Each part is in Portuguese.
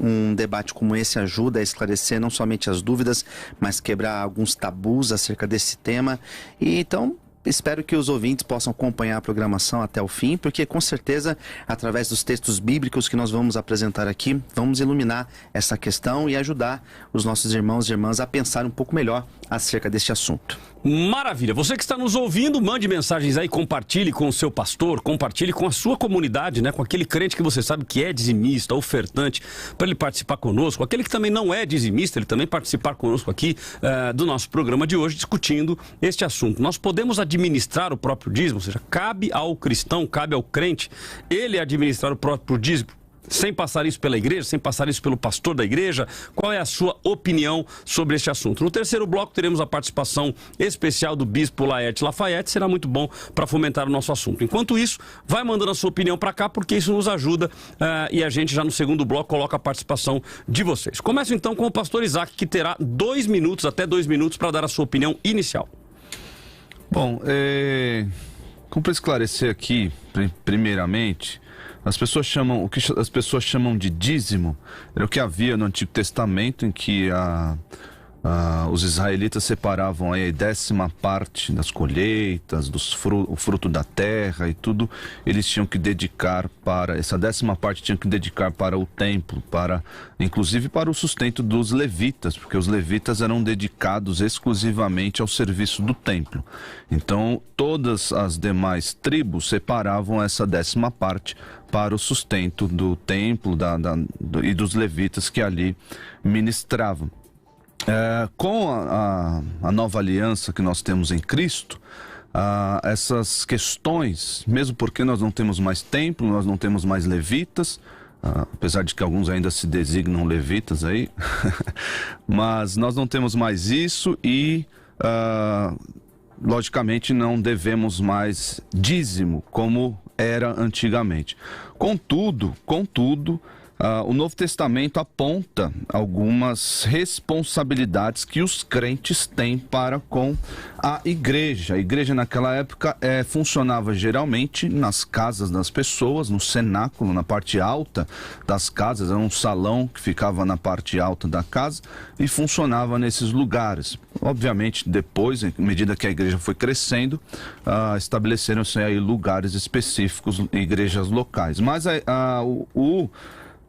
um debate como esse ajuda a esclarecer não somente as dúvidas, mas quebrar alguns tabus acerca desse tema. E então, espero que os ouvintes possam acompanhar a programação até o fim, porque com certeza, através dos textos bíblicos que nós vamos apresentar aqui, vamos iluminar essa questão e ajudar os nossos irmãos e irmãs a pensar um pouco melhor acerca deste assunto. Maravilha! Você que está nos ouvindo, mande mensagens aí, compartilhe com o seu pastor, compartilhe com a sua comunidade, né? Com aquele crente que você sabe que é dizimista, ofertante, para ele participar conosco. Aquele que também não é dizimista, ele também participar conosco aqui do nosso programa de hoje, discutindo este assunto. Nós podemos administrar o próprio dízimo, ou seja, cabe ao cristão, cabe ao crente, ele administrar o próprio dízimo, sem passar isso pela igreja, sem passar isso pelo pastor da igreja. Qual é a sua opinião sobre este assunto? No terceiro bloco teremos a participação especial do bispo Laerte Lafayette, será muito bom para fomentar o nosso assunto. Enquanto isso, vai mandando a sua opinião para cá, porque isso nos ajuda e a gente já no segundo bloco coloca a participação de vocês. Começo então com o pastor Isaac, que terá 2 minutos, até 2 minutos, para dar a sua opinião inicial. Bom, como para esclarecer aqui, primeiramente, as pessoas chamam, o que as pessoas chamam de dízimo era o que havia no Antigo Testamento, em que os israelitas separavam aí a 10ª parte das colheitas, o fruto da terra e tudo, eles tinham que dedicar para, essa 10ª parte tinham que dedicar para o templo, inclusive para o sustento dos levitas, porque os levitas eram dedicados exclusivamente ao serviço do templo. Então, todas as demais tribos separavam essa 10ª parte para o sustento do templo e dos levitas que ali ministravam. Com a nova aliança que nós temos em Cristo, essas questões, mesmo porque nós não temos mais templo, nós não temos mais levitas, apesar de que alguns ainda se designam levitas aí, mas nós não temos mais isso e, logicamente, não devemos mais dízimo como era antigamente. Contudo, o Novo Testamento aponta algumas responsabilidades que os crentes têm para com a igreja. A igreja naquela época funcionava geralmente nas casas das pessoas, no cenáculo, na parte alta das casas. Era um salão que ficava na parte alta da casa e funcionava nesses lugares. Obviamente, depois, à medida que a igreja foi crescendo, estabeleceram-se aí lugares específicos, igrejas locais. Mas o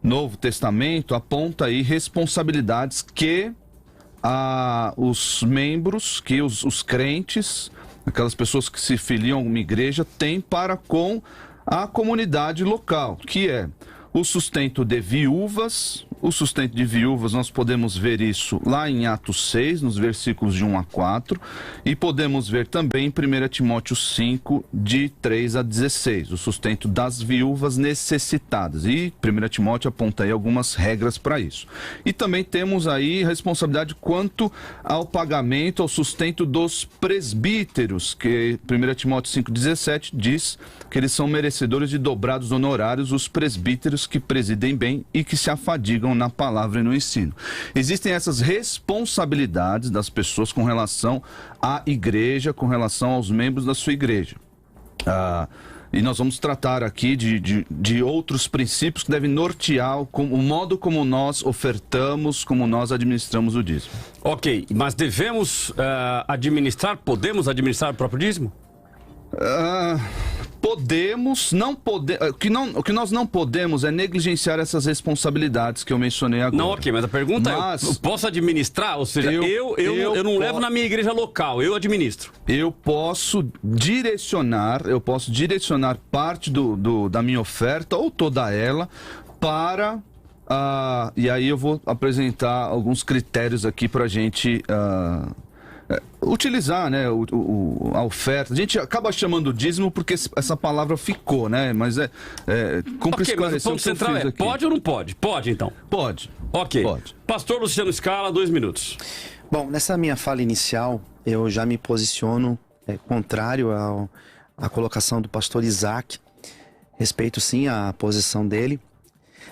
Novo Testamento aponta aí responsabilidades que os membros, que os crentes, aquelas pessoas que se filiam a uma igreja, têm para com a comunidade local, que é o sustento de viúvas. O sustento de viúvas, nós podemos ver isso lá em Atos 6, nos versículos de 1 a 4, e podemos ver também em 1 Timóteo 5, de 3 a 16, o sustento das viúvas necessitadas. E 1 Timóteo aponta aí algumas regras para isso. E também temos aí responsabilidade quanto ao pagamento, ao sustento dos presbíteros, que 1 Timóteo 5, 17 diz que eles são merecedores de dobrados honorários, os presbíteros que presidem bem e que se afadigam na palavra e no ensino. Existem essas responsabilidades das pessoas com relação à igreja, com relação aos membros da sua igreja. E nós vamos tratar aqui de outros princípios que devem nortear o modo como nós ofertamos, como nós administramos o dízimo. Ok, mas podemos administrar o próprio dízimo? Podemos, não podemos. O que nós não podemos é negligenciar essas responsabilidades que eu mencionei agora. Não, ok, mas a pergunta é: eu posso administrar? Ou seja, eu não levo na minha igreja local, eu administro. Eu posso direcionar parte da minha oferta, ou toda ela, para. E aí eu vou apresentar alguns critérios aqui para a gente. Utilizar, né, a oferta. A gente acaba chamando dízimo porque essa palavra ficou, né? Mas mas o ponto central é: pode ou não pode? Pode, então. Pode. Ok. Pode. Pastor Luciano Scala, 2 minutos. Bom, nessa minha fala inicial, eu já me posiciono contrário à colocação do pastor Isaac. Respeito sim a posição dele.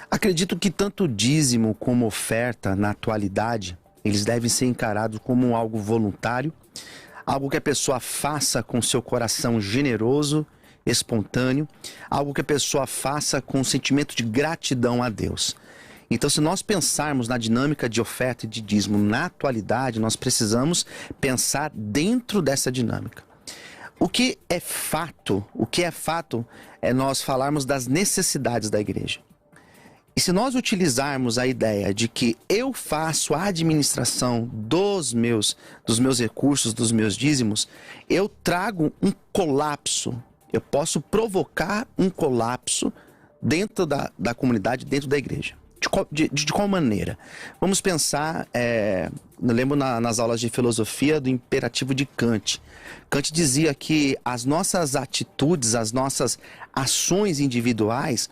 Acredito que tanto dízimo como oferta na atualidade, eles devem ser encarados como algo voluntário, algo que a pessoa faça com seu coração generoso, espontâneo, algo que a pessoa faça com um sentimento de gratidão a Deus. Então, se nós pensarmos na dinâmica de oferta e de dízimo na atualidade, nós precisamos pensar dentro dessa dinâmica. O que é fato é nós falarmos das necessidades da igreja. E se nós utilizarmos a ideia de que eu faço a administração dos meus recursos, dos meus dízimos, eu trago um colapso. Eu posso provocar um colapso dentro da comunidade, dentro da igreja. De qual maneira? Vamos pensar, eu lembro nas aulas de filosofia do imperativo de Kant. Kant dizia que as nossas atitudes, as nossas ações individuais,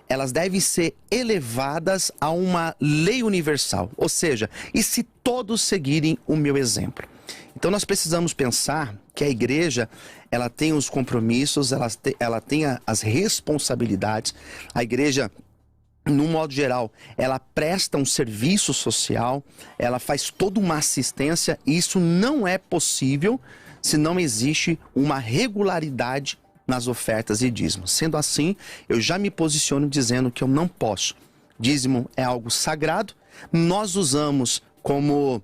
elas devem ser elevadas a uma lei universal. Ou seja, e se todos seguirem o meu exemplo? Então nós precisamos pensar que a igreja, ela tem os compromissos, ela tem as responsabilidades. A igreja, no modo geral, ela presta um serviço social, ela faz toda uma assistência, e isso não é possível se não existe uma regularidade nas ofertas e dízimos. Sendo assim, eu já me posiciono dizendo que eu não posso. Dízimo é algo sagrado, nós usamos como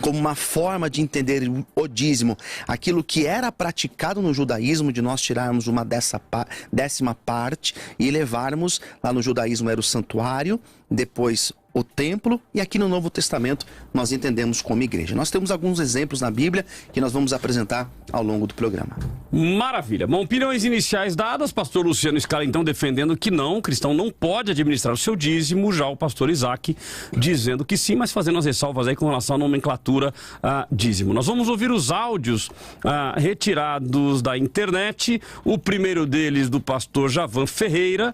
uma forma de entender o dízimo, aquilo que era praticado no judaísmo, de nós tirarmos uma décima parte e levarmos, lá no judaísmo era o santuário, depois o templo, e aqui no Novo Testamento nós entendemos como igreja. Nós temos alguns exemplos na Bíblia que nós vamos apresentar ao longo do programa. Maravilha. Bom, opiniões iniciais dadas, pastor Luciano Scala então defendendo que não, o cristão não pode administrar o seu dízimo, já o pastor Isaac dizendo que sim, mas fazendo as ressalvas aí com relação à nomenclatura dízimo. Nós vamos ouvir os áudios retirados da internet, o primeiro deles do pastor Javan Ferreira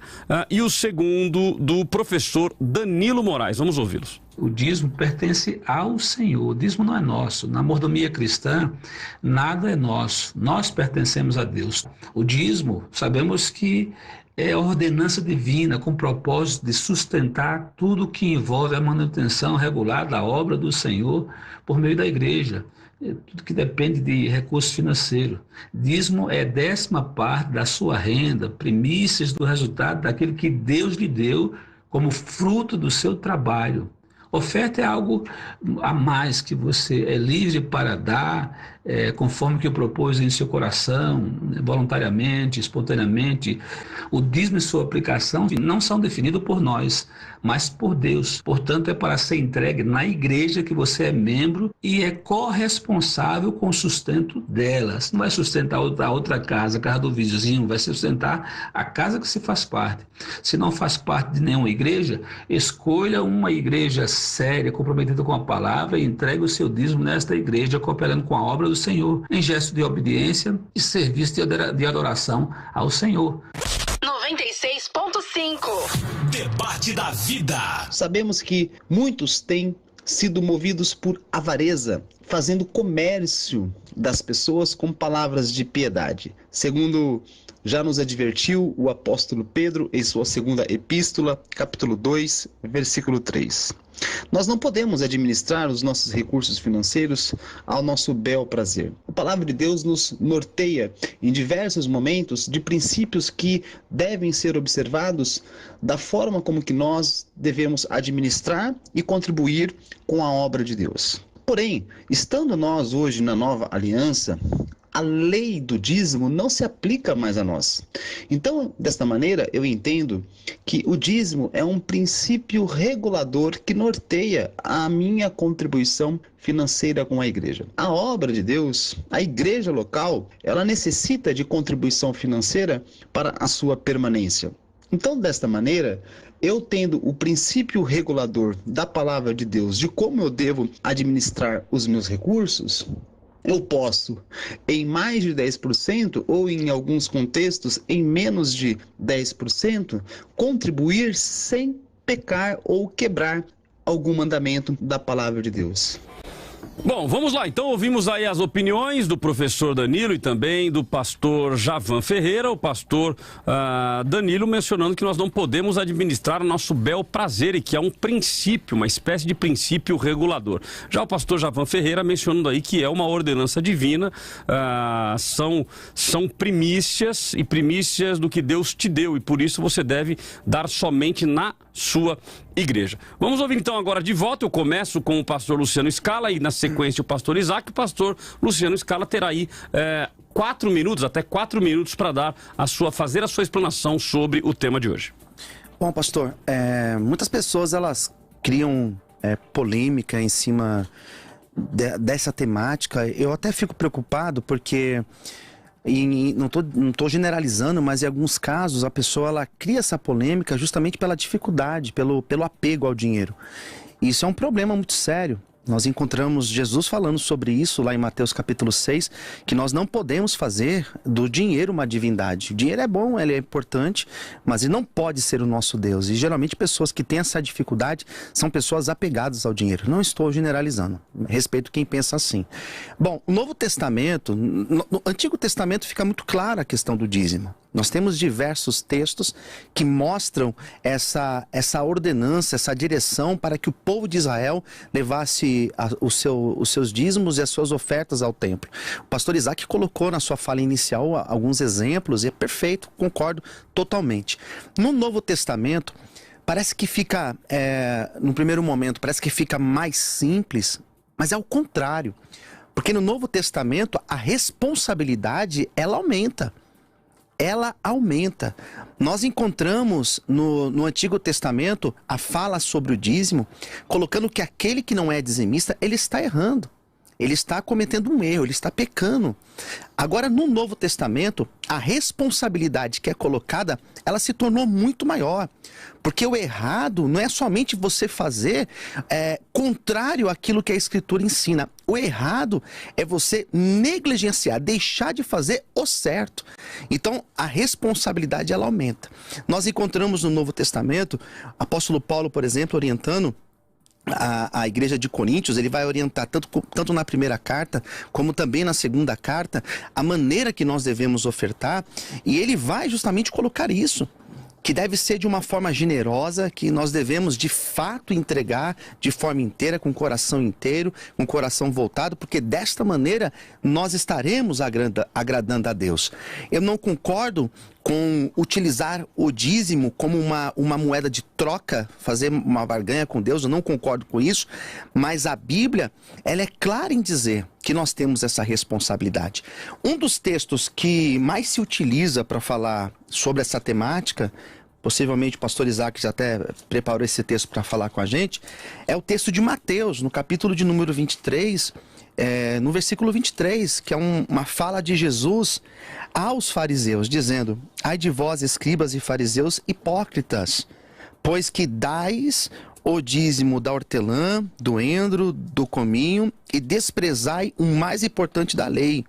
e o segundo do professor Danilo Moraes. Vamos ouvi-los. O dízimo pertence ao Senhor, o dízimo não é nosso. Na mordomia cristã, nada é nosso, nós pertencemos a Deus. O dízimo, sabemos que é ordenança divina, com o propósito de sustentar tudo que envolve a manutenção regular da obra do Senhor por meio da igreja. Tudo que depende de recurso financeiro. Dízimo é 10ª parte da sua renda, primícias do resultado daquilo que Deus lhe deu como fruto do seu trabalho. Oferta é algo a mais que você é livre para dar, conforme que propôs em seu coração, voluntariamente, espontaneamente. O dízimo e sua aplicação não são definidos por nós, mas por Deus. Portanto, é para ser entregue na igreja que você é membro e é corresponsável com o sustento dela. Você não vai sustentar a outra casa, a casa do vizinho, vai sustentar a casa que você faz parte. Se não faz parte de nenhuma igreja, escolha uma igreja séria, comprometida com a palavra, e entregue o seu dízimo nesta igreja, cooperando com a obra do Senhor, em gesto de obediência e serviço de adoração ao Senhor. 96.5 Debate da Vida. Sabemos que muitos têm sido movidos por avareza, fazendo comércio das pessoas com palavras de piedade. Segundo já nos advertiu o apóstolo Pedro em sua segunda epístola, capítulo 2, versículo 3. Nós não podemos administrar os nossos recursos financeiros ao nosso bel prazer. A palavra de Deus nos norteia em diversos momentos de princípios que devem ser observados da forma como que nós devemos administrar e contribuir com a obra de Deus. Porém, estando nós hoje na nova aliança, a lei do dízimo não se aplica mais a nós. Então, desta maneira, eu entendo que o dízimo é um princípio regulador que norteia a minha contribuição financeira com a igreja. A obra de Deus, a igreja local, ela necessita de contribuição financeira para a sua permanência. Então, desta maneira, eu tendo o princípio regulador da palavra de Deus, de como eu devo administrar os meus recursos, eu posso, em mais de 10%, ou em alguns contextos, em menos de 10%, contribuir sem pecar ou quebrar algum mandamento da palavra de Deus. Bom, vamos lá. Então ouvimos aí as opiniões do professor Danilo e também do pastor Javan Ferreira, o pastor Danilo mencionando que nós não podemos administrar nosso bel prazer e que é um princípio, uma espécie de princípio regulador. Já o pastor Javan Ferreira mencionando aí que é uma ordenança divina, são primícias e primícias do que Deus te deu e por isso você deve dar somente na sua igreja. Vamos ouvir então agora de volta. Eu começo com o pastor Luciano Scala e na sequência o pastor Isaac. O pastor Luciano Scala terá aí 4 minutos, até 4 minutos para fazer a sua explanação sobre o tema de hoje. Bom, pastor, muitas pessoas elas criam polêmica em cima dessa temática. Eu até fico preocupado porque... não tô generalizando, mas em alguns casos a pessoa ela cria essa polêmica justamente pela dificuldade, pelo apego ao dinheiro. E isso é um problema muito sério. Nós encontramos Jesus falando sobre isso lá em Mateus capítulo 6, que nós não podemos fazer do dinheiro uma divindade. O dinheiro é bom, ele é importante, mas ele não pode ser o nosso Deus. E geralmente pessoas que têm essa dificuldade são pessoas apegadas ao dinheiro. Não estou generalizando, respeito quem pensa assim. Bom, o Novo Testamento, no Antigo Testamento fica muito clara a questão do dízimo. Nós temos diversos textos que mostram essa ordenança, essa direção para que o povo de Israel levasse os seus dízimos e as suas ofertas ao templo. O pastor Isaac colocou na sua fala inicial alguns exemplos e é perfeito, concordo totalmente. No Novo Testamento, parece que fica, no primeiro momento, parece que fica mais simples, mas é o contrário. Porque no Novo Testamento, a responsabilidade, ela aumenta. Ela aumenta. Nós encontramos no Antigo Testamento a fala sobre o dízimo, colocando que aquele que não é dizimista, ele está errando. Ele está cometendo um erro, ele está pecando. Agora, no Novo Testamento, a responsabilidade que é colocada, ela se tornou muito maior. Porque o errado não é somente você fazer contrário àquilo que a Escritura ensina. O errado é você negligenciar, deixar de fazer o certo. Então, a responsabilidade, ela aumenta. Nós encontramos no Novo Testamento, apóstolo Paulo, por exemplo, orientando a igreja de Coríntios, ele vai orientar tanto na primeira carta, como também na segunda carta, a maneira que nós devemos ofertar, e ele vai justamente colocar isso, que deve ser de uma forma generosa, que nós devemos de fato entregar de forma inteira, com o coração inteiro, com o coração voltado, porque desta maneira nós estaremos agradando a Deus. Eu não concordo com utilizar o dízimo como uma moeda de troca, fazer uma barganha com Deus, eu não concordo com isso, mas a Bíblia, ela é clara em dizer que nós temos essa responsabilidade. Um dos textos que mais se utiliza para falar sobre essa temática, possivelmente o pastor Isaac já até preparou esse texto para falar com a gente, é o texto de Mateus, no capítulo de número 23, no versículo 23, que é uma fala de Jesus aos fariseus, dizendo: ai de vós, escribas e fariseus hipócritas, pois que dais o dízimo da hortelã, do endro, do cominho, e desprezai o mais importante da lei,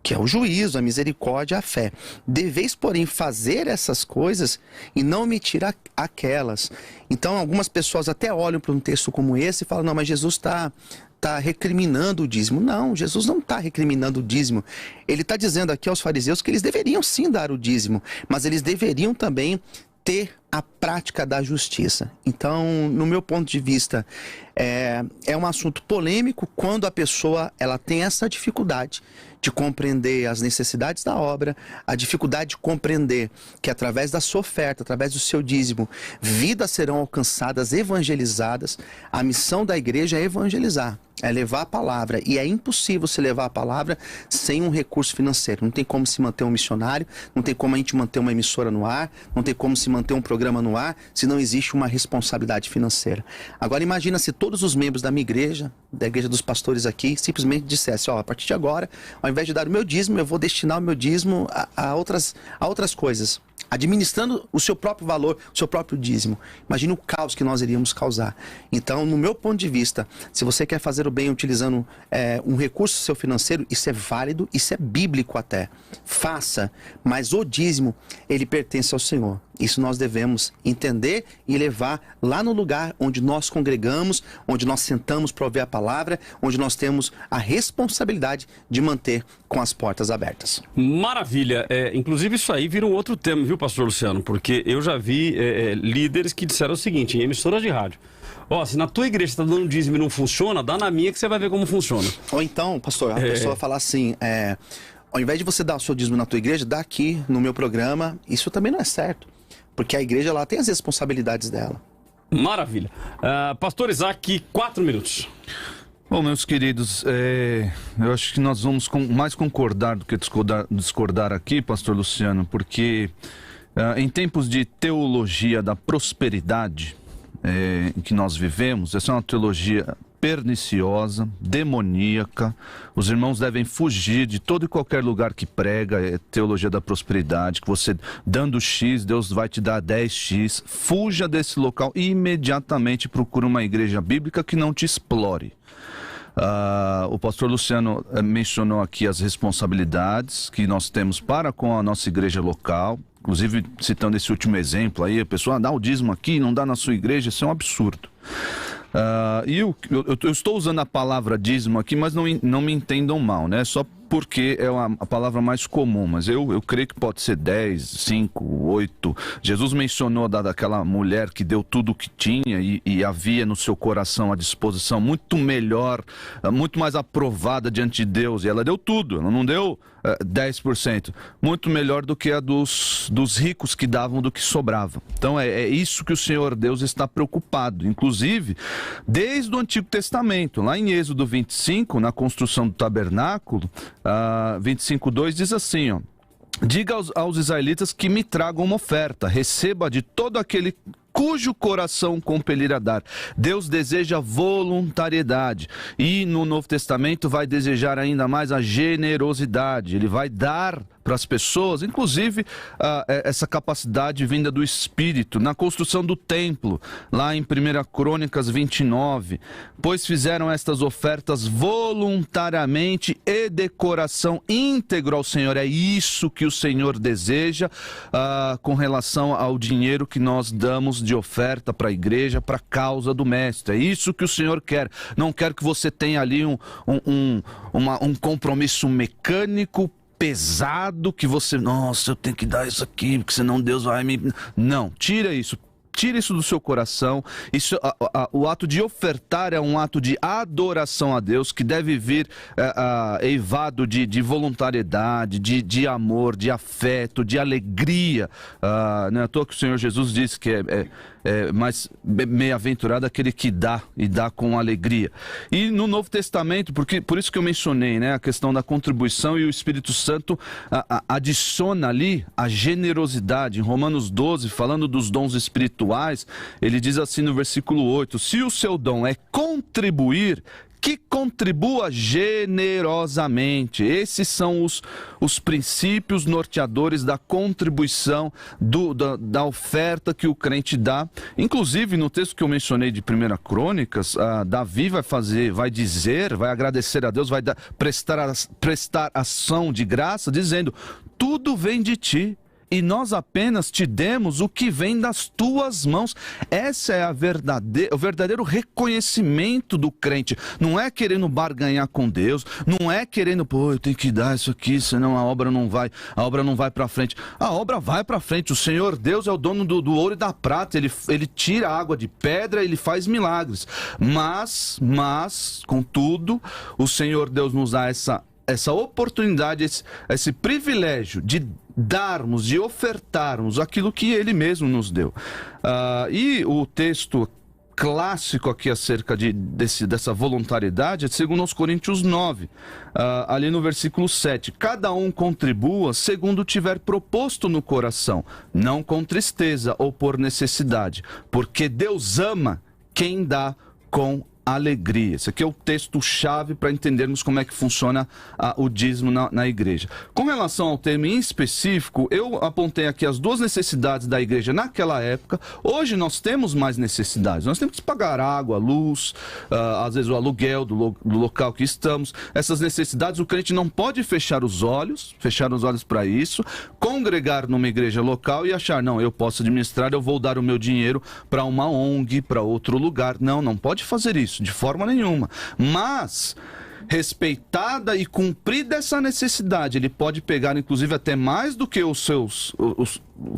que é o juízo, a misericórdia, a fé. Deveis, porém, fazer essas coisas e não omitir aquelas. Então, algumas pessoas até olham para um texto como esse e falam: não, mas Jesus está recriminando o dízimo. Não, Jesus não está recriminando o dízimo. Ele está dizendo aqui aos fariseus que eles deveriam sim dar o dízimo, mas eles deveriam também ter a prática da justiça. Então, no meu ponto de vista, é um assunto polêmico quando a pessoa ela tem essa dificuldade de compreender as necessidades da obra, a dificuldade de compreender que através da sua oferta, através do seu dízimo, vidas serão alcançadas, evangelizadas. A missão da igreja é evangelizar, é levar a palavra, e é impossível se levar a palavra sem um recurso financeiro. Não tem como se manter um missionário, não tem como a gente manter uma emissora no ar, não tem como se manter um programa no ar, se não existe uma responsabilidade financeira. Agora imagina se todos os membros da minha igreja, da igreja dos pastores aqui, simplesmente dissessem: a partir de agora, ao invés de dar o meu dízimo, eu vou destinar o meu dízimo a outras coisas, administrando o seu próprio valor, o seu próprio dízimo. Imagine o caos que nós iríamos causar. Então, no meu ponto de vista, se você quer fazer o bem utilizando um recurso seu financeiro, isso é válido, isso é bíblico até. Faça, mas o dízimo, ele pertence ao Senhor. Isso nós devemos entender e levar lá no lugar onde nós congregamos, onde nós sentamos para ouvir a palavra, onde nós temos a responsabilidade de manter com as portas abertas. Maravilha. Inclusive isso aí vira um outro tema, viu, pastor Luciano? Porque eu já vi líderes que disseram o seguinte, em emissoras de rádio: se na tua igreja está dando dízimo e não funciona, dá na minha que você vai ver como funciona. Ou então, pastor, a pessoa falar assim: ao invés de você dar o seu dízimo na tua igreja, dá aqui no meu programa. Isso também não é certo, porque a igreja lá tem as responsabilidades dela. Maravilha. Pastor Isaac, 4 minutos. Bom, meus queridos, eu acho que nós vamos mais concordar do que discordar aqui, pastor Luciano, porque em tempos de teologia da prosperidade em que nós vivemos, essa é uma teologia perniciosa, demoníaca. Os irmãos devem fugir de todo e qualquer lugar que prega teologia da prosperidade, que você dando X, Deus vai te dar 10X. Fuja desse local e imediatamente procure uma igreja bíblica que não te explore. O pastor Luciano mencionou aqui as responsabilidades que nós temos para com a nossa igreja local. Inclusive, citando esse último exemplo aí, a pessoa dá o dízimo aqui, não dá na sua igreja, isso é um absurdo. Eu estou usando a palavra dízimo aqui, mas não me entendam mal, né? Só porque é a palavra mais comum, mas eu creio que pode ser 10, 5, 8. Jesus mencionou daquela mulher que deu tudo o que tinha e havia no seu coração a disposição muito melhor, muito mais aprovada diante de Deus, e ela deu tudo, ela não deu 10%, muito melhor do que a dos ricos que davam do que sobrava. Então é isso que o Senhor Deus está preocupado, inclusive desde o Antigo Testamento, lá em Êxodo 25, na construção do tabernáculo, 25:2 diz assim, ó: diga aos israelitas que me tragam uma oferta, receba de todo aquele cujo coração compelir a dar. Deus deseja voluntariedade, e no Novo Testamento vai desejar ainda mais a generosidade. Ele vai dar para as pessoas, inclusive essa capacidade vinda do Espírito. Na construção do templo, lá em 1 Crônicas 29, pois fizeram estas ofertas voluntariamente e de coração íntegro ao Senhor. É isso que o Senhor deseja com relação ao dinheiro que nós damos de oferta para a igreja, para a causa do mestre. É isso que o Senhor quer. Não quer que você tenha ali um compromisso mecânico, pesado, que você, nossa, eu tenho que dar isso aqui, porque senão Deus vai me... Não, tira isso. Tira isso do seu coração. Isso, o ato de ofertar é um ato de adoração a Deus, que deve vir eivado de voluntariedade, de amor, de afeto, de alegria. Não é à toa que o Senhor Jesus disse que é mais bem-aventurado aquele que dá, e dá com alegria. E no Novo Testamento, por isso que eu mencionei, né, a questão da contribuição, e o Espírito Santo adiciona ali a generosidade. Em Romanos 12, falando dos dons espirituais, ele diz assim no versículo 8: se o seu dom é contribuir, que contribua generosamente. Esses são os princípios norteadores da contribuição, da oferta que o crente dá. Inclusive, no texto que eu mencionei de 1 Crônicas, Davi vai agradecer a Deus, vai prestar ação de graça, dizendo: tudo vem de ti, e nós apenas te demos o que vem das tuas mãos. Essa é o verdadeiro reconhecimento do crente. Não é querendo barganhar com Deus, não é querendo, eu tenho que dar isso aqui, senão a obra não vai para frente. A obra vai para frente. O Senhor Deus é o dono do ouro e da prata. Ele tira a água de pedra, ele faz milagres. Mas, contudo, o Senhor Deus nos dá essa oportunidade, esse privilégio de darmos, de ofertarmos aquilo que Ele mesmo nos deu. E o texto clássico aqui acerca dessa voluntariedade é de 2 Coríntios 9, ali no versículo 7. Cada um contribua segundo tiver proposto no coração, não com tristeza ou por necessidade, porque Deus ama quem dá com alegria. Esse aqui é o texto-chave para entendermos como é que funciona o dízimo na igreja. Com relação ao tema em específico, eu apontei aqui as duas necessidades da igreja naquela época. Hoje nós temos mais necessidades. Nós temos que pagar água, luz, às vezes o aluguel do local que estamos. Essas necessidades, o crente não pode fechar os olhos para isso, congregar numa igreja local e achar, não, eu posso administrar, eu vou dar o meu dinheiro para uma ONG, para outro lugar. Não pode fazer isso de forma nenhuma. Mas, respeitada e cumprida essa necessidade, ele pode pegar inclusive até mais do que o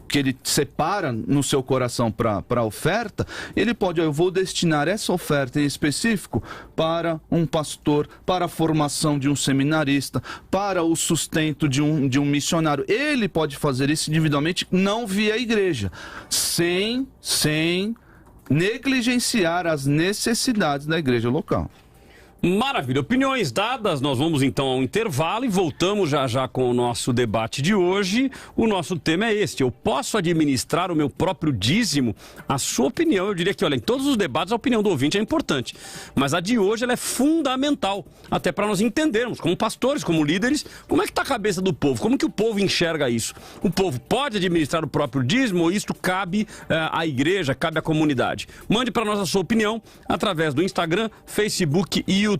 que ele separa no seu coração para a oferta. Ele pode, eu vou destinar essa oferta em específico para um pastor, para a formação de um seminarista, para o sustento de um missionário. Ele pode fazer isso individualmente, não via a igreja, sem negligenciar as necessidades da igreja local. Maravilha, opiniões dadas, nós vamos então ao intervalo e voltamos já com o nosso debate de hoje. O nosso tema é este: eu posso administrar o meu próprio dízimo? A sua opinião, eu diria que, olha, em todos os debates a opinião do ouvinte é importante, mas a de hoje ela é fundamental, até para nós entendermos, como pastores, como líderes, como é que está a cabeça do povo, como que o povo enxerga isso. O povo pode administrar o próprio dízimo ou isto cabe à igreja, cabe à comunidade? Mande para nós a sua opinião através do Instagram, Facebook e YouTube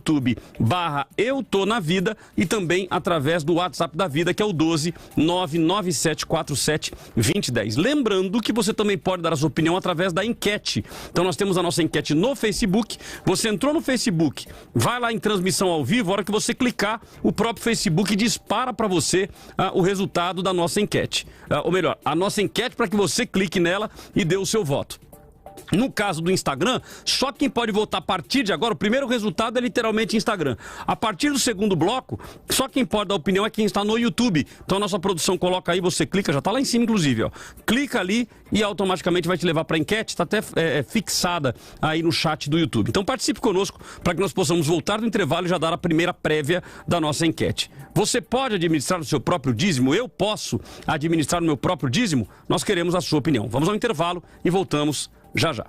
/Eu Tô Na Vida e também através do WhatsApp da Vida, que é o 12 99747 2010. Lembrando que você também pode dar a sua opinião através da enquete. Então nós temos a nossa enquete no Facebook. Você entrou no Facebook, vai lá em transmissão ao vivo, a hora que você clicar, o próprio Facebook dispara para você o resultado da nossa enquete. Ou melhor, a nossa enquete para que você clique nela e dê o seu voto. No caso do Instagram, só quem pode votar a partir de agora, o primeiro resultado é literalmente Instagram. A partir do segundo bloco, só quem pode dar opinião é quem está no YouTube. Então a nossa produção coloca aí, você clica, já está lá em cima inclusive, ó. Clica ali e automaticamente vai te levar para a enquete, está até fixada aí no chat do YouTube. Então participe conosco para que nós possamos voltar do intervalo e já dar a primeira prévia da nossa enquete. Você pode administrar o seu próprio dízimo? Eu posso administrar o meu próprio dízimo? Nós queremos a sua opinião. Vamos ao intervalo e voltamos já já.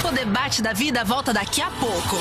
O debate da vida volta daqui a pouco.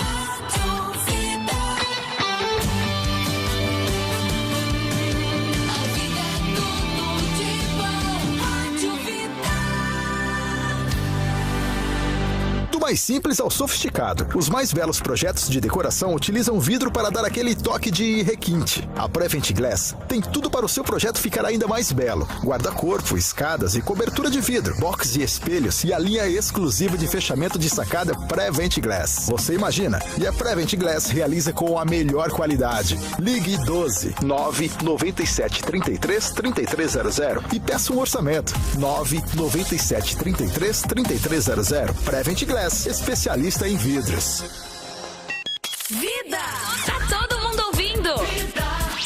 Do mais simples ao sofisticado, os mais belos projetos de decoração utilizam vidro para dar aquele toque de requinte. A Prevent Glass tem tudo para o seu projeto ficar ainda mais belo: guarda-corpo, escadas e cobertura de vidro, box e espelhos e a linha exclusiva de fechamento de sacada Prevent Glass. Você imagina, e a Prevent Glass realiza com a melhor qualidade. Ligue 12 997 33 3300 e peça um orçamento. 997 33 3300. Prevent Glass, especialista em vidros. Vida! Tá todo mundo ouvindo?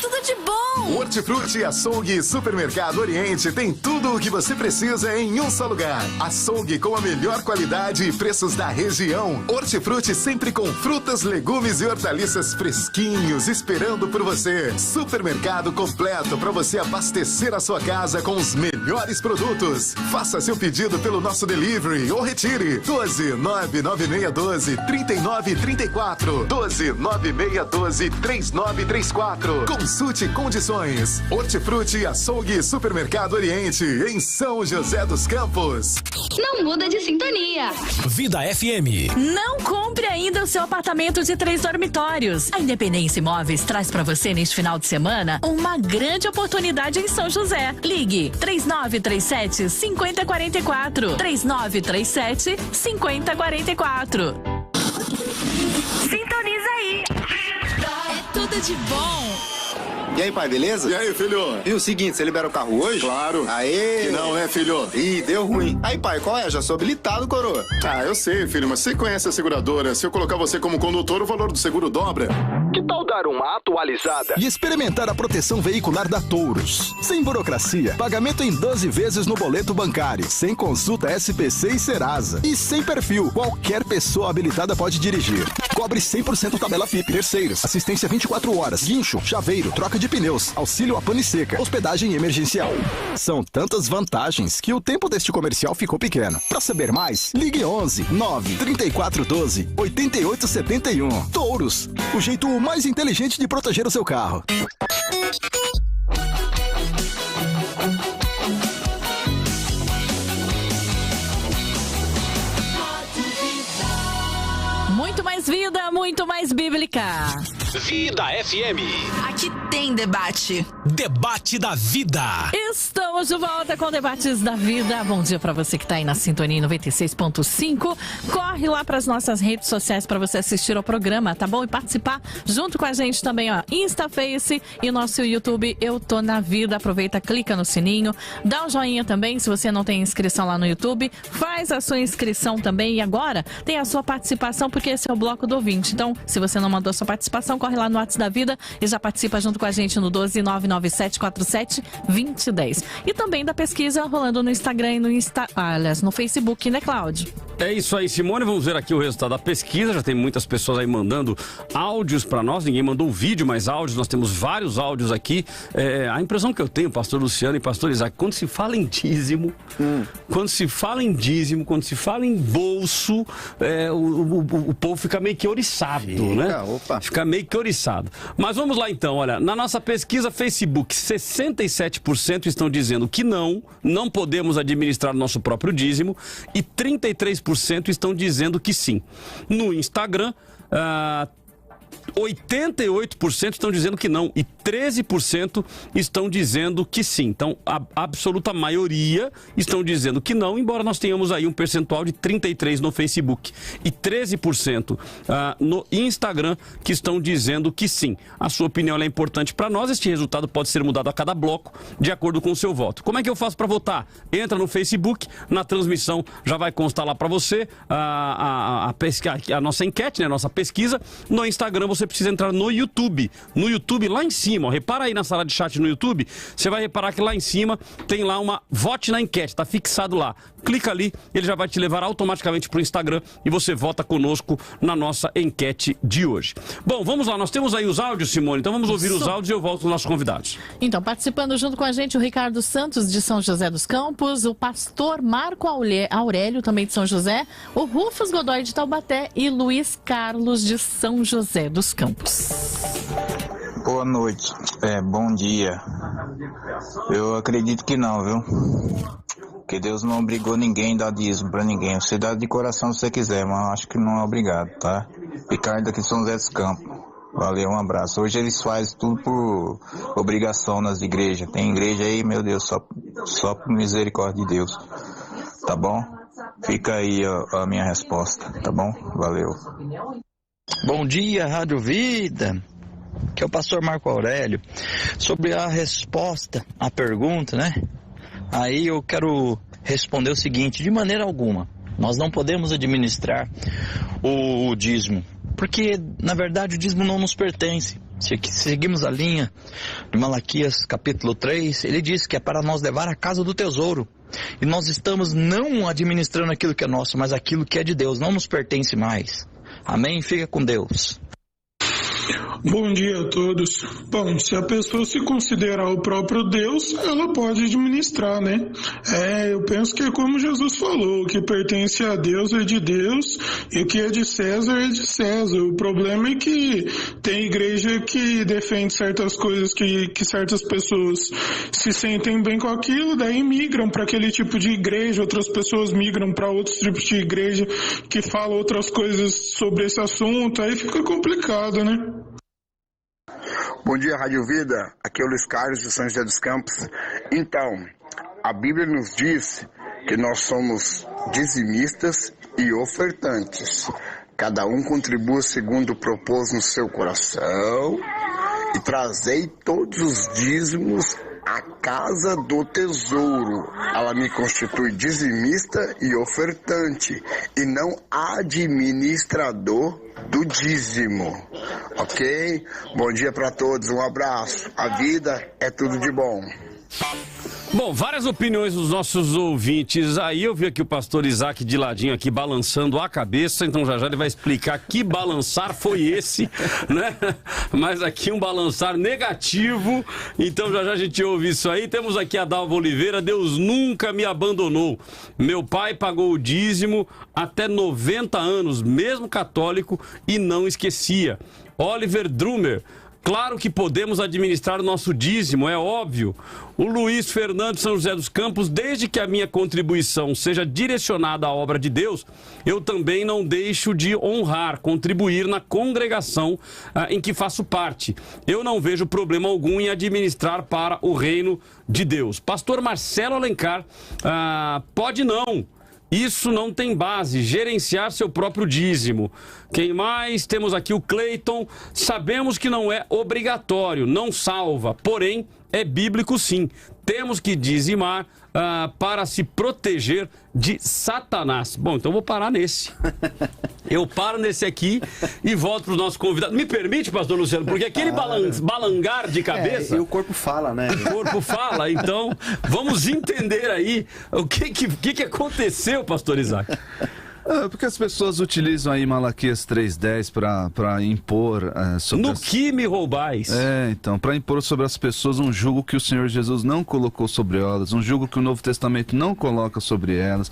Tudo de bom! Hortifruti, Açougue e Supermercado Oriente tem tudo o que você precisa em um só lugar. Açougue com a melhor qualidade e preços da região. Hortifruti sempre com frutas, legumes e hortaliças fresquinhos esperando por você. Supermercado completo para você abastecer a sua casa com os melhores produtos. Faça seu pedido pelo nosso delivery ou retire. 12 99612 3934. 12 9612 3934. Consulte condições. Hortifruti, Açougue e Supermercado Oriente, em São José dos Campos. Não muda de sintonia. Vida FM. Não compre ainda o seu apartamento de 3 dormitórios. A Independência Imóveis traz para você neste final de semana uma grande oportunidade em São José. Ligue 3937 5044. 3937 5044. Sintoniza aí. É tudo de bom. E aí, pai, beleza? E aí, filho? E o seguinte, você libera o carro hoje? Claro. Aê! Que não, né, filho? Ih, deu ruim. Aí, pai, qual é? Já sou habilitado, coroa. Ah, eu sei, filho, mas você conhece a seguradora. Se eu colocar você como condutor, o valor do seguro dobra. Que tal dar uma atualizada e experimentar a proteção veicular da Touros? Sem burocracia, pagamento em 12 vezes no boleto bancário, sem consulta SPC e Serasa e sem perfil. Qualquer pessoa habilitada pode dirigir. Cobre 100% tabela FIP. Terceiros, assistência 24 horas, guincho, chaveiro, troca de pneus, auxílio a pane seca, hospedagem emergencial. São tantas vantagens que o tempo deste comercial ficou pequeno. Para saber mais, ligue 11 9 3412 8871. Touros, o jeito mais inteligente de proteger o seu carro. Muito mais vida, muito mais bíblica. Vida FM. Aqui tem debate. Debate da vida. Estamos de volta com Debates da Vida. Bom dia para você que está aí na sintonia 96.5. Corre lá para as nossas redes sociais para você assistir ao programa, tá bom? E participar junto com a gente também, ó. Insta, Face e nosso YouTube Eu Tô Na Vida. Aproveita, clica no sininho, dá um joinha também. Se você não tem inscrição lá no YouTube, faz a sua inscrição também. E agora tem a sua participação, porque esse é o bloco do ouvinte. Então, se você não mandou sua participação, corre lá no WhatsApp da Vida e já participa junto com a gente no 12 997 47 2010. E também da pesquisa rolando no Instagram e no Facebook, né, Cláudio? É isso aí, Simone. Vamos ver aqui o resultado da pesquisa. Já tem muitas pessoas aí mandando áudios para nós. Ninguém mandou vídeo, mas áudios. Nós temos vários áudios aqui. A impressão que eu tenho, pastor Luciano e pastor Isaac, quando se fala em dízimo, quando se fala em bolso, o povo fica meio que oriçado, né? Opa. Fica meio que oriçado. Mas vamos lá então, olha. Na nossa pesquisa Facebook, 67% estão dizendo que não podemos administrar nosso próprio dízimo e 33% estão dizendo que sim. No Instagram, 88% estão dizendo que não e 13% estão dizendo que sim. Então, a absoluta maioria estão dizendo que não, embora nós tenhamos aí um percentual de 33% no Facebook e 13% no Instagram que estão dizendo que sim. A sua opinião é importante para nós. Este resultado pode ser mudado a cada bloco de acordo com o seu voto. Como é que eu faço para votar? Entra no Facebook, na transmissão já vai constar lá para você a nossa enquete, né, a nossa pesquisa. No Instagram você precisa entrar no YouTube. No YouTube, lá em cima, ó, repara aí na sala de chat no YouTube, você vai reparar que lá em cima tem lá uma vote na enquete, tá fixado lá. Clica ali, ele já vai te levar automaticamente pro Instagram e você vota conosco na nossa enquete de hoje. Bom, vamos lá, nós temos aí os áudios, Simone, então vamos ouvir os áudios e eu volto com os nossos convidados. Então, participando junto com a gente o Ricardo Santos de São José dos Campos, o pastor Marco Aurélio também de São José, o Rufus Godoy de Taubaté e Luiz Carlos de São José dos Campos. Boa noite, bom dia. Eu acredito que não, viu? Porque Deus não obrigou ninguém a dar dízimo pra ninguém. Você dá de coração se você quiser, mas acho que não é obrigado, tá? Ricardo aqui de São José dos Campos. Valeu, um abraço. Hoje eles fazem tudo por obrigação nas igrejas. Tem igreja aí, meu Deus, só por misericórdia de Deus. Tá bom? Fica aí a minha resposta, tá bom? Valeu. Bom dia, Rádio Vida, que é o pastor Marco Aurélio. Sobre a resposta à pergunta, né? Aí eu quero responder o seguinte: de maneira alguma, nós não podemos administrar o dízimo, porque na verdade o dízimo não nos pertence. Se seguimos a linha de Malaquias capítulo 3, ele diz que é para nós levar à casa do tesouro. E nós estamos não administrando aquilo que é nosso, mas aquilo que é de Deus, não nos pertence mais. Amém? Fica com Deus. Bom dia a todos. Bom, se a pessoa se considerar o próprio Deus, ela pode administrar, né? Eu penso que é como Jesus falou, o que pertence a Deus é de Deus e o que é de César é de César. O problema é que tem igreja que defende certas coisas que certas pessoas se sentem bem com aquilo, daí migram para aquele tipo de igreja, outras pessoas migram para outros tipos de igreja que falam outras coisas sobre esse assunto, aí fica complicado, né? Bom dia, Rádio Vida. Aqui é o Luiz Carlos de São José dos Campos. Então, a Bíblia nos diz que nós somos dizimistas e ofertantes. Cada um contribua segundo propôs no seu coração e trazei todos os dízimos à casa do tesouro. Ela me constitui dizimista e ofertante e não administrador do dízimo, ok? Bom dia para todos, um abraço. A vida é tudo de bom. Bom, várias opiniões dos nossos ouvintes aí. Eu vi aqui o pastor Isaac de ladinho aqui balançando a cabeça, então já ele vai explicar que balançar foi esse, né? Mas aqui um balançar negativo, então já a gente ouve isso aí. Temos aqui a Dalva Oliveira: Deus nunca me abandonou. Meu pai pagou o dízimo até 90 anos, mesmo católico, e não esquecia. Oliver Drumer: claro que podemos administrar o nosso dízimo, é óbvio. O Luiz Fernando São José dos Campos: desde que a minha contribuição seja direcionada à obra de Deus, eu também não deixo de honrar, contribuir na congregação em que faço parte. Eu não vejo problema algum em administrar para o reino de Deus. Pastor Marcelo Alencar: pode não. Isso não tem base, gerenciar seu próprio dízimo. Quem mais? Temos aqui o Cleiton: sabemos que não é obrigatório, não salva, porém é bíblico sim. Temos que dizimar para se proteger de Satanás. Bom, então eu vou parar nesse. Eu paro nesse aqui e volto para os nossos convidados. Me permite, pastor Luciano, porque aquele balangar de cabeça... e o corpo fala, né? O corpo fala, então vamos entender aí o que aconteceu, pastor Isaac. Porque as pessoas utilizam aí Malaquias 3:10 para impor sobre no que me roubais. Então, para impor sobre as pessoas um jugo que o Senhor Jesus não colocou sobre elas, um jugo que o Novo Testamento não coloca sobre elas.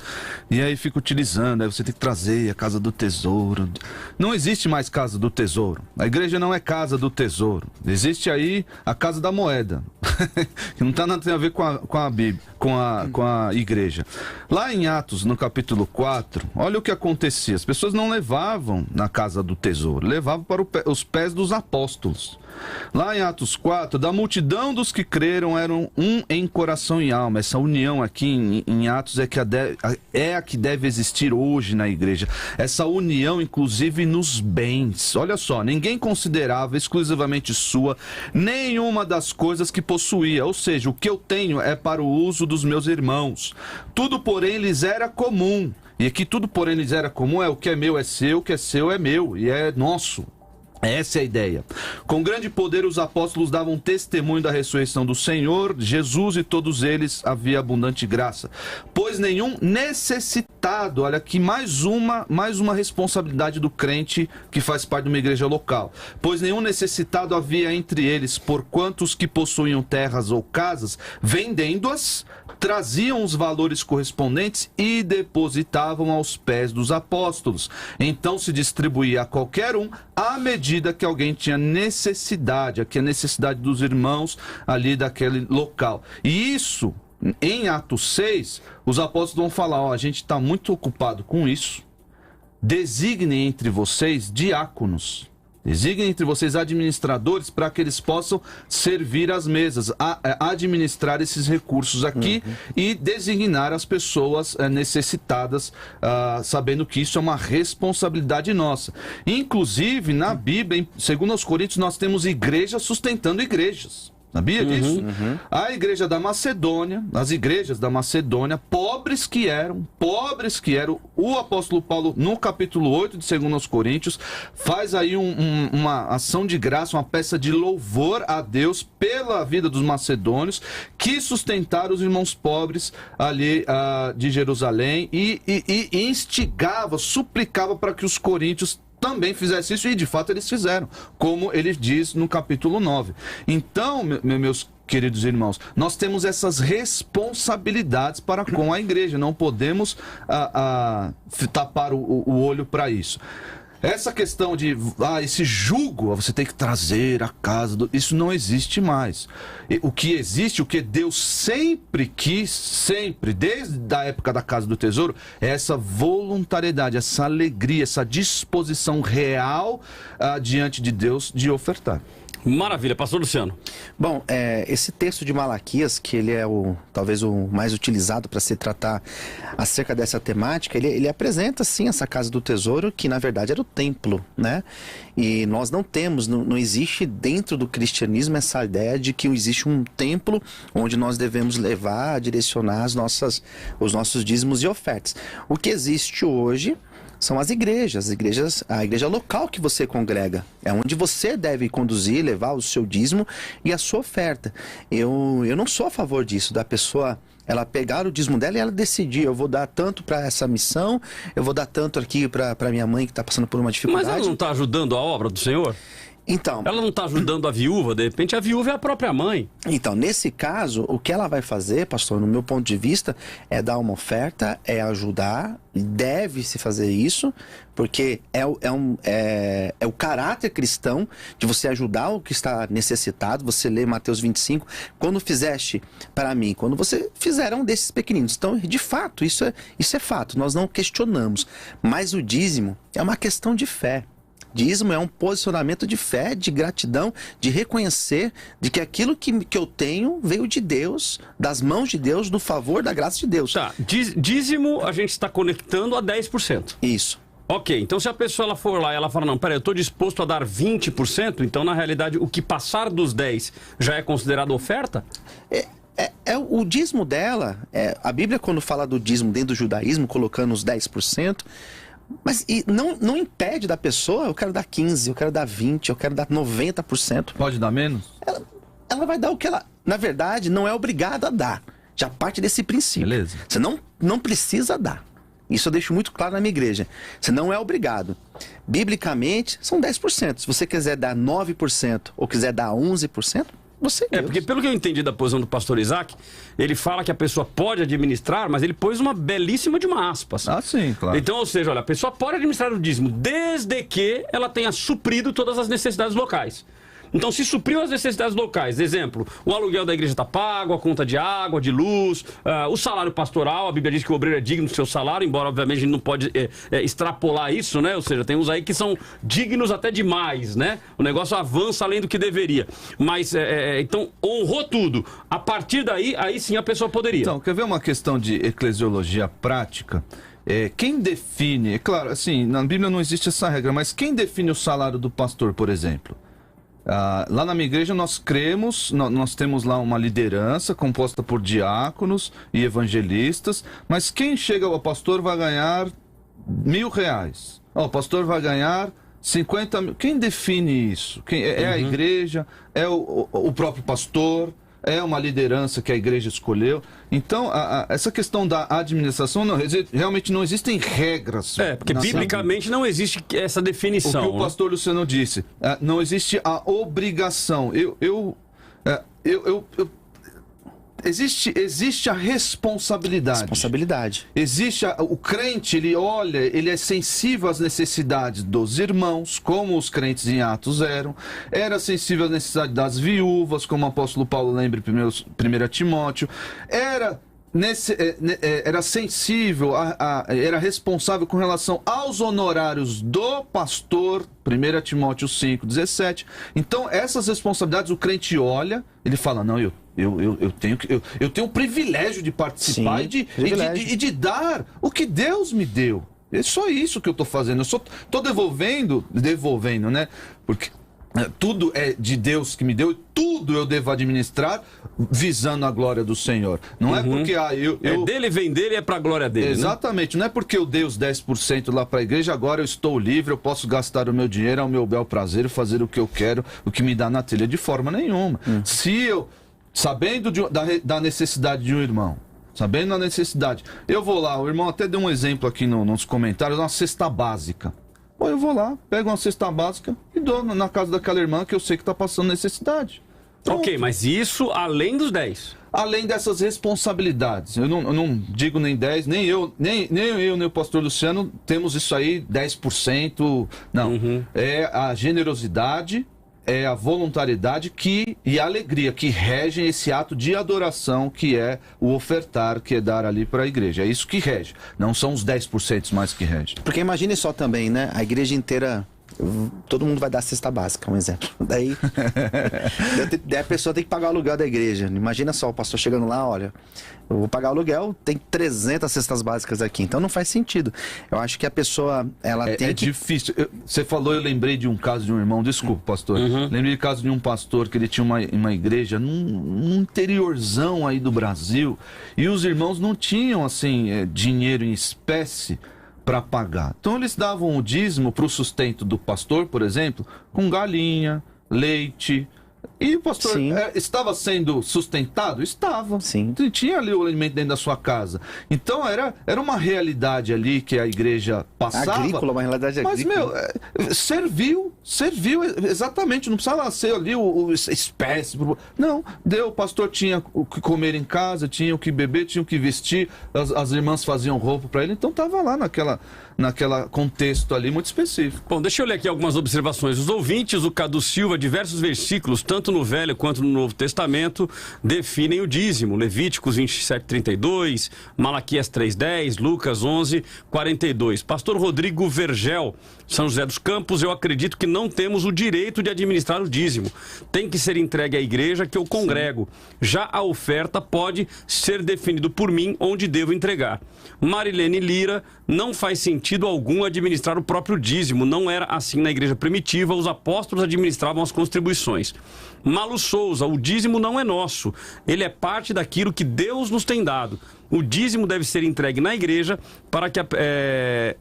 E aí fica utilizando, aí você tem que trazer a casa do tesouro. Não existe mais casa do tesouro. A igreja não é casa do tesouro. Existe aí a casa da moeda, que não tem nada a ver com a Bíblia, com a igreja. Lá em Atos, no capítulo 4, olha o que acontecia. As pessoas não levavam na casa do tesouro, levavam para os pés dos apóstolos. Lá em Atos 4, da multidão dos que creram eram um em coração e alma. Essa união aqui em Atos é a que deve existir hoje na igreja. Essa união, inclusive, nos bens. Olha só, ninguém considerava exclusivamente sua nenhuma das coisas que possuía. Ou seja, o que eu tenho é para o uso dos meus irmãos. Tudo, porém, lhes era comum. E aqui tudo, porém, lhes era comum, o que é meu é seu, o que é seu é meu e é nosso. Essa é a ideia. Com grande poder os apóstolos davam testemunho da ressurreição do Senhor Jesus, e todos eles havia abundante graça. Pois nenhum necessitado, olha aqui mais uma responsabilidade do crente que faz parte de uma igreja local. Pois nenhum necessitado havia entre eles, porquanto os que possuíam terras ou casas, vendendo-as, traziam os valores correspondentes e depositavam aos pés dos apóstolos. Então se distribuía a qualquer um à medida que alguém tinha necessidade, aqui a necessidade dos irmãos ali daquele local. E isso, em Atos 6, os apóstolos vão falar, a gente está muito ocupado com isso, designem entre vocês diáconos. Designem entre vocês administradores para que eles possam servir as mesas, administrar esses recursos aqui e designar as pessoas necessitadas, sabendo que isso é uma responsabilidade nossa. Inclusive, na Bíblia, segundo aos Coríntios, nós temos igrejas sustentando igrejas. Sabia disso? A igreja da Macedônia, as igrejas da Macedônia, pobres que eram, o apóstolo Paulo, no capítulo 8 de 2 aos Coríntios, faz aí uma ação de graça, uma peça de louvor a Deus pela vida dos macedônios, que sustentaram os irmãos pobres ali de Jerusalém e instigava, suplicava para que os coríntios também fizesse isso, e de fato eles fizeram, como ele diz no capítulo 9. Então, meus queridos irmãos, nós temos essas responsabilidades para com a igreja, não podemos tapar o olho para isso. Essa questão de, esse jugo, você tem que trazer a casa, isso não existe mais. O que existe, o que Deus sempre quis, desde a época da Casa do Tesouro, é essa voluntariedade, essa alegria, essa disposição real diante de Deus de ofertar. Maravilha, pastor Luciano. Bom, esse texto de Malaquias, que ele é talvez o mais utilizado para se tratar acerca dessa temática, ele apresenta sim essa casa do tesouro, que na verdade era o templo, né? E nós não existe dentro do cristianismo essa ideia de que existe um templo onde nós devemos levar, direcionar os nossos dízimos e ofertas. O que existe hoje são as igrejas, a igreja local que você congrega. É onde você deve conduzir, levar o seu dízimo e a sua oferta. Eu não sou a favor disso, da pessoa ela pegar o dízimo dela e ela decidir, eu vou dar tanto para essa missão, eu vou dar tanto aqui para minha mãe que está passando por uma dificuldade. Mas ela não está ajudando a obra do Senhor? Então, ela não está ajudando a viúva, de repente a viúva é a própria mãe. Então, nesse caso, o que ela vai fazer, pastor, no meu ponto de vista, é dar uma oferta, é ajudar, deve-se fazer isso, porque é o caráter cristão de você ajudar o que está necessitado. Você lê Mateus 25, quando fizeste para mim, quando você fizer um desses pequeninos. Então, de fato, isso é fato, nós não questionamos. Mas o dízimo é uma questão de fé. Dízimo é um posicionamento de fé, de gratidão, de reconhecer de que aquilo que eu tenho veio de Deus, das mãos de Deus, do favor, da graça de Deus. Tá, dízimo a gente está conectando a 10%. Isso. Ok, então se a pessoa ela for lá e ela fala, não, peraí, eu estou disposto a dar 20%, então na realidade o que passar dos 10% já é considerado oferta? O dízimo dela, a Bíblia quando fala do dízimo dentro do judaísmo, colocando os 10%, mas não impede da pessoa, eu quero dar 15%, eu quero dar 20%, eu quero dar 90%. Pode dar menos? Ela vai dar o que ela, na verdade, não é obrigada a dar. Já parte desse princípio. Beleza. Você não precisa dar. Isso eu deixo muito claro na minha igreja. Você não é obrigado. Biblicamente, são 10%. Se você quiser dar 9% ou quiser dar 11%, você Deus. Porque pelo que eu entendi da posição do pastor Isaac, ele fala que a pessoa pode administrar, mas ele pôs uma belíssima de uma aspas. Ah, sim, claro. Então, ou seja, olha, a pessoa pode administrar o dízimo desde que ela tenha suprido todas as necessidades locais. Então, se supriu as necessidades locais, exemplo, o aluguel da igreja está pago, a conta de água, de luz, o salário pastoral, a Bíblia diz que o obreiro é digno do seu salário, embora, obviamente, a gente não pode extrapolar isso, né? Ou seja, tem uns aí que são dignos até demais, né? O negócio avança além do que deveria. Mas, então, honrou tudo. A partir daí, aí sim a pessoa poderia. Então, quer ver uma questão de eclesiologia prática? Quem define, claro, assim, na Bíblia não existe essa regra, mas quem define o salário do pastor, por exemplo? Lá na minha igreja nós cremos, nós temos lá uma liderança composta por diáconos e evangelistas, mas quem chega ao pastor vai ganhar R$1.000, o pastor vai ganhar 50 mil. Quem define isso? É a igreja? É o próprio pastor? É uma liderança que a igreja escolheu? Então, essa questão da administração, realmente não existem regras. Porque biblicamente não existe essa definição. O que o pastor Luciano disse, não existe a obrigação. Existe a responsabilidade. Existe o crente, ele é sensível às necessidades dos irmãos, como os crentes em Atos eram. Era sensível às necessidades das viúvas, como o apóstolo Paulo lembra em 1 Timóteo. Era sensível, era responsável com relação aos honorários do pastor, 1 Timóteo 5:17. Então, essas responsabilidades, o crente olha, ele fala, não, eu tenho o privilégio de participar. Sim, e de dar o que Deus me deu. É só isso que eu estou fazendo. Eu só estou devolvendo, né? Porque tudo é de Deus que me deu e tudo eu devo administrar visando a glória do Senhor. Não é porque dele, vem dele, é para a glória dele. Exatamente. Né? Não é porque eu dei os 10% lá para a igreja, agora eu estou livre, eu posso gastar o meu dinheiro ao meu bel prazer, fazer o que eu quero, o que me dá na telha, de forma nenhuma. Se eu, sabendo da necessidade de um irmão, sabendo da necessidade, eu vou lá, o irmão até deu um exemplo aqui nos comentários, uma cesta básica. Bom, eu vou lá, pego uma cesta básica e dou na casa daquela irmã que eu sei que está passando necessidade. Pronto. Ok, mas isso além dos 10. Além dessas responsabilidades. Eu não digo nem 10, nem eu, nem o pastor Luciano temos isso aí, 10%. Não. É a generosidade, é a voluntariedade e a alegria que regem esse ato de adoração que é o ofertar, que é dar ali para a igreja. É isso que rege. Não são os 10% mais que rege. Porque imagine só também, né? A igreja inteira, todo mundo vai dar cesta básica, um exemplo. Daí a pessoa tem que pagar o aluguel da igreja. Imagina só, o pastor chegando lá, olha, eu vou pagar o aluguel, tem 300 cestas básicas aqui. Então não faz sentido. Eu acho que a pessoa, ela tem que... É difícil. Você falou, eu lembrei de um caso de um irmão, desculpa, pastor. Lembrei do caso de um pastor que ele tinha uma igreja num interiorzão aí do Brasil, e os irmãos não tinham, assim, dinheiro em espécie para pagar. Então eles davam o dízimo para o sustento do pastor, por exemplo, com galinha, leite. E o pastor estava sendo sustentado? Estava. Sim. Tinha ali o alimento dentro da sua casa. Então era uma realidade ali que a igreja passava. Agrícola, uma realidade agrícola. Mas, serviu, exatamente. Não precisava ser ali o espécie. Não, o pastor tinha o que comer em casa, tinha o que beber, tinha o que vestir, as irmãs faziam roupa para ele, então estava lá naquela contexto ali muito específico. Bom, deixa eu ler aqui algumas observações. Os ouvintes, o Cadu Silva, diversos versículos, tanto no Velho quanto no Novo Testamento, definem o dízimo. Levíticos 27:32, Malaquias 3:10, Lucas 11:42. Pastor Rodrigo Vergel, São José dos Campos, eu acredito que não temos o direito de administrar o dízimo. Tem que ser entregue à igreja que eu congrego. Já a oferta pode ser definido por mim onde devo entregar. Marilene Lira, não faz sentido algum administrar o próprio dízimo. Não era assim na igreja primitiva, os apóstolos administravam as contribuições. Malu Souza, o dízimo não é nosso. Ele é parte daquilo que Deus nos tem dado. o dízimo deve ser entregue na igreja para que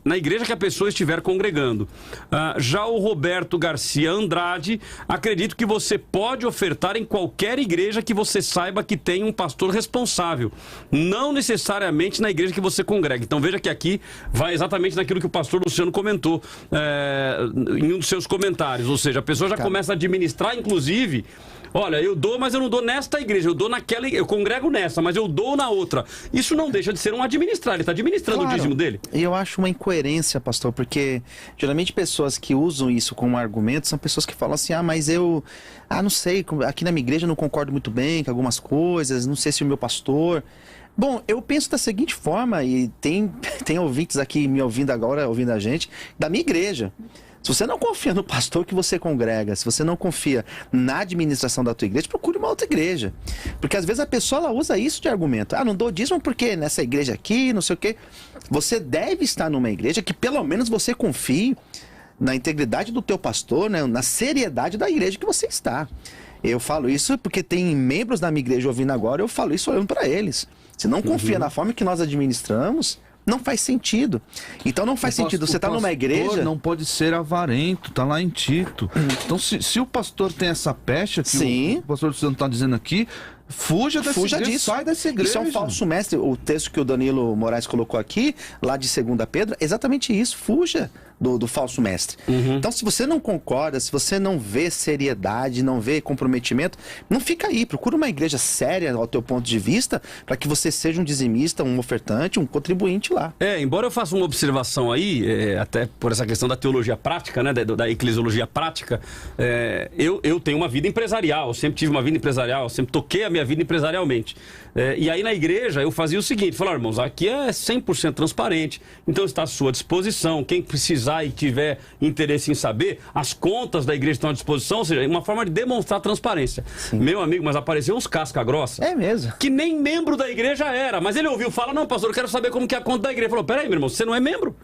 na igreja que a pessoa estiver congregando. Já o Roberto Garcia Andrade, acredito que você pode ofertar em qualquer igreja que você saiba que tem um pastor responsável, não necessariamente na igreja que você congrega. Então veja que aqui vai exatamente naquilo que o pastor Luciano comentou em um dos seus comentários, ou seja, a pessoa já começa a administrar, inclusive, olha, eu dou, mas eu não dou nesta igreja, eu dou naquela, eu congrego nessa, mas eu dou na outra. Isso não deixa de ser um administrar, ele está administrando o dízimo dele. E eu acho uma incoerência, pastor, porque geralmente pessoas que usam isso como argumento são pessoas que falam assim, mas eu, não sei, aqui na minha igreja eu não concordo muito bem com algumas coisas, não sei se o meu pastor... Bom, eu penso da seguinte forma, e tem ouvintes aqui me ouvindo agora, ouvindo a gente, da minha igreja. Se você não confia no pastor que você congrega, se você não confia na administração da tua igreja, procure uma outra igreja. Porque às vezes a pessoa ela usa isso de argumento. Não dou dízimo porque nessa igreja aqui, não sei o quê. Você deve estar numa igreja que pelo menos você confie na integridade do teu pastor, né, na seriedade da igreja que você está. Eu falo isso porque tem membros da minha igreja ouvindo agora, eu falo isso olhando para eles. Se não confia na forma que nós administramos, não faz sentido. Então não faz sentido. Você está numa igreja... não pode ser avarento, está lá em Tito. Então se o pastor tem essa pecha que o pastor Luciano está dizendo aqui, fuja dessa igreja, disso. Sai dessa igreja. Isso é um falso mestre. O texto que o Danilo Moraes colocou aqui, lá de 2 Pedro, é exatamente isso. Fuja do falso mestre. Então, se você não concorda, se você não vê seriedade, não vê comprometimento, não fica aí. Procura uma igreja séria ao teu ponto de vista, para que você seja um dizimista, um ofertante, um contribuinte lá. Embora eu faça uma observação aí, até por essa questão da teologia prática, né, da eclesiologia prática, eu tenho uma vida empresarial, eu sempre tive uma vida empresarial, eu sempre toquei a minha vida empresarialmente. E aí na igreja eu fazia o seguinte, falar, irmãos, aqui é 100% transparente, então está à sua disposição, quem precisar e tiver interesse em saber, as contas da igreja estão à disposição, ou seja, uma forma de demonstrar transparência. Sim. Meu amigo, mas apareceu uns casca-grossa. É mesmo. Que nem membro da igreja era, mas ele ouviu, fala, não, pastor, eu quero saber como que é a conta da igreja. Ele falou, peraí, meu irmão, você não é membro?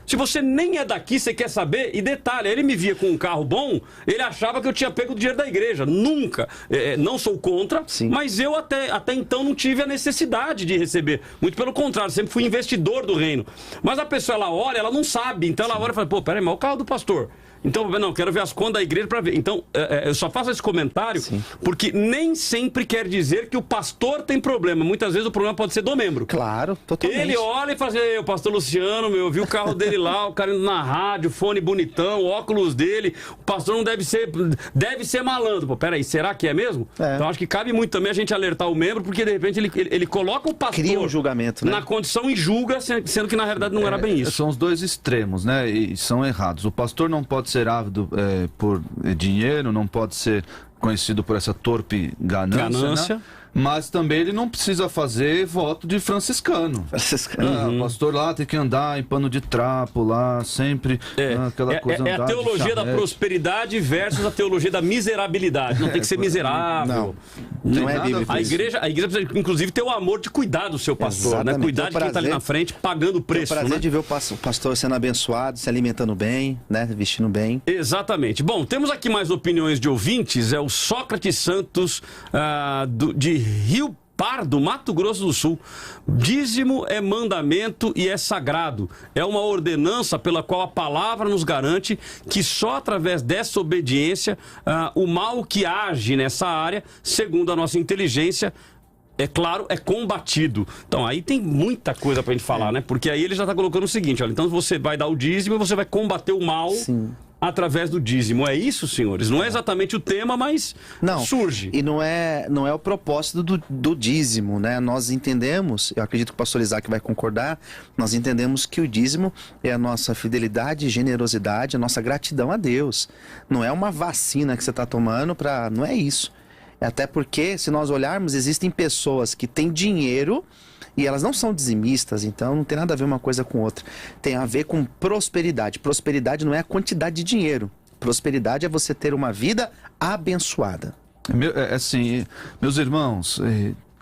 Se você nem é daqui, você quer saber, e detalhe, ele me via com um carro bom, ele achava que eu tinha pego o dinheiro da igreja. Nunca. Não sou contra, mas eu até então não tive a necessidade de receber. Muito pelo contrário, sempre fui investidor do reino. Mas a pessoa, ela olha, ela não sabe. Então ela olha e fala, pô, peraí, mas o carro do pastor... Então, não, quero ver as contas da igreja para ver. Então, eu só faço esse comentário porque nem sempre quer dizer que o pastor tem problema. Muitas vezes o problema pode ser do membro. Claro, totalmente. Ele olha e fala assim, o pastor Luciano, eu vi o carro dele lá, o cara indo na rádio, fone bonitão, óculos dele, o pastor não deve ser malandro. Pô, peraí, será que é mesmo? Então, acho que cabe muito também a gente alertar o membro, porque de repente ele coloca o pastor... Cria um julgamento, né? Na condição e julga, sendo que na realidade não era bem isso. São os dois extremos, né? E são errados. O pastor não pode ser ávido por dinheiro, não pode ser conhecido por essa torpe ganância. Né? Mas também ele não precisa fazer voto de franciscano. O pastor lá tem que andar em pano de trapo lá, sempre aquela coisa. É a teologia da prosperidade versus a teologia da miserabilidade. Não tem que ser miserável. Não é bíblico. A igreja precisa, inclusive, ter o amor de cuidar do seu pastor, né? Cuidar de quem está ali na frente, pagando o preço. É o prazer de ver o pastor sendo abençoado, se alimentando bem, né? Vestindo bem. Exatamente. Bom, temos aqui mais opiniões de ouvintes. É o Sócrates Santos, de Rio Pardo, Mato Grosso do Sul. Dízimo é mandamento e é sagrado. É uma ordenança pela qual a palavra nos garante que só através dessa obediência o mal que age nessa área, segundo a nossa inteligência, é claro, é combatido. Então, aí tem muita coisa pra gente falar, né? Porque aí ele já tá colocando o seguinte, olha, então você vai dar o dízimo e você vai combater o mal... através do dízimo. É isso, senhores? Não é exatamente o tema, mas surge. E não é o propósito do dízimo, né? Nós entendemos, eu acredito que o pastor Isaac vai concordar, nós entendemos que o dízimo é a nossa fidelidade, generosidade, a nossa gratidão a Deus. Não é uma vacina que você está tomando para... Não é isso. Até porque, se nós olharmos, existem pessoas que têm dinheiro... E elas não são dizimistas, então não tem nada a ver uma coisa com outra. Tem a ver com prosperidade. Prosperidade não é a quantidade de dinheiro. Prosperidade é você ter uma vida abençoada. Assim, meus irmãos,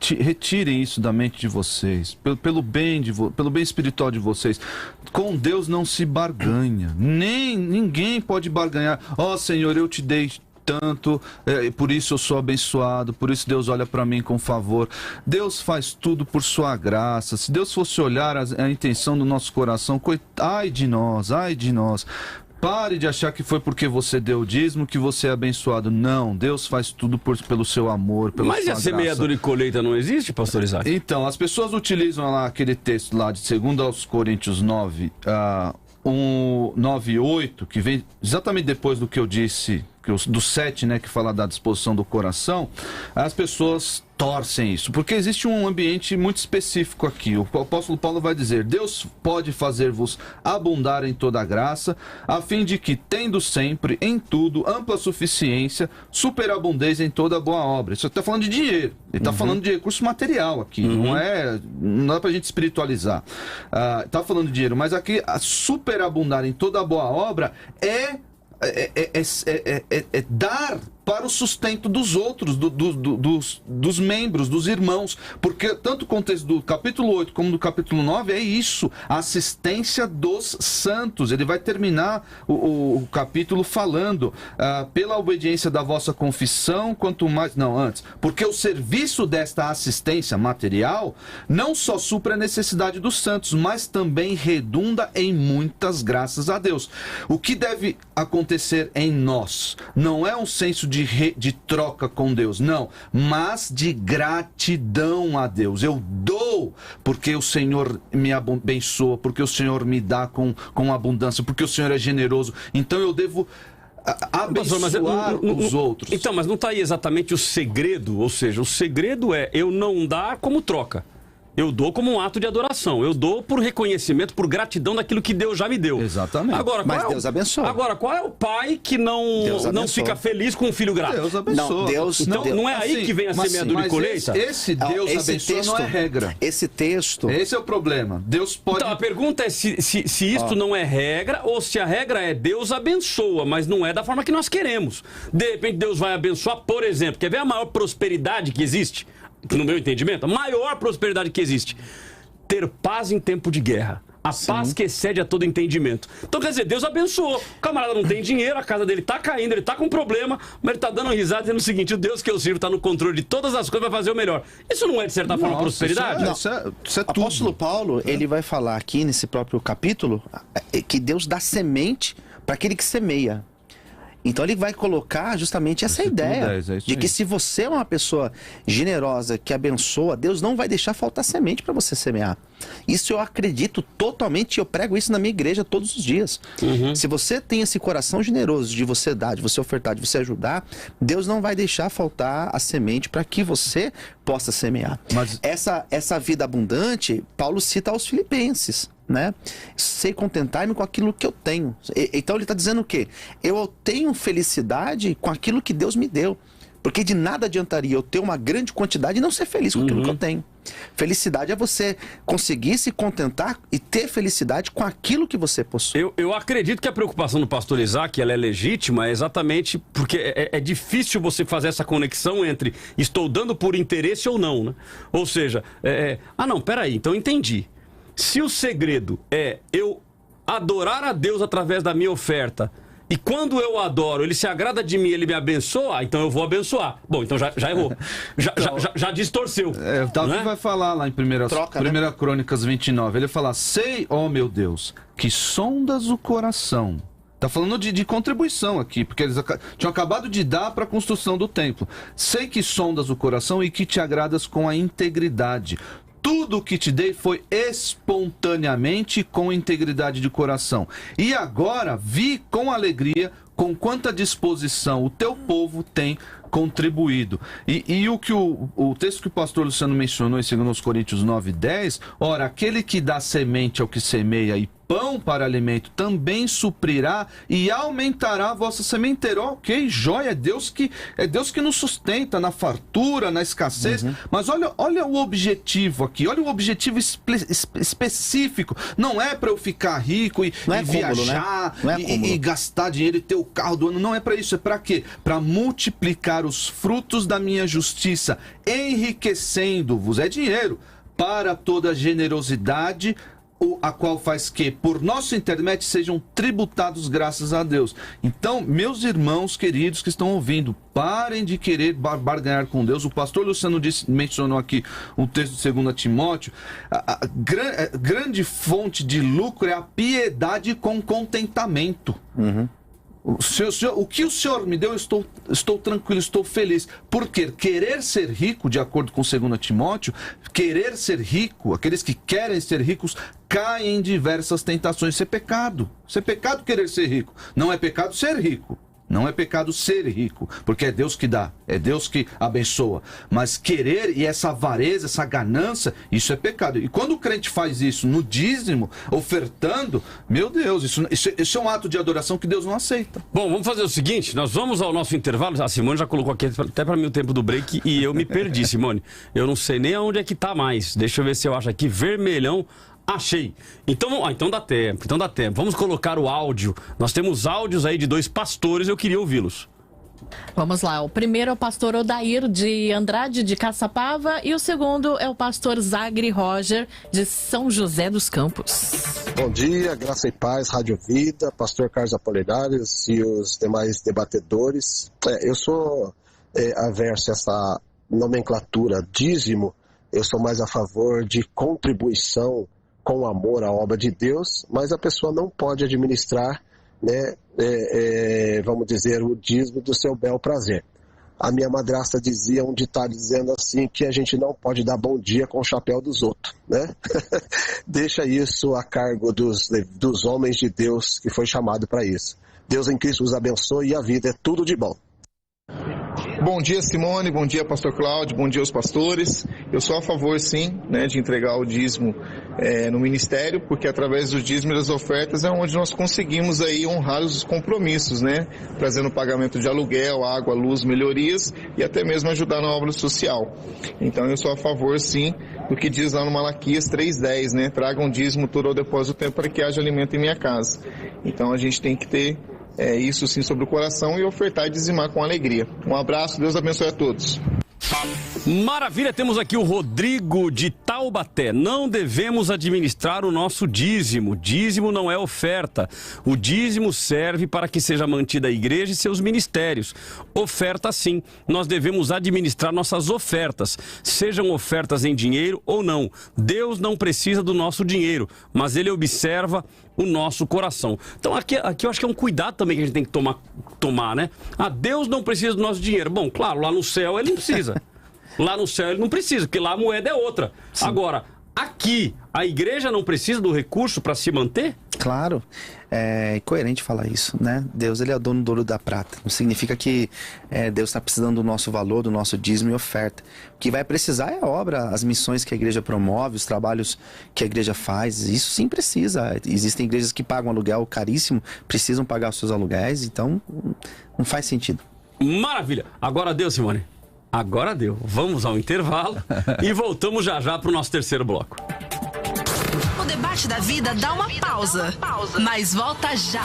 retirem isso da mente de vocês. Pelo bem espiritual de vocês. Com Deus não se barganha. Ninguém pode barganhar. Ó, Senhor, eu te dei tanto, por isso eu sou abençoado, por isso Deus olha para mim com favor. Deus faz tudo por sua graça. Se Deus fosse olhar a intenção do nosso coração, ai de nós, ai de nós. Pare de achar que foi porque você deu o dízimo que você é abençoado. Não, Deus faz tudo pelo seu amor, pela sua graça. Mas a semeadura e colheita não existe, pastor Isaac? Então, as pessoas utilizam lá aquele texto lá de 2 Coríntios 9, 9 e 8, que vem exatamente depois do que eu disse, do 7, né, que fala da disposição do coração. As pessoas torcem isso, porque existe um ambiente muito específico aqui. O apóstolo Paulo vai dizer: Deus pode fazer-vos abundar em toda a graça, a fim de que, tendo sempre, em tudo, ampla suficiência, superabundez em toda boa obra. Isso está falando de dinheiro, ele está falando de recurso material aqui, não dá pra gente espiritualizar. Está falando de dinheiro, mas aqui, a superabundar em toda boa obra é dar para o sustento dos outros, dos membros, dos irmãos, porque tanto o contexto do capítulo 8 como do capítulo 9 é isso, a assistência dos santos. Ele vai terminar o capítulo falando pela obediência da vossa confissão, quanto mais, não, antes, porque o serviço desta assistência material não só supra a necessidade dos santos, mas também redunda em muitas graças a Deus. O que deve acontecer em nós não é um senso de troca com Deus, não, mas de gratidão a Deus. Eu dou porque o Senhor me abençoa, porque o Senhor me dá com abundância, porque o Senhor é generoso. Então eu devo abençoar os outros. Então, mas não está aí exatamente o segredo? Ou seja, o segredo é eu não dar como troca. Eu dou como um ato de adoração. Eu dou por reconhecimento, por gratidão daquilo que Deus já me deu. Exatamente. Agora, mas Deus abençoa. Agora, qual é o pai que não fica feliz com um filho grato? Deus abençoa. Não é aí que vem a semeadura e colheita? Esse Deus abençoa não é regra. Esse texto... Esse é o problema. Deus pode... Então, a pergunta é se isto não é regra ou se a regra é Deus abençoa, mas não é da forma que nós queremos. De repente, Deus vai abençoar, por exemplo, quer ver a maior prosperidade que existe? No meu entendimento, a maior prosperidade que existe: ter paz em tempo de guerra. A paz que excede a todo entendimento. Então, quer dizer, Deus abençoou. O camarada não tem dinheiro, a casa dele tá caindo, ele tá com problema, mas ele tá dando risada dizendo o seguinte: o Deus que eu sirvo tá no controle de todas as coisas, vai fazer o melhor. Isso não é, de certa forma, prosperidade? Isso é tudo. O apóstolo Paulo, ele vai falar aqui nesse próprio capítulo que Deus dá semente para aquele que semeia. Então ele vai colocar justamente essa ideia de que se você é uma pessoa generosa, que abençoa, Deus não vai deixar faltar semente para você semear. Isso eu acredito totalmente, eu prego isso na minha igreja todos os dias. Se você tem esse coração generoso de você dar, de você ofertar, de você ajudar, Deus não vai deixar faltar a semente para que você possa semear. Mas... Essa vida abundante, Paulo cita aos Filipenses, né? Sei contentar-me com aquilo que eu tenho. Então ele está dizendo o quê? Eu tenho felicidade com aquilo que Deus me deu. Porque de nada adiantaria eu ter uma grande quantidade e não ser feliz com aquilo que eu tenho. Felicidade é você conseguir se contentar e ter felicidade com aquilo que você possui. Eu acredito que a preocupação do pastor Isaac, ela é legítima, exatamente porque é difícil você fazer essa conexão entre estou dando por interesse ou não, né? Ou seja, não, peraí, então entendi. Se o segredo é eu adorar a Deus através da minha oferta, e quando eu adoro, ele se agrada de mim, ele me abençoa, então eu vou abençoar. Bom, então já errou. Já distorceu. O Davi vai falar lá em 1 Crônicas 29, ele fala: sei, ó meu Deus, que sondas o coração. Tá falando de contribuição aqui, porque eles tinham acabado de dar para a construção do templo. Sei que sondas o coração e que te agradas com a integridade. Tudo o que te dei foi espontaneamente com integridade de coração. E agora vi com alegria com quanta disposição o teu povo tem contribuído. E o que o texto que o pastor Luciano mencionou em 2 Coríntios 9:10, ora, aquele que dá semente ao que semeia e pão para alimento também suprirá e aumentará a vossa sementeira. Ok, joia, é Deus que nos sustenta na fartura, na escassez. Mas olha o objetivo aqui, olha o objetivo específico. Não é para eu ficar rico e viajar, né? e gastar dinheiro e ter o carro do ano. Não é para isso, é para quê? Para multiplicar os frutos da minha justiça, enriquecendo-vos, é dinheiro, para toda generosidade a qual faz que, por nosso intermédio, sejam tributados graças a Deus. Então, meus irmãos queridos que estão ouvindo, parem de querer barganhar com Deus. O pastor Luciano mencionou aqui um texto de 2 Timóteo. A grande fonte de lucro é a piedade com contentamento. O que o Senhor me deu, eu estou tranquilo, estou feliz. Porque querer ser rico, de acordo com 2 Timóteo, querer ser rico, aqueles que querem ser ricos, caem em diversas tentações. Isso é pecado. Isso é pecado querer ser rico. Não é pecado ser rico. Não é pecado ser rico, porque é Deus que dá, é Deus que abençoa. Mas querer e essa avareza, essa ganância, isso é pecado. E quando o crente faz isso no dízimo, ofertando, meu Deus, isso é um ato de adoração que Deus não aceita. Bom, vamos fazer o seguinte, nós vamos ao nosso intervalo. A Simone já colocou aqui até para mim o tempo do break e eu me perdi, Simone. Eu não sei nem aonde é que tá mais. Deixa eu ver se eu acho aqui, vermelhão. Achei. Então dá tempo, Vamos colocar o áudio. Nós temos áudios aí de 2 pastores, eu queria ouvi-los. Vamos lá, o primeiro é o pastor Odair de Andrade de Caçapava e o segundo é o pastor Zagre Roger de São José dos Campos. Bom dia, graça e paz, Rádio Vida, pastor Carlos Apolinário e os demais debatedores. Eu sou averso a essa nomenclatura dízimo, eu sou mais a favor de contribuição com amor à obra de Deus, mas a pessoa não pode administrar, né, vamos dizer, o dízimo do seu bel prazer. A minha madrasta dizia um ditado dizendo assim, que a gente não pode dar bom dia com o chapéu dos outros, né? Deixa isso a cargo dos homens de Deus que foi chamado para isso. Deus em Cristo os abençoe e a vida é tudo de bom. Bom dia, Simone, bom dia, pastor Cláudio, bom dia aos pastores. Eu sou a favor, sim, né, de entregar o dízimo no ministério, porque através do dízimo e das ofertas é onde nós conseguimos aí honrar os compromissos, né, trazendo pagamento de aluguel, água, luz, melhorias e até mesmo ajudar na obra social. Então eu sou a favor, sim, do que diz lá no Malaquias 3:10, né, tragam dízimo todo ao depósito do tempo para que haja alimento em minha casa. Então a gente tem que ter isso sim sobre o coração e ofertar e dizimar com alegria. Um abraço, Deus abençoe a todos. Maravilha, temos aqui o Rodrigo de Taubaté. Não devemos administrar o nosso dízimo. Dízimo não é oferta. O dízimo serve para que seja mantida a igreja e seus ministérios. Oferta sim. Nós devemos administrar nossas ofertas, sejam ofertas em dinheiro ou não. Deus não precisa do nosso dinheiro, mas Ele observa o nosso coração. Então aqui eu acho que é um cuidado também que a gente tem que tomar, né? Deus não precisa do nosso dinheiro. Bom, claro, lá no céu Ele não precisa. Lá no céu Ele não precisa, porque lá a moeda é outra. Sim. Agora, aqui, a igreja não precisa do recurso para se manter? Claro, é coerente falar isso, né? Deus, Ele é o dono do ouro e da prata. Não significa que Deus está precisando do nosso valor, do nosso dízimo e oferta. O que vai precisar é a obra, as missões que a igreja promove, os trabalhos que a igreja faz. Isso sim precisa. Existem igrejas que pagam aluguel caríssimo, precisam pagar os seus aluguéis, então não faz sentido. Maravilha! Agora deu, Simone. Agora deu. Vamos ao intervalo e voltamos já para o nosso terceiro bloco. O debate da vida dá uma pausa, mas volta já.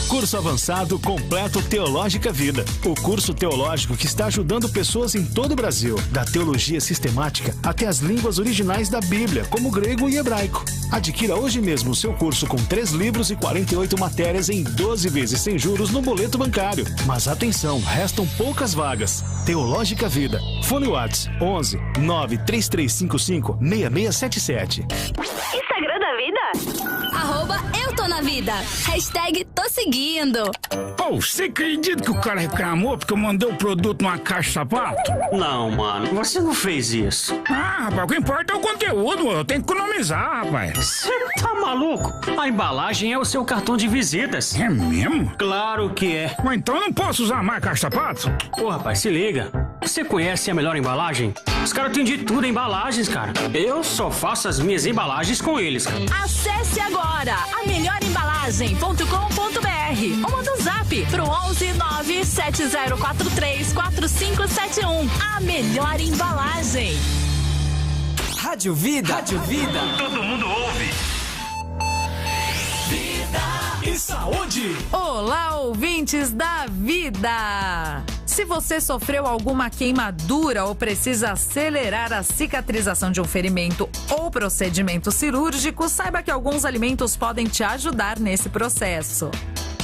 Curso avançado completo Teológica Vida. O curso teológico que está ajudando pessoas em todo o Brasil, da teologia sistemática até as línguas originais da Bíblia, como grego e hebraico. Adquira hoje mesmo o seu curso com 3 livros e 48 matérias em 12 vezes sem juros no boleto bancário. Mas atenção, restam poucas vagas. Teológica Vida. Fone WhatsApp 11 93355 6677. Instagram da Vida? @eu tô na vida. #tô seguindo. Você acredita que o cara reclamou porque eu mandei o produto numa caixa de sapato? Não, mano, você não fez isso. Rapaz, o que importa é o conteúdo, eu tenho que economizar, rapaz. Você tá maluco? A embalagem é o seu cartão de visitas. É mesmo? Claro que é. Mas então eu não posso usar mais caixa de sapato? Pô, rapaz, se liga. Você conhece a Melhor Embalagem? Os caras têm de tudo em embalagens, cara. Eu só faço as minhas embalagens com eles, cara. Acesse agora a melhorembalagem.com.br ou manda um zap pro 11 97043 4571. A Melhor Embalagem. Rádio Vida. Rádio Vida. Todo mundo ouve. Vida e saúde. Olá, ouvintes da Vida. Se você sofreu alguma queimadura ou precisa acelerar a cicatrização de um ferimento ou procedimento cirúrgico, saiba que alguns alimentos podem te ajudar nesse processo.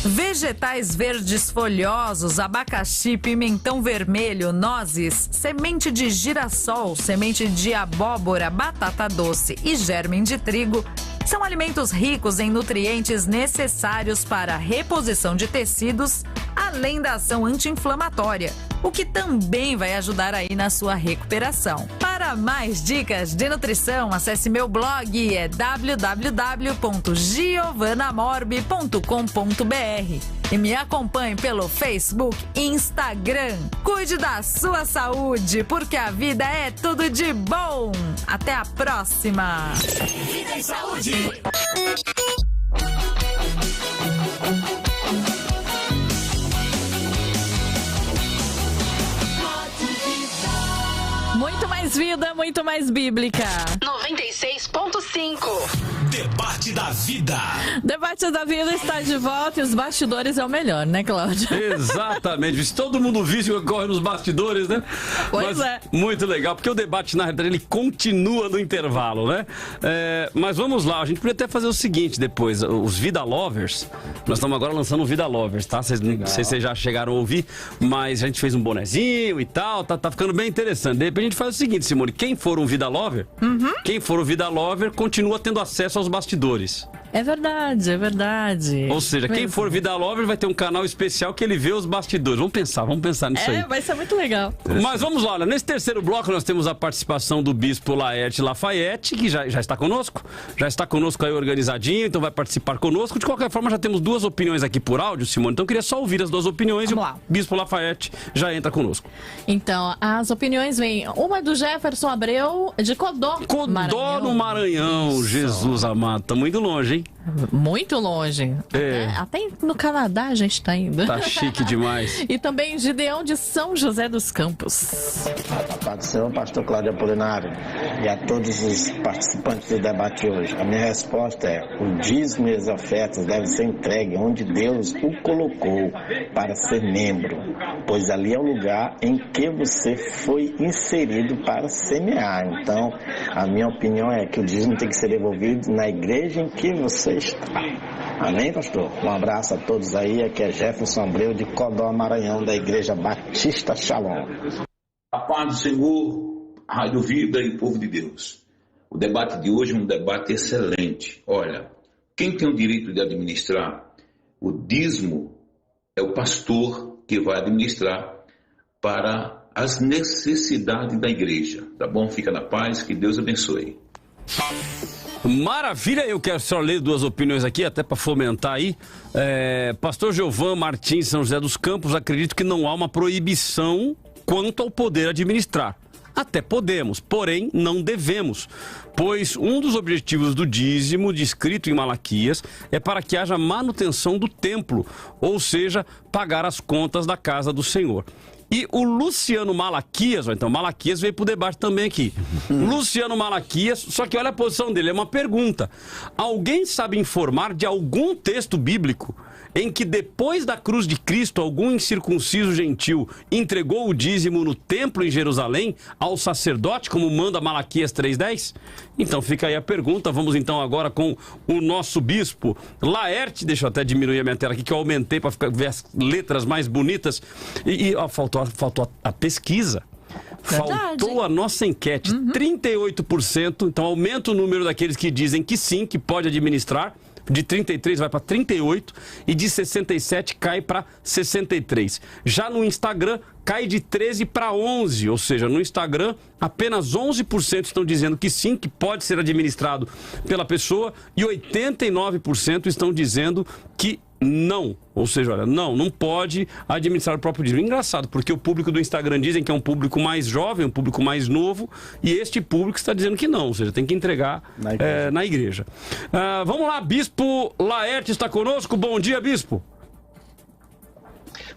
Vegetais verdes folhosos, abacaxi, pimentão vermelho, nozes, semente de girassol, semente de abóbora, batata doce e germe de trigo são alimentos ricos em nutrientes necessários para a reposição de tecidos, além da ação anti-inflamatória, o que também vai ajudar aí na sua recuperação. Para mais dicas de nutrição, acesse meu blog, é www.giovanamorbi.com.br e me acompanhe pelo Facebook e Instagram. Cuide da sua saúde, porque a vida é tudo de bom. Até a próxima. Vida e saúde. Muito mais vida, muito mais bíblica. 96.5. Debate da Vida. Debate da Vida está de volta e os bastidores é o melhor, né, Cláudio? Exatamente. Se todo mundo visse o que ocorre nos bastidores, né? Pois é. Muito legal, porque o debate, na realidade, ele continua no intervalo, né? Mas vamos lá, a gente podia até fazer o seguinte depois, os Vida Lovers, nós estamos agora lançando o Vida Lovers, tá? Não sei se vocês já chegaram a ouvir, mas a gente fez um bonezinho e tal, tá ficando bem interessante. De repente a gente faz o seguinte, Simone, quem for um Vida Lover, quem for um Vida Lover continua tendo acesso aos bastidores. É verdade, é verdade. Ou seja, quem for Vida Lover vai ter um canal especial que ele vê os bastidores. Vamos pensar nisso aí. Vai ser muito legal. Mas vamos lá, olha, nesse terceiro bloco nós temos a participação do Bispo Laerte Lafayette, que já está conosco. Já está conosco aí organizadinho, então vai participar conosco. De qualquer forma, já temos duas opiniões aqui por áudio, Simone. Então eu queria só ouvir as duas opiniões. Vamos lá. O Bispo Lafayette já entra conosco. Então, as opiniões vêm. Uma do Jefferson Abreu, de Codó. Codó no Maranhão. Isso. Jesus amado. Tá muito longe, hein? Muito longe. Até no Canadá a gente tá indo. Tá chique demais. E também Gideão de São José dos Campos. Paz do Senhor, pastor Cláudio Apolinário, e a todos os participantes do debate hoje. A minha resposta é: o dízimo e as ofertas devem ser entregues onde Deus o colocou para ser membro, pois ali é o lugar em que você foi inserido para semear. Então, a minha opinião é que o dízimo tem que ser devolvido na igreja em que você está. Amém, pastor? Um abraço a todos aí. Aqui é Jefferson Abreu de Codó, Maranhão, da Igreja Batista Shalom. A paz do Senhor, Rádio Vida e povo de Deus. O debate de hoje é um debate excelente. Olha, quem tem o direito de administrar o dízimo é o pastor que vai administrar para as necessidades da igreja. Tá bom? Fica na paz, que Deus abençoe. Maravilha, eu quero só ler duas opiniões aqui, até para fomentar aí. Pastor Giovan Martins, São José dos Campos, acredito que não há uma proibição quanto ao poder administrar. Até podemos, porém não devemos, pois um dos objetivos do dízimo, descrito em Malaquias, é para que haja manutenção do templo, ou seja, pagar as contas da casa do Senhor. E o Luciano Malaquias, então Malaquias veio pro debate também aqui. Luciano Malaquias, só que olha a posição dele, é uma pergunta. Alguém sabe informar de algum texto bíblico em que depois da cruz de Cristo, algum incircunciso gentil entregou o dízimo no templo em Jerusalém ao sacerdote, como manda Malaquias 3:10? Então fica aí a pergunta. Vamos então agora com o nosso bispo Laerte. Deixa eu até diminuir a minha tela aqui, que eu aumentei para ver as letras mais bonitas. Faltou a pesquisa. Verdade. Faltou a nossa enquete. 38%. Então aumenta o número daqueles que dizem que sim, que pode administrar. De 33 vai para 38 e de 67 cai para 63. Já no Instagram cai de 13 para 11, ou seja, no Instagram apenas 11% estão dizendo que sim, que pode ser administrado pela pessoa e 89% estão dizendo que não. Ou seja, olha, não pode administrar o próprio dízimo. Engraçado, porque o público do Instagram dizem que é um público mais jovem, um público mais novo, e este público está dizendo que não, ou seja, tem que entregar na igreja. Vamos lá, Bispo Laerte está conosco. Bom dia, Bispo.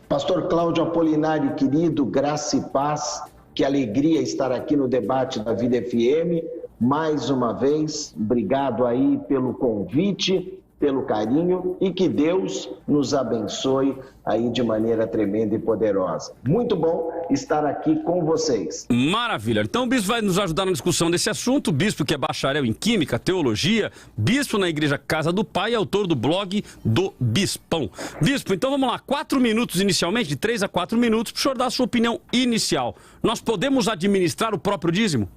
Pastor Cláudio Apolinário, querido, graça e paz, que alegria estar aqui no Debate da Vida FM. Mais uma vez, obrigado aí pelo convite, pelo carinho, e que Deus nos abençoe aí de maneira tremenda e poderosa. Muito bom estar aqui com vocês. Maravilha. Então o bispo vai nos ajudar na discussão desse assunto. Bispo que é bacharel em Química, Teologia, bispo na Igreja Casa do Pai e autor do blog do Bispão. Bispo, então vamos lá, 4 minutos inicialmente, de 3 a 4 minutos, para o senhor dar a sua opinião inicial. Nós podemos administrar o próprio dízimo?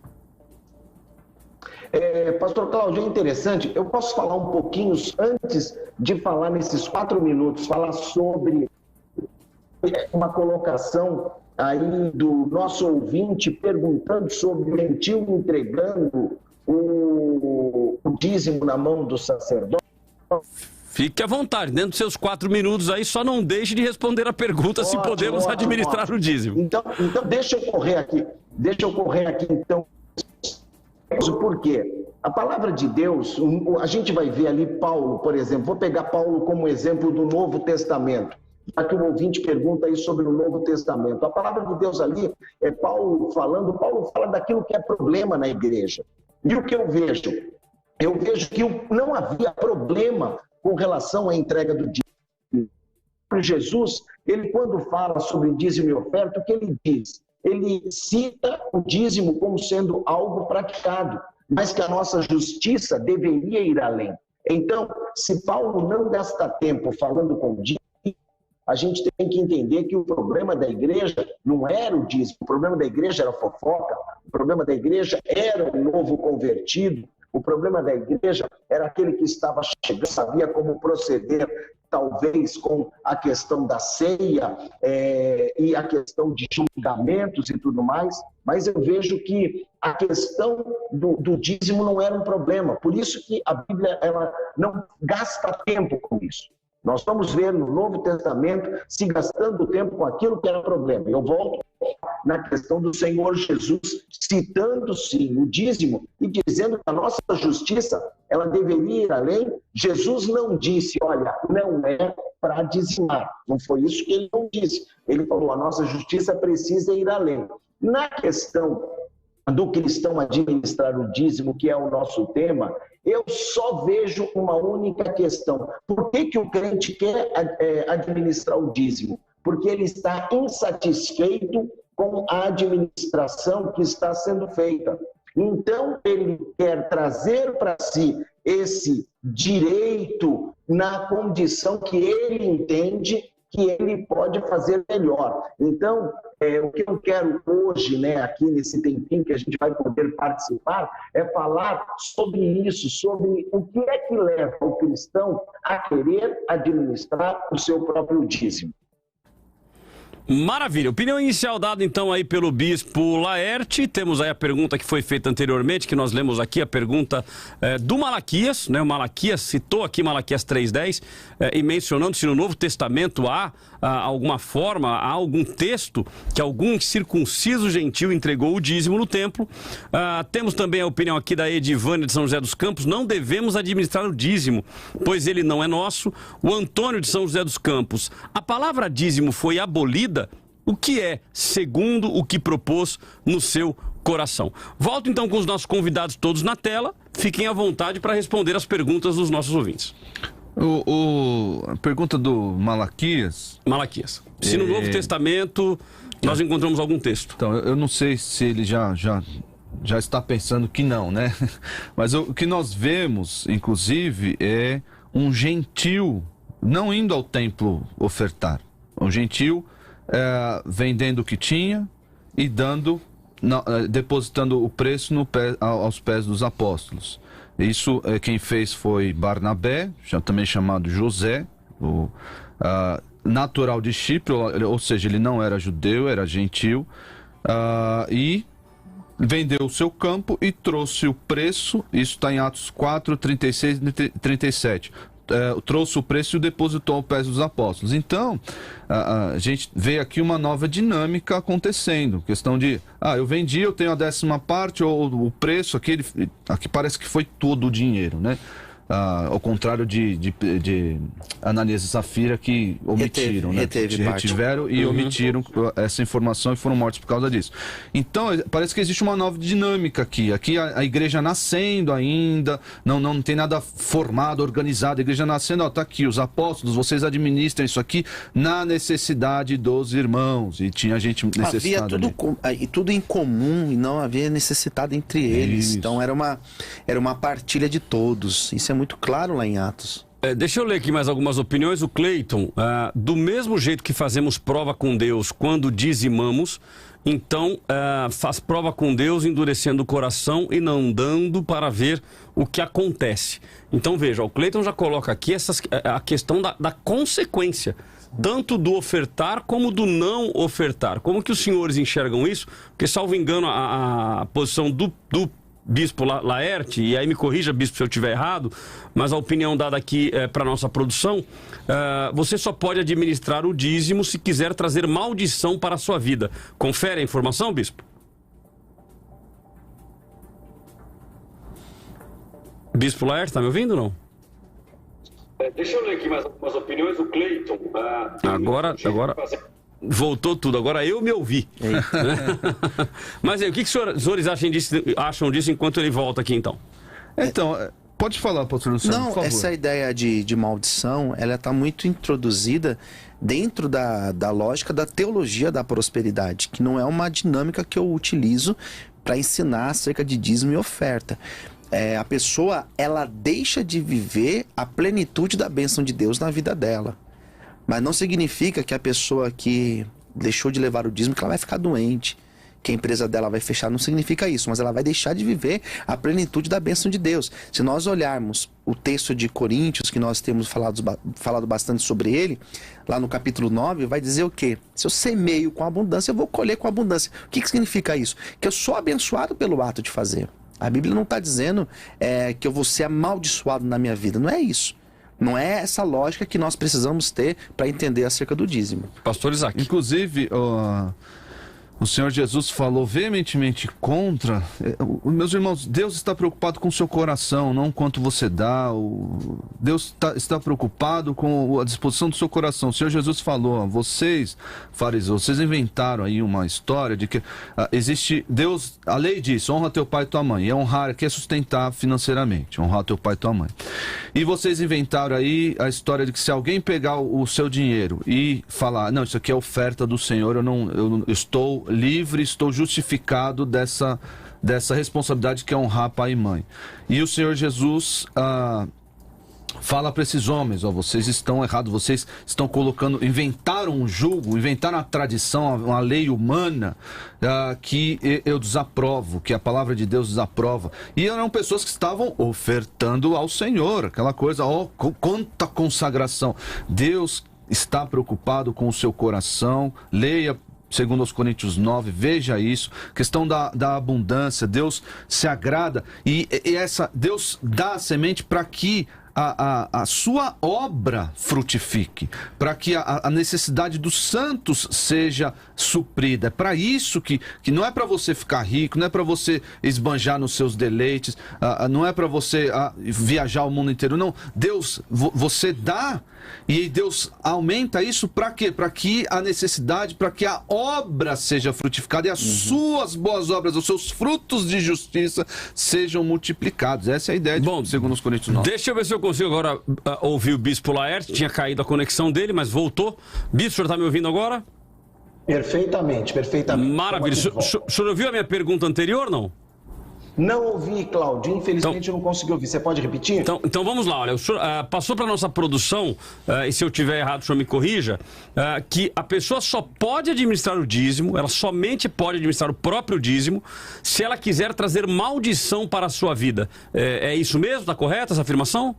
Pastor Cláudio, é interessante, eu posso falar um pouquinho antes de falar nesses 4 minutos, falar sobre uma colocação aí do nosso ouvinte perguntando sobre o gentil entregando o dízimo na mão do sacerdote. Fique à vontade, dentro dos seus 4 minutos aí, só não deixe de responder a pergunta se podemos administrar o dízimo. Então deixa eu correr aqui então. Por quê? A palavra de Deus, a gente vai ver ali Paulo, por exemplo, vou pegar Paulo como exemplo do Novo Testamento, já que o ouvinte pergunta aí sobre o Novo Testamento. A palavra de Deus ali é Paulo fala daquilo que é problema na igreja. E o que eu vejo? Eu vejo que não havia problema com relação à entrega do dízimo. Jesus, ele quando fala sobre dízimo e oferta, o que ele diz? Ele cita o dízimo como sendo algo praticado, mas que a nossa justiça deveria ir além. Então, se Paulo não gasta tempo falando com o dízimo, a gente tem que entender que o problema da igreja não era o dízimo, o problema da igreja era a fofoca, o problema da igreja era o novo convertido, o problema da igreja era aquele que estava chegando, sabia como proceder, talvez com a questão da ceia e a questão de julgamentos e tudo mais, mas eu vejo que a questão do dízimo não era um problema, por isso que a Bíblia ela não gasta tempo com isso. Nós vamos ver no Novo Testamento se gastando tempo com aquilo que era problema. Eu volto na questão do Senhor Jesus, citando sim o dízimo e dizendo que a nossa justiça ela deveria ir além. Jesus não disse, olha, não é para dizimar. Não foi isso que ele não disse. Ele falou, a nossa justiça precisa ir além. Na questão do cristão administrar o dízimo, que é o nosso tema, eu só vejo uma única questão. Por que o crente quer administrar o dízimo? Porque ele está insatisfeito com a administração que está sendo feita. Então, ele quer trazer para si esse direito na condição que ele entende que ele pode fazer melhor. Então, o que eu quero hoje, aqui nesse tempinho que a gente vai poder participar, é falar sobre isso, sobre o que é que leva o cristão a querer administrar o seu próprio dízimo. Maravilha. Opinião inicial dada então aí pelo Bispo Laerte. Temos aí a pergunta que foi feita anteriormente, que nós lemos aqui, a pergunta do Malaquias, né? O Malaquias citou aqui Malaquias 3:10 e mencionando se no Novo Testamento há alguma forma, há algum texto que algum circunciso gentil entregou o dízimo no templo. Temos também a opinião aqui da Edivânia de São José dos Campos, não devemos administrar o dízimo, pois ele não é nosso. O Antônio de São José dos Campos, a palavra dízimo foi abolida? O que é, segundo o que propôs no seu coração? Volto então com os nossos convidados todos na tela. Fiquem à vontade para responder as perguntas dos nossos ouvintes. A pergunta do Malaquias. Se no Novo Testamento nós encontramos algum texto. Então, eu não sei se ele já está pensando que não, né? Mas o que nós vemos, inclusive, é um gentil não indo ao templo ofertar. Um gentil vendendo o que tinha e depositando o preço aos pés dos apóstolos. Isso quem fez foi Barnabé, também chamado José, natural de Chipre, ou seja, ele não era judeu, era gentil, e vendeu o seu campo e trouxe o preço. Isso está em Atos 4, 36 e 37. trouxe o preço e o depositou aos pés dos apóstolos. Então, a gente vê aqui uma nova dinâmica acontecendo. Questão de, eu vendi, eu tenho a 10ª parte, ou o preço, aqui parece que foi todo o dinheiro, né? Ao contrário de Ananias e Safira, que omitiram, retiveram e omitiram essa informação e foram mortos por causa disso. Então, parece que existe uma nova dinâmica aqui. Aqui a igreja nascendo ainda, não tem nada formado, organizado. A igreja nascendo, tá aqui, os apóstolos, vocês administram isso aqui na necessidade dos irmãos. E tinha gente necessitada. Havia tudo em comum e não havia necessidade entre eles. Isso. Então, era uma partilha de todos. Isso é muito claro lá em Atos. Deixa eu ler aqui mais algumas opiniões. O Cleiton, do mesmo jeito que fazemos prova com Deus quando dizimamos, então faz prova com Deus endurecendo o coração e não dando para ver o que acontece. Então veja, o Cleiton já coloca aqui a questão da consequência, tanto do ofertar como do não ofertar. Como que os senhores enxergam isso? Porque, salvo engano, a posição do Bispo Laerte, e aí me corrija, Bispo, se eu estiver errado, mas a opinião dada aqui para nossa produção, você só pode administrar o dízimo se quiser trazer maldição para a sua vida. Confere a informação, Bispo? Bispo Laerte, está me ouvindo ou não? Deixa eu ler aqui mais algumas opiniões. O Cleiton... Agora... Voltou tudo, agora eu me ouvi. Mas aí, o que os senhores acham disso enquanto ele volta aqui, então? Então, pode falar, pastor Luciano, por favor. Essa ideia de maldição, ela está muito introduzida dentro da lógica da teologia da prosperidade, que não é uma dinâmica que eu utilizo para ensinar acerca de dízimo e oferta. A pessoa, ela deixa de viver a plenitude da bênção de Deus na vida dela. Mas não significa que a pessoa que deixou de levar o dízimo, que ela vai ficar doente, que a empresa dela vai fechar, não significa isso, mas ela vai deixar de viver a plenitude da bênção de Deus. Se nós olharmos o texto de Coríntios, que nós temos falado bastante sobre ele, lá no capítulo 9, vai dizer o quê? Se eu semeio com abundância, eu vou colher com abundância. O que significa isso? Que eu sou abençoado pelo ato de fazer. A Bíblia não está dizendo que eu vou ser amaldiçoado na minha vida, não é isso. Não é essa lógica que nós precisamos ter para entender acerca do dízimo. Pastor Isaac. Inclusive, o Senhor Jesus falou veementemente contra. Meus irmãos, Deus está preocupado com o seu coração, não quanto você dá. Deus está preocupado com a disposição do seu coração. O Senhor Jesus falou, vocês, fariseus, vocês inventaram aí uma história de que existe Deus, a lei diz, honra teu pai e tua mãe. E honrar aqui é sustentar financeiramente, honrar teu pai e tua mãe. E vocês inventaram aí a história de que se alguém pegar o seu dinheiro e falar, não, isso aqui é oferta do Senhor, eu estou livre, estou justificado dessa responsabilidade que é honrar pai e mãe. E o Senhor Jesus fala para esses homens, vocês estão errados, vocês estão inventaram um julgo, inventaram a tradição, uma lei humana que eu desaprovo, que a palavra de Deus desaprova. E eram pessoas que estavam ofertando ao Senhor, aquela coisa, quanta consagração. Deus está preocupado com o seu coração, leia segundo aos Coríntios 9, veja isso, questão da abundância, Deus se agrada e Deus dá a semente para que a sua obra frutifique, para que a necessidade dos santos seja suprida. É para isso que não é para você ficar rico, não é para você esbanjar nos seus deleites, não é para você viajar o mundo inteiro, não. Deus, você dá e Deus aumenta isso para quê? Para que a necessidade, para que a obra seja frutificada e as suas boas obras, os seus frutos de justiça sejam multiplicados. Essa é a ideia, segundo os Coríntios 9. Deixa eu ver se eu consigo agora ouvir o Bispo Laerte. Tinha caído a conexão dele, mas voltou. Bispo, o senhor está me ouvindo agora? Perfeitamente. Maravilha. O senhor ouviu a minha pergunta anterior, não? Não ouvi, Cláudio. Infelizmente eu não consegui ouvir. Você pode repetir? Então vamos lá. Olha, o senhor passou para a nossa produção, e se eu estiver errado, o senhor me corrija, que a pessoa só pode administrar o dízimo, ela somente pode administrar o próprio dízimo, se ela quiser trazer maldição para a sua vida. É isso mesmo? Está correta essa afirmação?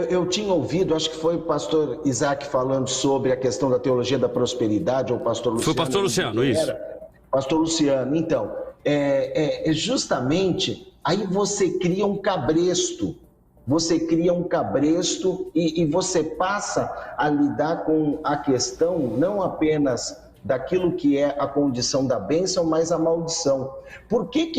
Eu tinha ouvido, acho que foi o pastor Isaac falando sobre a questão da teologia da prosperidade, ou o pastor Luciano. Foi o pastor Luciano, isso. Pastor Luciano, então... justamente, aí você cria um cabresto você cria um cabresto e você passa a lidar com a questão não apenas daquilo que é a condição da bênção, mas a maldição. Por que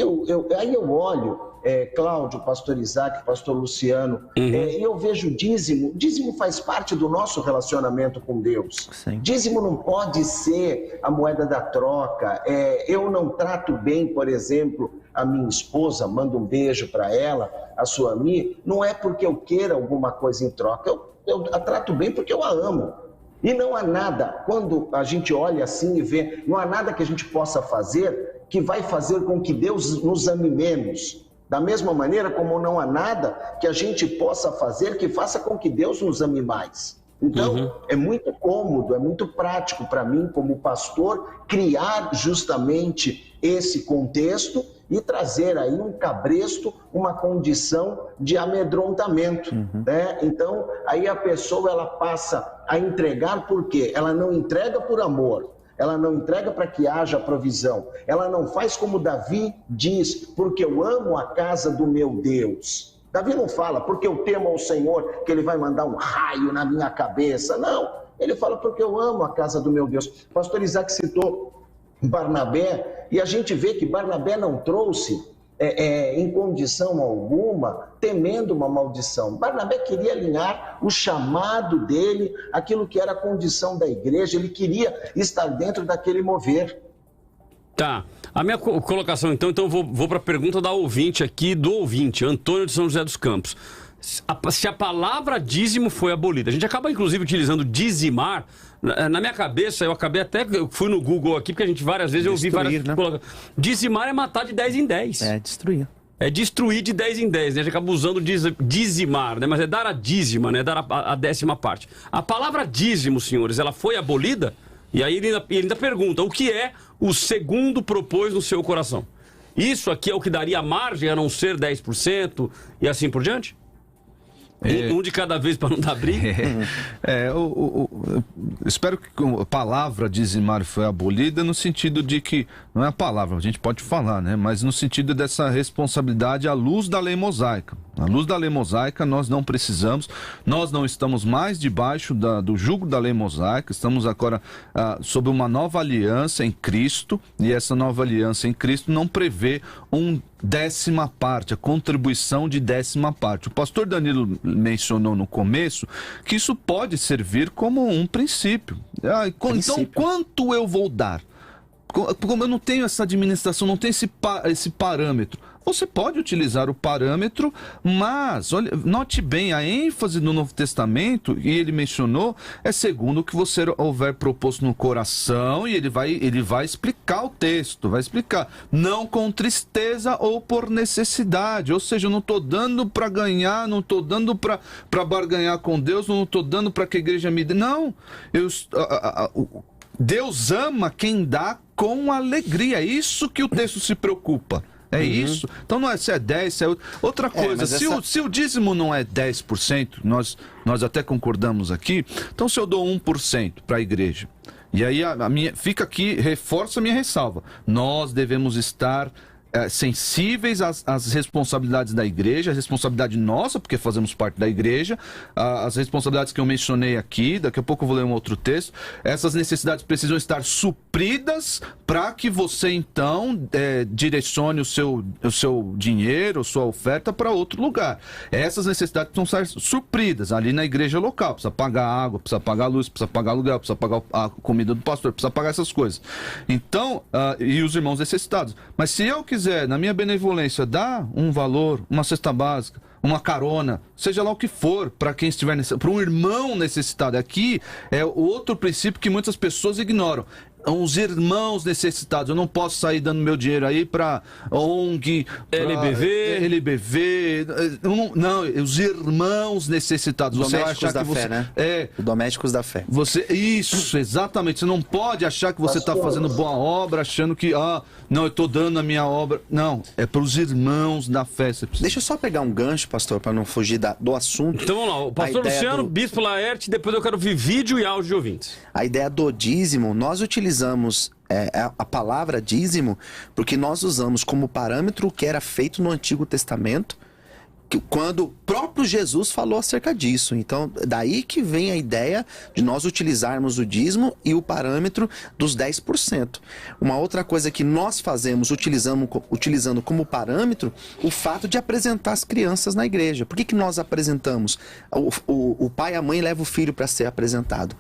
aí eu olho, Cláudio, pastor Isaac, pastor Luciano, e eu vejo dízimo faz parte do nosso relacionamento com Deus. Sim. Dízimo não pode ser a moeda da troca. Eu não trato bem, por exemplo, a minha esposa, mando um beijo para ela, a Suami, não é porque eu queira alguma coisa em troca, eu a trato bem porque eu a amo. E não há nada, quando a gente olha assim e vê, não há nada que a gente possa fazer que vai fazer com que Deus nos ame menos. Da mesma maneira como não há nada que a gente possa fazer que faça com que Deus nos ame mais. Então, é muito cômodo, é muito prático para mim, como pastor, criar justamente esse contexto e trazer aí um cabresto, uma condição de amedrontamento, né? Então, aí a pessoa ela passa a entregar por quê? Ela não entrega por amor, ela não entrega para que haja provisão, ela não faz como Davi diz, porque eu amo a casa do meu Deus. Davi não fala, porque eu temo ao Senhor, que Ele vai mandar um raio na minha cabeça. Não, ele fala, porque eu amo a casa do meu Deus. O pastor Isaac citou Barnabé, e a gente vê que Barnabé não trouxe em condição alguma, temendo uma maldição. Barnabé queria alinhar o chamado dele, aquilo que era a condição da igreja, ele queria estar dentro daquele mover. Tá. A minha colocação, então vou para a pergunta da ouvinte aqui, do ouvinte, Antônio de São José dos Campos. Se a palavra dízimo foi abolida, a gente acaba inclusive utilizando dizimar. Na minha cabeça, eu fui no Google aqui, porque a gente várias vezes eu ouvi várias... Né? Dizimar é matar de 10 em 10. É, destruir. É destruir de 10 em 10, né? A gente acaba usando dizimar, né? Mas é dar a dízima, né? Dar a 10ª parte. A palavra dízimo, senhores, ela foi abolida? E aí ele ainda pergunta, o que é o segundo propôs no seu coração? Isso aqui é o que daria margem a não ser 10% e assim por diante? Um de cada vez para não dar briga? Espero que a palavra dizimar foi abolida no sentido de que, não é a palavra, a gente pode falar, né? Mas no sentido dessa responsabilidade à luz da lei mosaica. À luz da lei mosaica nós não precisamos, nós não estamos mais debaixo do jugo da lei mosaica, estamos agora sob uma nova aliança em Cristo, e essa nova aliança em Cristo não prevê 10ª parte, a contribuição de 10ª parte. O pastor Danilo mencionou no começo que isso pode servir como um princípio. Então, quanto eu vou dar? Como eu não tenho essa administração, não tenho esse parâmetro. Você pode utilizar o parâmetro, mas olha, note bem, a ênfase do Novo Testamento, e ele mencionou, é segundo o que você houver proposto no coração, e ele vai explicar o texto, vai explicar. Não com tristeza ou por necessidade, ou seja, eu não estou dando para ganhar, não estou dando para barganhar com Deus, não estou dando para que a igreja me dê. Não, Deus ama quem dá com alegria, é isso que o texto se preocupa. É isso. Então não é se é 10, se é outra coisa. Se o dízimo não é 10%, nós até concordamos aqui, então se eu dou 1% para a igreja, e aí fica aqui, reforça a minha ressalva. Nós devemos estar sensíveis às responsabilidades da igreja, a responsabilidade nossa, porque fazemos parte da igreja, as responsabilidades que eu mencionei aqui, daqui a pouco eu vou ler um outro texto, essas necessidades precisam estar supridas para que você então direcione o seu dinheiro, a sua oferta para outro lugar. Essas necessidades precisam estar supridas ali na igreja local, precisa pagar água, precisa pagar luz, precisa pagar aluguel, precisa pagar a comida do pastor, precisa pagar essas coisas. Então, e os irmãos necessitados. Mas se eu quiser, na minha benevolência, dar um valor, uma cesta básica, uma carona, seja lá o que for, para quem estiver para um irmão necessitado. Aqui é outro princípio que muitas pessoas ignoram. Os irmãos necessitados. Eu não posso sair dando meu dinheiro aí para ONG, LBV. Não, os irmãos necessitados. Você vai achar que você, né? Domésticos da fé. Isso, exatamente. Você não pode achar que você está fazendo boa obra, achando que, não, eu estou dando a minha obra. Não, é para os irmãos da fé. Deixa eu só pegar um gancho, pastor, para não fugir do assunto. Então vamos lá, o pastor Luciano, Bispo Laerte, depois eu quero ver vídeo e áudio de ouvintes. A ideia do dízimo, nós utilizamos a palavra dízimo porque nós usamos como parâmetro o que era feito no Antigo Testamento, quando o próprio Jesus falou acerca disso. Então, daí que vem a ideia de nós utilizarmos o dízimo e o parâmetro dos 10%. Uma outra coisa que nós fazemos utilizando como parâmetro o fato de apresentar as crianças na igreja. Por que nós apresentamos? O pai e a mãe levam o filho para ser apresentado.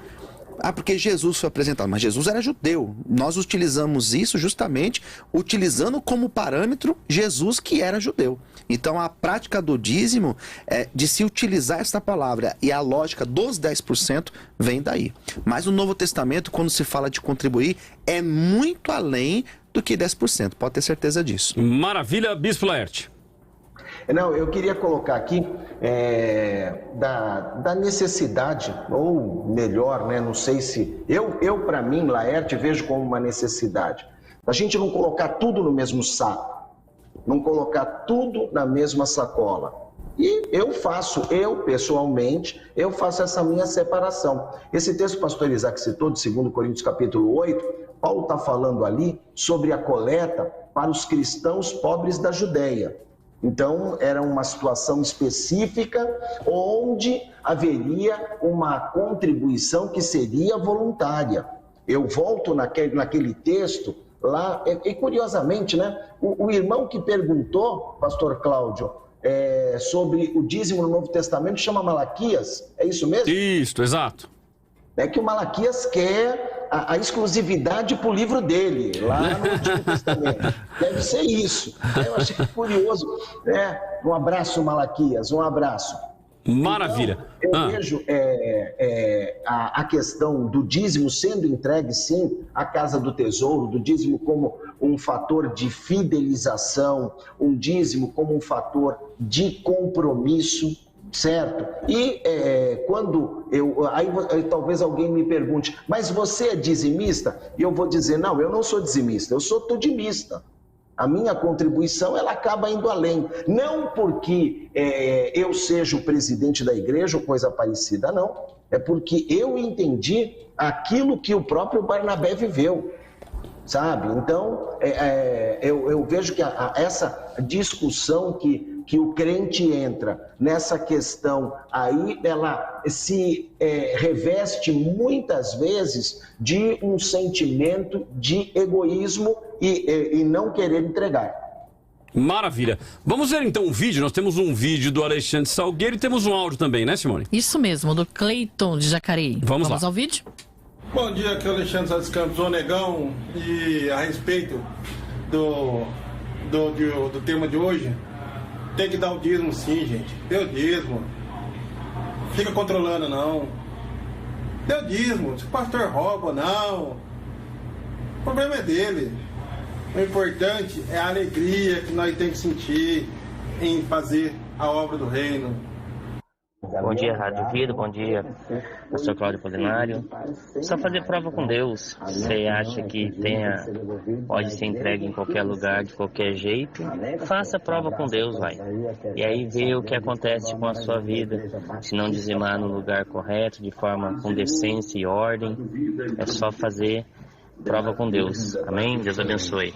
Porque Jesus foi apresentado, mas Jesus era judeu. Nós utilizamos isso justamente utilizando como parâmetro Jesus, que era judeu. Então a prática do dízimo é de se utilizar esta palavra, e a lógica dos 10% vem daí. Mas no Novo Testamento, quando se fala de contribuir, é muito além do que 10%, pode ter certeza disso. Maravilha, Bispo Laerte. Não, eu queria colocar aqui da necessidade, ou melhor, né, não sei se... Eu para mim, Laerte, vejo como uma necessidade. A gente não colocar tudo no mesmo saco, não colocar tudo na mesma sacola. E pessoalmente, eu faço essa minha separação. Esse texto que o pastor Isaac citou, de 2 Coríntios capítulo 8, Paulo está falando ali sobre a coleta para os cristãos pobres da Judéia. Então, era uma situação específica onde haveria uma contribuição que seria voluntária. Eu volto naquele texto lá, e curiosamente, né, o irmão que perguntou, pastor Cláudio, sobre o dízimo no Novo Testamento chama Malaquias, é isso mesmo? Isso, exato. É que o Malaquias quer a exclusividade para o livro dele, lá no Antigo Testamento. Deve ser isso. Eu achei curioso. Um abraço, Malaquias, um abraço. Maravilha. Então, eu vejo a questão do dízimo sendo entregue, sim, à Casa do Tesouro, do dízimo como um fator de fidelização, um dízimo como um fator de compromisso, certo? E quando aí talvez alguém me pergunte, mas você é dizimista? E eu vou dizer, não, eu não sou dizimista, eu sou todimista. A minha contribuição, ela acaba indo além. Não porque eu seja o presidente da igreja ou coisa parecida, não. É porque eu entendi aquilo que o próprio Barnabé viveu, sabe? Então, eu vejo que essa discussão que o crente entra nessa questão aí, ela se reveste muitas vezes de um sentimento de egoísmo e não querer entregar. Maravilha. Vamos ver então um vídeo. Nós temos um vídeo do Alexandre Salgueiro e temos um áudio também, né, Simone? Isso mesmo, do Cleiton de Jacareí. Vamos lá. Ao vídeo? Bom dia, aqui é o Alexandre dos Campos, o Negão, e a respeito do tema de hoje, tem que dar o dízimo sim, gente. Dê o dízimo. Fica controlando, não. Dê o dízimo. Se o pastor rouba ou não, o problema é dele. O importante é a alegria que nós temos que sentir em fazer a obra do reino. Bom dia, Rádio Vida, bom dia, pastor Cláudio Apolinário. Só fazer prova com Deus. Você acha que pode ser entregue em qualquer lugar, de qualquer jeito? Faça prova com Deus, vai. E aí vê o que acontece com a sua vida. Se não dizimar no lugar correto, de forma com decência e ordem, é só fazer prova com Deus. Amém? Deus abençoe.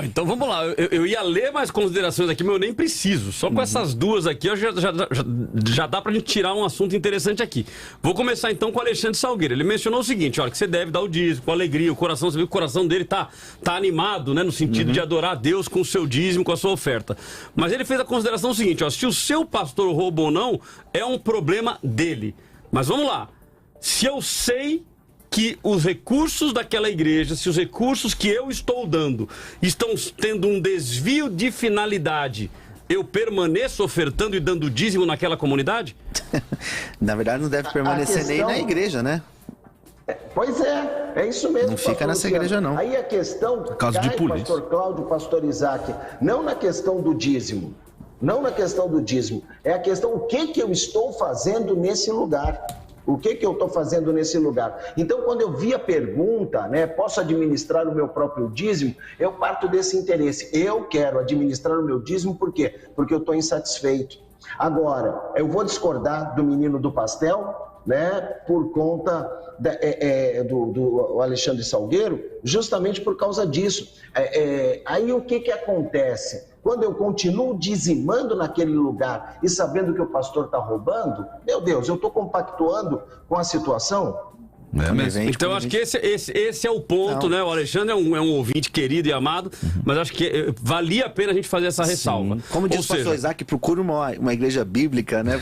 Então vamos lá, eu ia ler mais considerações aqui, mas eu nem preciso. Só com essas duas aqui já dá pra gente tirar um assunto interessante aqui. Vou começar então com o Alexandre Salgueiro. Ele mencionou o seguinte, olha, que você deve dar o dízimo com alegria, o coração, você viu que o coração dele tá animado, né, no sentido de adorar a Deus com o seu dízimo, com a sua oferta. Mas ele fez a consideração seguinte, ó, se o seu pastor rouba ou não, é um problema dele. Mas vamos lá, se eu sei que os recursos daquela igreja, se os recursos que eu estou dando estão tendo um desvio de finalidade, eu permaneço ofertando e dando dízimo naquela comunidade? Na verdade, não deve permanecer nem na igreja, né? Pois é isso mesmo. Não fica nessa igreja, não. Aí a questão caso de polícia. Pastor Cláudio, pastor Isaac, não na questão do dízimo. Não na questão do dízimo. É a questão, o que eu estou fazendo nesse lugar? O que eu estou fazendo nesse lugar? Então, quando eu vi a pergunta, né, posso administrar o meu próprio dízimo? Eu parto desse interesse. Eu quero administrar o meu dízimo, por quê? Porque eu estou insatisfeito. Agora, eu vou discordar do menino do pastel, né, por conta do Alexandre Salgueiro, justamente por causa disso. Aí o que acontece? quando eu continuo dizimando naquele lugar e sabendo que o pastor está roubando, meu Deus, eu estou compactuando com a situação? Então acho que esse é o ponto, né? O Alexandre é um ouvinte querido e amado, mas acho que valia a pena a gente fazer essa ressalva. Como diz o pastor Isaac, procura uma igreja bíblica, né?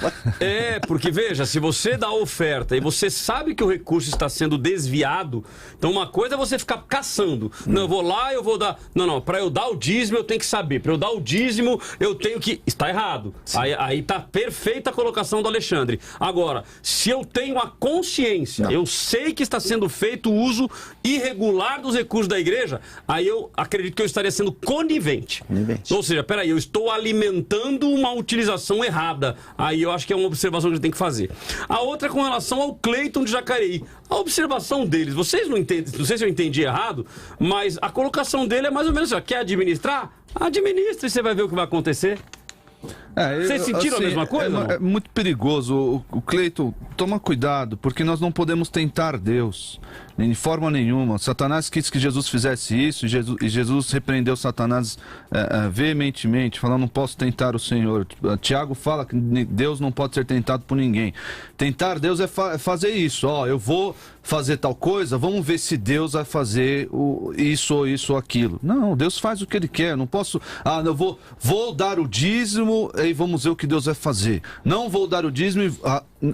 Porque veja, se você dá oferta e você sabe que o recurso está sendo desviado, então uma coisa é você ficar caçando. Não, eu vou lá, eu vou dar... Não, para eu dar o dízimo eu tenho que saber. Para eu dar o dízimo eu tenho que... Está errado. Aí tá perfeita a colocação do Alexandre. Agora, se eu tenho a consciência, eu sei que está sendo feito o uso irregular dos recursos da igreja, aí eu acredito que eu estaria sendo conivente. Ou seja, peraí, eu estou alimentando uma utilização errada. Aí eu acho que é uma observação que a gente tem que fazer. A outra é com relação ao Cleiton de Jacareí. A observação deles, vocês não entendem, não sei se eu entendi errado, mas a colocação dele é mais ou menos assim, quer administrar? Administre e você vai ver o que vai acontecer. Vocês sentiram a mesma coisa? É muito perigoso. O Cleiton, toma cuidado, porque nós não podemos tentar Deus, de forma nenhuma. Satanás quis que Jesus fizesse isso, e Jesus repreendeu Satanás veementemente, falando, não posso tentar o Senhor. Tiago fala que Deus não pode ser tentado por ninguém. Tentar Deus é fazer isso. Eu vou fazer tal coisa, vamos ver se Deus vai fazer isso ou aquilo. Não, Deus faz o que Ele quer. Não posso, eu vou dar o dízimo e vamos ver o que Deus vai fazer. Não vou dar o dízimo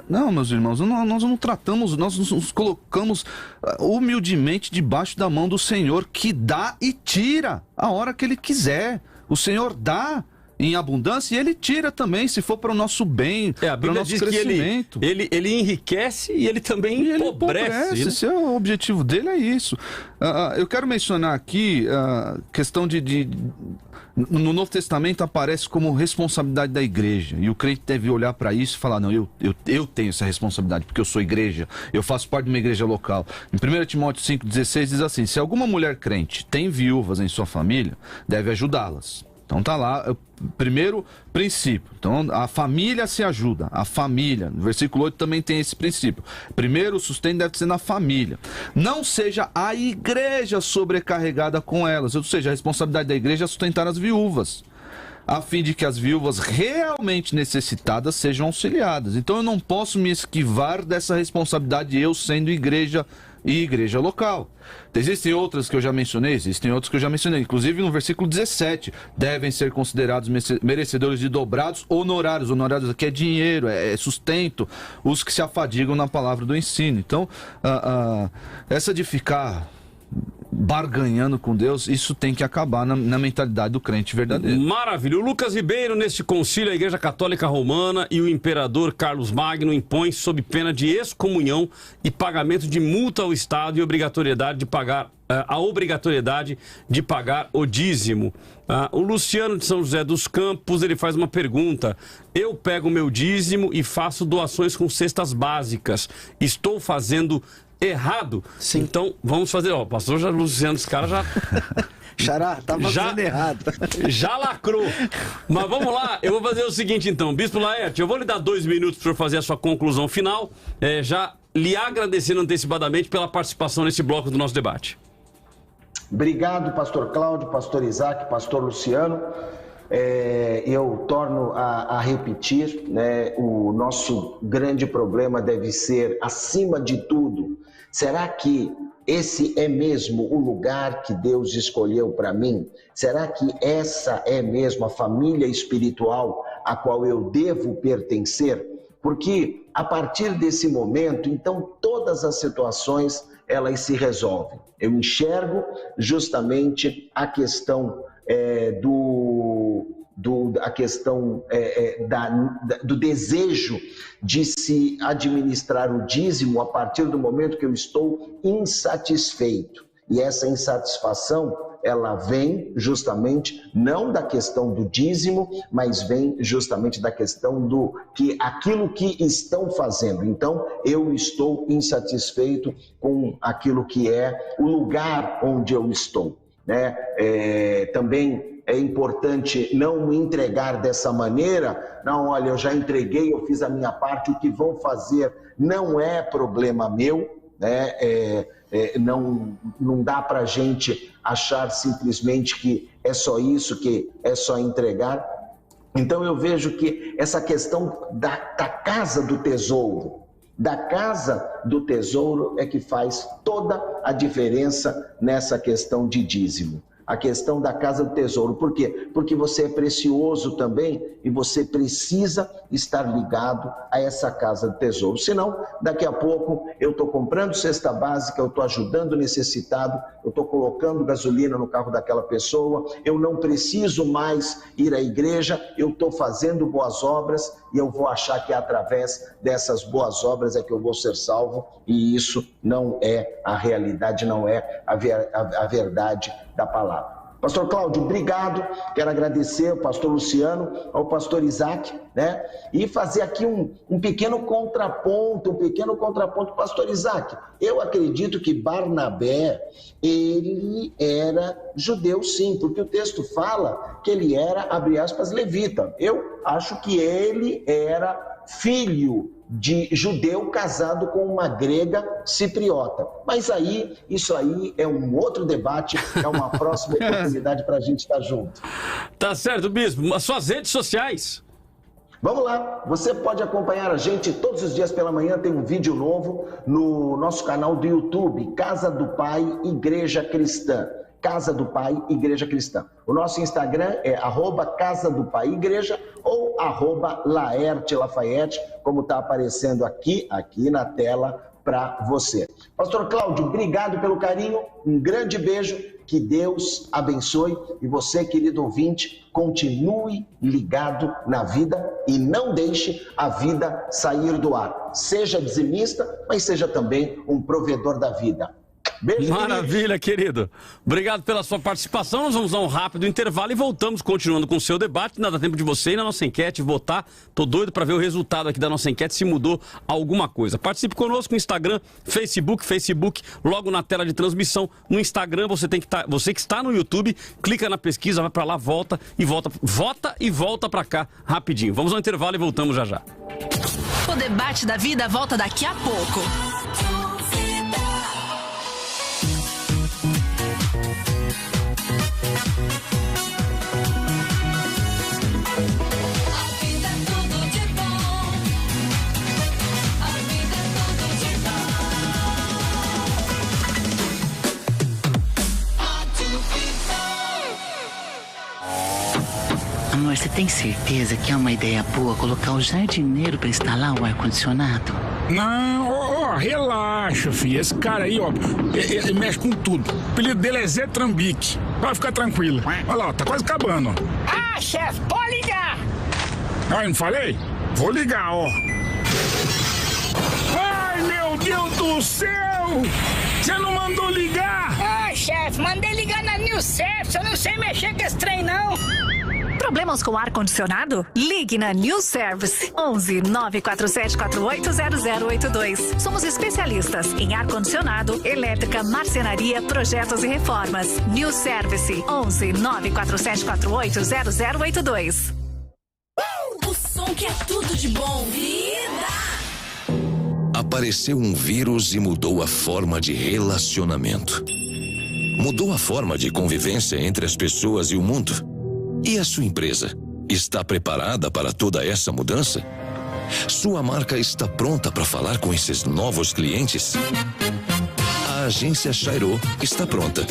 não, meus irmãos, nós não tratamos, nós nos colocamos humildemente debaixo da mão do Senhor, que dá e tira a hora que Ele quiser. O Senhor dá em abundância e Ele tira também, se for para o nosso bem, a Bíblia diz crescimento. Que ele enriquece e Ele também empobrece. Esse é o objetivo dele, é isso. Eu quero mencionar aqui a questão no Novo Testamento aparece como responsabilidade da igreja, e o crente deve olhar para isso e falar, não, eu tenho essa responsabilidade, porque eu sou igreja, eu faço parte de uma igreja local. Em 1 Timóteo 5,16 diz assim, se alguma mulher crente tem viúvas em sua família, deve ajudá-las. Então tá lá, o primeiro princípio. Então a família se ajuda, a família. No versículo 8 também tem esse princípio. Primeiro, o sustento deve ser na família. Não seja a igreja sobrecarregada com elas. Ou seja, a responsabilidade da igreja é sustentar as viúvas, a fim de que as viúvas realmente necessitadas sejam auxiliadas. Então eu não posso me esquivar dessa responsabilidade, eu sendo igreja e igreja local. Existem outras que eu já mencionei, inclusive no versículo 17, devem ser considerados merecedores de dobrados honorários. Honorários aqui é dinheiro, é sustento, os que se afadigam na palavra do ensino. Então, essa de ficar barganhando com Deus, isso tem que acabar na mentalidade do crente verdadeiro. Maravilha. O Lucas Ribeiro, neste concílio, a Igreja Católica Romana e o imperador Carlos Magno impõem sob pena de excomunhão e pagamento de multa ao Estado e a obrigatoriedade de pagar o dízimo. O Luciano de São José dos Campos, ele faz uma pergunta. Eu pego meu dízimo e faço doações com cestas básicas. Estou fazendo errado? Sim. Então, vamos fazer... o pastor Luciano, esse cara já... Xará, tá fazendo errado. Já lacrou. Mas vamos lá, eu vou fazer o seguinte então. Bispo Laerte, eu vou lhe dar 2 minutos para fazer a sua conclusão final, já lhe agradecendo antecipadamente pela participação nesse bloco do nosso debate. Obrigado, pastor Cláudio, pastor Isaac, pastor Luciano. Eu torno a repetir, né, o nosso grande problema deve ser, acima de tudo, será que esse é mesmo o lugar que Deus escolheu para mim? Será que essa é mesmo a família espiritual a qual eu devo pertencer? Porque a partir desse momento, então, todas as situações, elas se resolvem. Eu enxergo justamente a questão do desejo de se administrar o dízimo a partir do momento que eu estou insatisfeito. E essa insatisfação, ela vem justamente não da questão do dízimo, mas vem justamente da questão do que aquilo que estão fazendo. Então, eu estou insatisfeito com aquilo que é o lugar onde eu estou, né? Também é importante não me entregar dessa maneira. Não, olha, eu já entreguei, eu fiz a minha parte, o que vão fazer não é problema meu, né? Não dá para a gente achar simplesmente que é só isso, que é só entregar. Então eu vejo que essa questão da casa do tesouro, é que faz toda a diferença nessa questão de dízimo. A questão da casa do tesouro. Por quê? Porque você é precioso também e você precisa estar ligado a essa casa do tesouro. Senão, daqui a pouco, eu estou comprando cesta básica, eu estou ajudando o necessitado, eu estou colocando gasolina no carro daquela pessoa, eu não preciso mais ir à igreja, eu estou fazendo boas obras e eu vou achar que através dessas boas obras é que eu vou ser salvo, e isso não é a realidade, não é a verdade da palavra. Pastor Cláudio, obrigado. Quero agradecer ao pastor Luciano, ao pastor Isaac, né? E fazer aqui um pequeno contraponto. Pastor Isaac, eu acredito que Barnabé, ele era judeu sim, porque o texto fala que ele era, abre aspas, levita. Eu acho que ele era filho de judeu casado com uma grega cipriota. Mas isso aí é um outro debate, é uma próxima oportunidade para a gente estar junto. Tá certo, bispo. As suas redes sociais. Vamos lá, você pode acompanhar a gente todos os dias pela manhã, tem um vídeo novo no nosso canal do YouTube, Casa do Pai Igreja Cristã. Casa do Pai Igreja Cristã. O nosso Instagram é @Casa do Pai Igreja ou @Laerte Lafayette, como está aparecendo aqui na tela para você. Pastor Cláudio, obrigado pelo carinho, um grande beijo, que Deus abençoe, e você, querido ouvinte, continue ligado na vida e não deixe a vida sair do ar. Seja dizimista, mas seja também um provedor da vida. Beijo, maravilha, querido. Obrigado pela sua participação. Nós vamos dar um rápido intervalo e voltamos continuando com o seu debate. Não dá tempo de você ir na nossa enquete votar. Tô doido para ver o resultado aqui da nossa enquete, se mudou alguma coisa. Participe conosco no Instagram, Facebook, logo na tela de transmissão. No Instagram, você que está no YouTube, clica na pesquisa, vai para lá, vota e volta para cá rapidinho. Vamos ao intervalo e voltamos já já. O debate da vida volta daqui a pouco. Amor, você tem certeza que é uma ideia boa colocar o jardineiro para instalar o ar-condicionado? Não, relaxa, filho. Esse cara aí, ele mexe com tudo. O apelido dele é Zé Trambique. Pode ficar tranquilo. Olha lá, tá quase acabando, ó. Ah, chefe, pode ligar. Ah, eu não falei? Vou ligar, ó. Ai, meu Deus do céu! Você não mandou ligar? Ah, chefe, mandei ligar na New Service. Eu não sei mexer com esse trem, não. Problemas com ar-condicionado? Ligue na New Service 11 947 480082. Somos especialistas em ar-condicionado, elétrica, marcenaria, projetos e reformas. New Service 11 947 480082. O som que é tudo de bom. Apareceu um vírus e mudou a forma de relacionamento. Mudou a forma de convivência entre as pessoas e o mundo. E a sua empresa está preparada para toda essa mudança? Sua marca está pronta para falar com esses novos clientes? A agência Chairo está pronta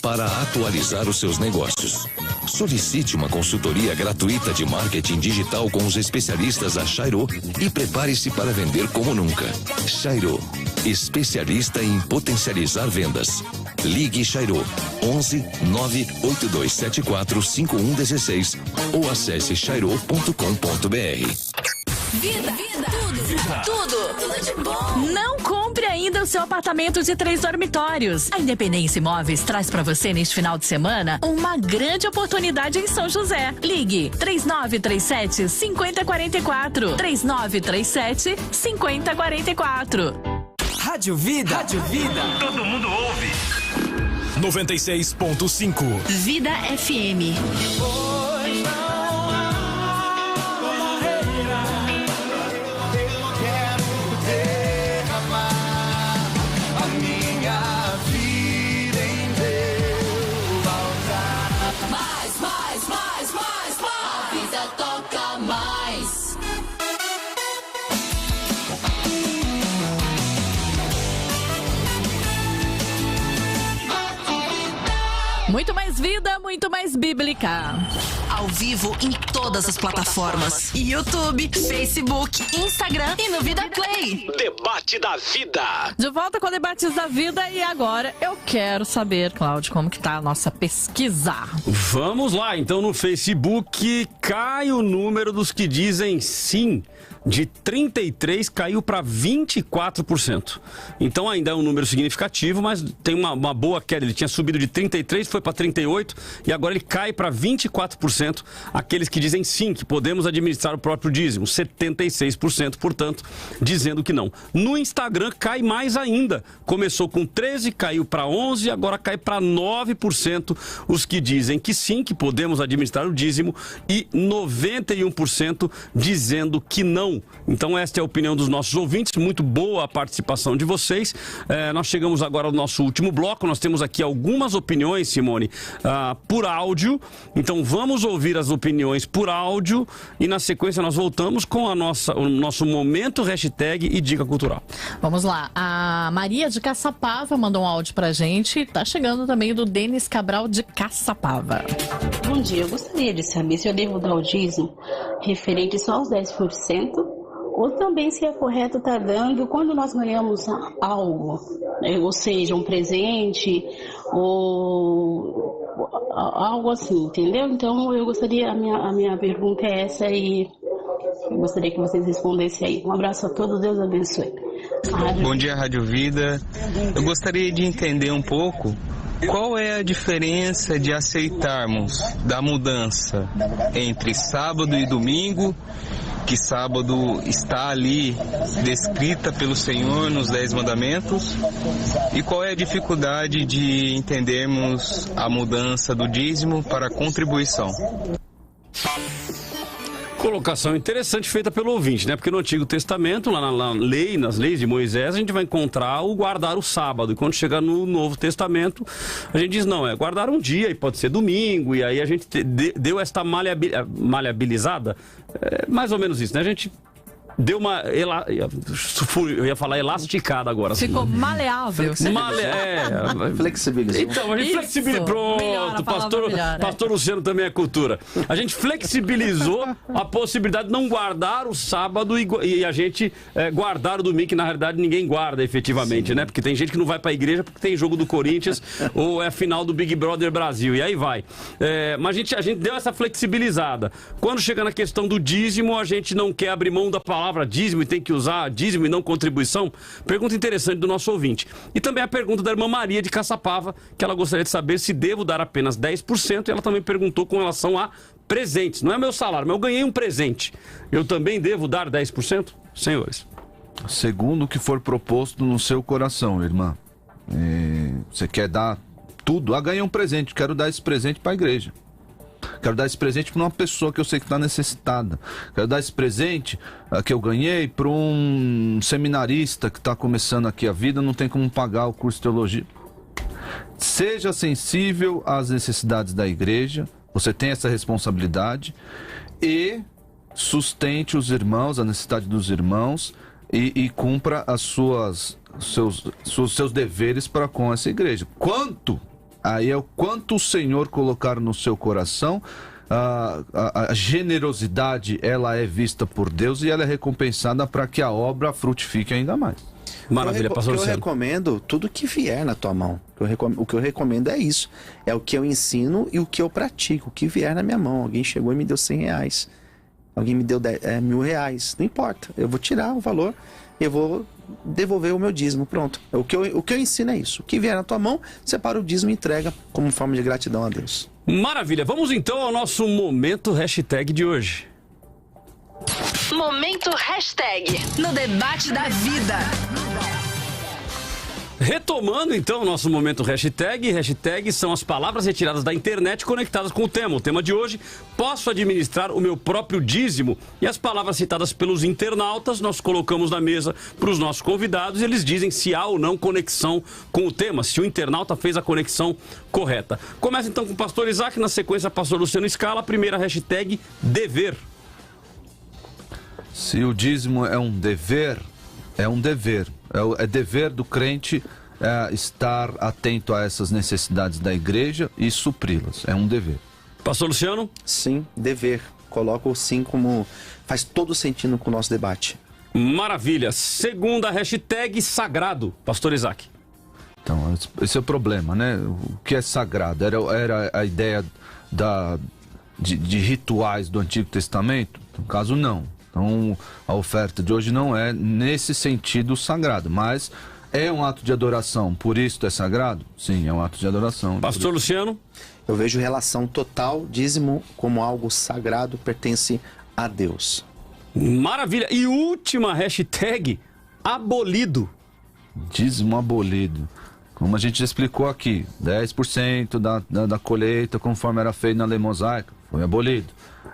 para atualizar os seus negócios. Solicite uma consultoria gratuita de marketing digital com os especialistas da Chairo e prepare-se para vender como nunca. Chairo, especialista em potencializar vendas. Ligue Chairo 11 98274 5116 ou acesse chairo.com.br. Vida, tudo de bom. Não compre ainda o seu apartamento de 3 dormitórios. A Independência Imóveis traz para você neste final de semana uma grande oportunidade em São José. Ligue 3937 5044. 3937 5044. Rádio Vida. Todo mundo ouve. 96.5. Vida FM. Muito mais vida, muito mais bíblica. Ao vivo em todas as plataformas: YouTube, Facebook, Instagram e no Vida Play. Debate da Vida. De volta com Debates da Vida e agora eu quero saber, Cláudio, como que tá a nossa pesquisa. Vamos lá, então no Facebook cai o número dos que dizem sim. De 33 caiu para 24%. Então ainda é um número significativo, mas tem uma boa queda. Ele tinha subido de 33, foi para 38 e agora ele cai para 24%. Aqueles que dizem sim, que podemos administrar o próprio dízimo. 76%, portanto, dizendo que não. No Instagram cai mais ainda. Começou com 13, caiu para 11, agora cai para 9% os que dizem que sim, que podemos administrar o dízimo e 91% dizendo que não. Então esta é a opinião dos nossos ouvintes, muito boa a participação de vocês. Nós chegamos agora ao nosso último bloco, nós temos aqui algumas opiniões, Simone, por áudio. Então vamos ouvir as opiniões por áudio e na sequência nós voltamos com o nosso momento hashtag e dica cultural. Vamos lá, a Maria de Caçapava mandou um áudio pra gente, tá chegando também do Denis Cabral de Caçapava. Bom dia, eu gostaria de saber se eu devo dar o dízimo referente só aos 10%, ou também se é correto estar dando quando nós ganhamos algo, né? Ou seja, um presente, ou algo assim, entendeu? Então eu gostaria, a minha pergunta é essa e eu gostaria que vocês respondessem aí. Um abraço a todos, Deus abençoe. Bom dia, Rádio Vida. Eu gostaria de entender um pouco qual é a diferença de aceitarmos da mudança entre sábado e domingo, que sábado está ali descrita pelo Senhor nos 10 mandamentos, e qual é a dificuldade de entendermos a mudança do dízimo para a contribuição. Colocação interessante feita pelo ouvinte, né? Porque no Antigo Testamento, lá nas leis de Moisés, a gente vai encontrar o guardar o sábado. E quando chega no Novo Testamento, a gente diz, não, é guardar um dia, e pode ser domingo. E aí a gente deu esta maleabilizada, mais ou menos isso, né? A gente deu uma... Eu ia falar elasticada agora. Ficou assim, maleável. Flexibilizou. Então, a gente flexibilizou. Pronto, pastor Luciano também é cultura. A gente flexibilizou a possibilidade de não guardar o sábado e a gente guardar o domingo, que na realidade ninguém guarda efetivamente, né? Porque tem gente que não vai pra igreja porque tem jogo do Corinthians ou é final do Big Brother Brasil, e aí vai. Mas a gente deu essa flexibilizada. Quando chega na questão do dízimo, a gente não quer abrir mão da palavra dízimo e tem que usar dízimo e não contribuição? Pergunta interessante do nosso ouvinte. E também a pergunta da irmã Maria de Caçapava, que ela gostaria de saber se devo dar apenas 10%, e ela também perguntou com relação a presentes. Não é meu salário, mas eu ganhei um presente. Eu também devo dar 10%? Senhores. Segundo o que for proposto no seu coração, irmã. Você quer dar tudo? Ganhei um presente, quero dar esse presente para a igreja. Quero dar esse presente para uma pessoa que eu sei que está necessitada. Quero dar esse presente que eu ganhei para um seminarista que está começando aqui a vida, não tem como pagar o curso de teologia. Seja sensível às necessidades da igreja, você tem essa responsabilidade, e sustente os irmãos, a necessidade dos irmãos, e cumpra seus deveres para com essa igreja. Aí é o quanto o Senhor colocar no seu coração. A generosidade, ela é vista por Deus e ela é recompensada para que a obra frutifique ainda mais. Maravilha, pastor Luciano. Eu recomendo tudo que vier na tua mão. O que eu recomendo é isso. É o que eu ensino e o que eu pratico. O que vier na minha mão. Alguém chegou e me deu R$100. Alguém me deu R$1.000. Não importa. Eu vou tirar o valor. Eu vou devolver o meu dízimo, pronto. O que eu ensino é isso. O que vier na tua mão, separa o dízimo e entrega como forma de gratidão a Deus. Maravilha, vamos então ao nosso momento hashtag de hoje. Momento hashtag no debate da vida. Retomando então o nosso momento hashtag. Hashtag são as palavras retiradas da internet conectadas com o tema. O tema de hoje, posso administrar o meu próprio dízimo? E as palavras citadas pelos internautas nós colocamos na mesa para os nossos convidados e eles dizem se há ou não conexão com o tema, se o internauta fez a conexão correta. Começa então com o pastor Isaac, na sequência pastor Luciano Scala. A primeira hashtag, dever. Se o dízimo é um dever, é um dever. É dever do crente estar atento a essas necessidades da igreja e supri-las. É um dever. Pastor Luciano? Sim, dever. Coloco sim como faz todo sentido com o nosso debate. Maravilha. Segunda hashtag sagrado, Pastor Isaac. Então, esse é o problema, né? O que é sagrado? Era a ideia de rituais do Antigo Testamento? No caso, não. Então, a oferta de hoje não é nesse sentido sagrado, mas é um ato de adoração, por isso é sagrado? Sim, é um ato de adoração. Pastor Luciano? Eu vejo relação total, dízimo, como algo sagrado, pertence a Deus. Maravilha. E última hashtag, abolido. Dízimo abolido. Como a gente já explicou aqui, 10% da colheita, conforme era feito na lei mosaica, foi abolido.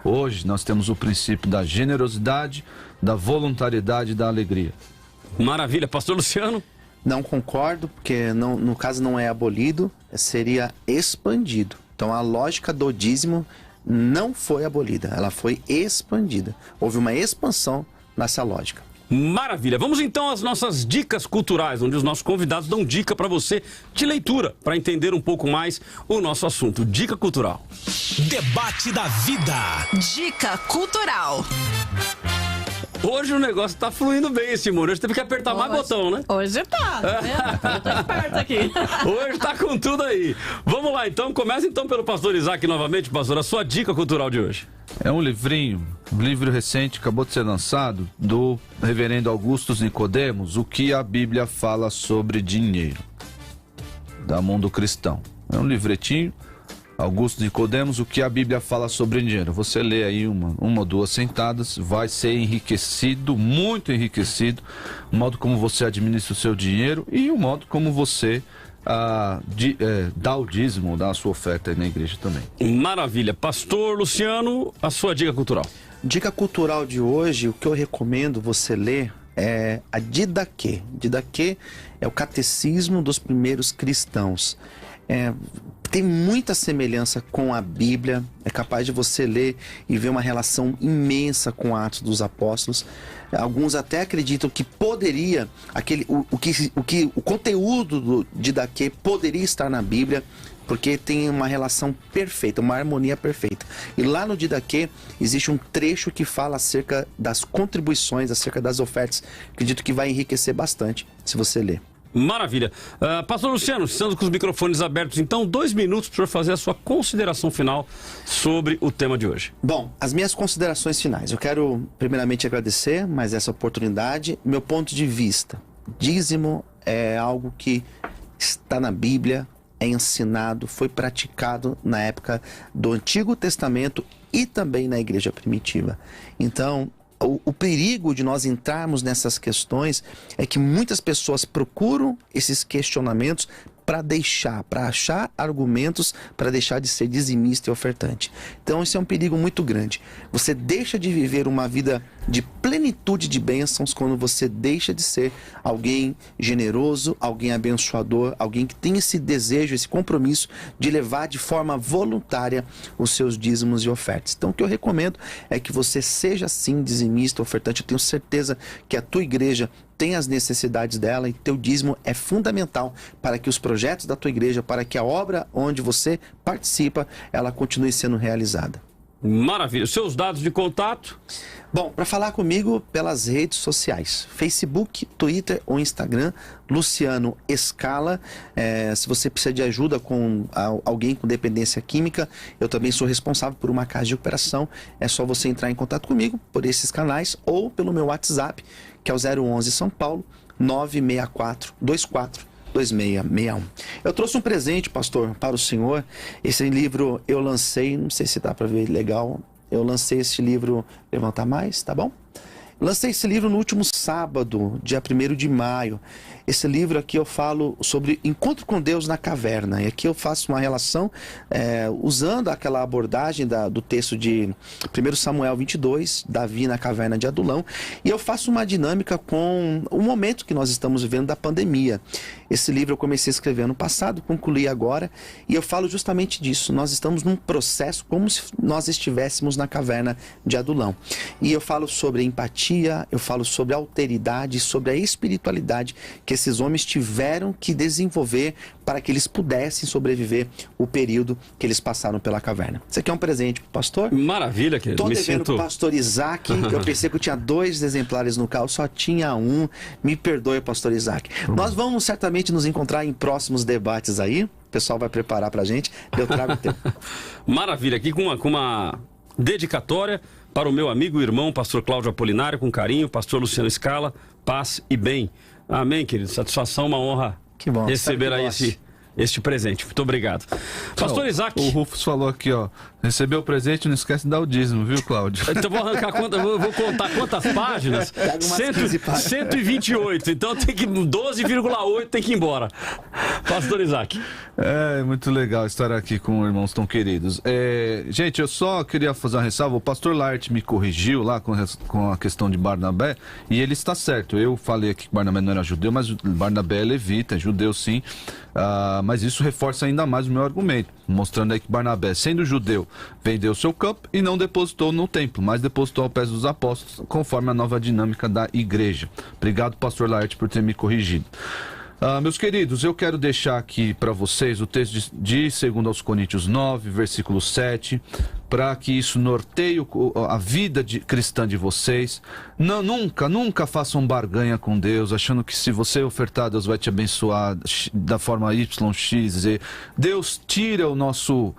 Hoje nós temos o princípio da generosidade, da voluntariedade e da alegria. Maravilha. Pastor Luciano? Não concordo, porque no caso não é abolido, seria expandido. Então a lógica do dízimo não foi abolida, ela foi expandida. Houve uma expansão nessa lógica. Maravilha. Vamos então às nossas dicas culturais, onde os nossos convidados dão dica para você de leitura, para entender um pouco mais o nosso assunto. Dica cultural. Debate da vida. Dica cultural. Hoje o negócio tá fluindo bem, Simone. Hoje teve que apertar mais botão, né? Hoje tá vendo? Eu tô esperto aqui. Hoje tá com tudo aí. Vamos lá, então. Começa então pelo pastor Isaac novamente, pastor. A sua dica cultural de hoje. É um livrinho, um livro recente, acabou de ser lançado, do reverendo Augusto Nicodemos, O que a Bíblia fala sobre dinheiro, da Mundo Cristão. É um livretinho, Augusto Nicodemos, O que a Bíblia fala sobre dinheiro. Você lê aí uma ou duas sentadas, vai ser enriquecido, muito enriquecido, o modo como você administra o seu dinheiro e o modo como você dá o dízimo, dá a sua oferta aí na igreja também. Maravilha. Pastor Luciano, a sua dica cultural. Dica cultural de hoje, o que eu recomendo você ler é a Didaquê. Didaquê é o catecismo dos primeiros cristãos. Tem muita semelhança com a Bíblia, é capaz de você ler e ver uma relação imensa com Atos dos Apóstolos. Alguns até acreditam que poderia, o conteúdo do Didaquê poderia estar na Bíblia, porque tem uma relação perfeita, uma harmonia perfeita. E lá no Didaquê existe um trecho que fala acerca das contribuições, acerca das ofertas. Acredito que vai enriquecer bastante se você ler. Maravilha. Pastor Luciano, estamos com os microfones abertos, então 2 minutos para o senhor fazer a sua consideração final sobre o tema de hoje. Bom, as minhas considerações finais. Eu quero primeiramente agradecer mais essa oportunidade. Meu ponto de vista, dízimo é algo que está na Bíblia, é ensinado, foi praticado na época do Antigo Testamento e também na igreja primitiva. Então, o perigo de nós entrarmos nessas questões é que muitas pessoas procuram esses questionamentos para achar argumentos para deixar de ser dizimista e ofertante. Então isso é um perigo muito grande. Você deixa de viver uma vida de plenitude de bênçãos quando você deixa de ser alguém generoso, alguém abençoador, alguém que tem esse desejo, esse compromisso de levar de forma voluntária os seus dízimos e ofertas. Então o que eu recomendo é que você seja sim dizimista, ofertante. Eu tenho certeza que a tua igreja tem as necessidades dela e teu dízimo é fundamental para que os projetos da tua igreja, para que a obra onde você participa, ela continue sendo realizada. Maravilha. Seus dados de contato? Bom, para falar comigo pelas redes sociais, Facebook, Twitter ou Instagram, Luciano Escala. Se você precisa de ajuda com alguém com dependência química, eu também sou responsável por uma casa de recuperação. É só você entrar em contato comigo por esses canais ou pelo meu WhatsApp, que é o 011 São Paulo 964 24 2661. Eu trouxe um presente, pastor, para o senhor. Esse livro eu lancei, não sei se dá para ver legal. Eu lancei esse livro, levantar mais, tá bom? Lancei esse livro no último sábado, dia 1º de maio. Esse livro aqui eu falo sobre encontro com Deus na caverna. E aqui eu faço uma relação usando aquela abordagem do texto de 1 Samuel 22, Davi na caverna de Adulão. E eu faço uma dinâmica com o momento que nós estamos vivendo da pandemia. Esse livro eu comecei a escrever ano passado, concluí agora. E eu falo justamente disso. Nós estamos num processo como se nós estivéssemos na caverna de Adulão. E eu falo sobre empatia, empatia, eu falo sobre a alteridade, sobre a espiritualidade que esses homens tiveram que desenvolver para que eles pudessem sobreviver o período que eles passaram pela caverna. Isso aqui é um presente pro pastor. Maravilha, querido. Tô devendo pro pastor Isaac. Eu pensei que eu tinha 2 exemplares no carro, só tinha um. Me perdoe, pastor Isaac. Nós vamos certamente nos encontrar em próximos debates aí. O pessoal vai preparar pra gente. Eu trago o tempo. Maravilha. Aqui com uma dedicatória para o meu amigo e irmão, pastor Cláudio Apolinário, com carinho, pastor Luciano Scala, paz e bem. Amém, querido. Satisfação, uma honra receber aí este presente. Muito obrigado. Pastor Isaac. O Rufus falou aqui, ó. Recebeu o presente, não esquece de dar o dízimo, viu, Cláudio? Então vou arrancar vou contar quantas páginas? 128. Então tem que 12,8 tem que ir embora. Pastor Isaac. É muito legal estar aqui com irmãos tão queridos. Gente, eu só queria fazer uma ressalva. O pastor Laert me corrigiu lá com a questão de Barnabé, e ele está certo. Eu falei aqui que Barnabé não era judeu, mas Barnabé é levita, é judeu sim. Mas isso reforça ainda mais o meu argumento, mostrando aí que Barnabé, sendo judeu, vendeu seu campo e não depositou no templo, mas depositou ao pés dos apóstolos, conforme a nova dinâmica da igreja. Obrigado, pastor Laert, por ter me corrigido. Meus queridos, eu quero deixar aqui para vocês o texto de 2 Coríntios 9, versículo 7, para que isso norteie a vida cristã de vocês. Nunca façam barganha com Deus, achando que se você ofertar, Deus vai te abençoar da forma Y, X, Z. Deus tira o nosso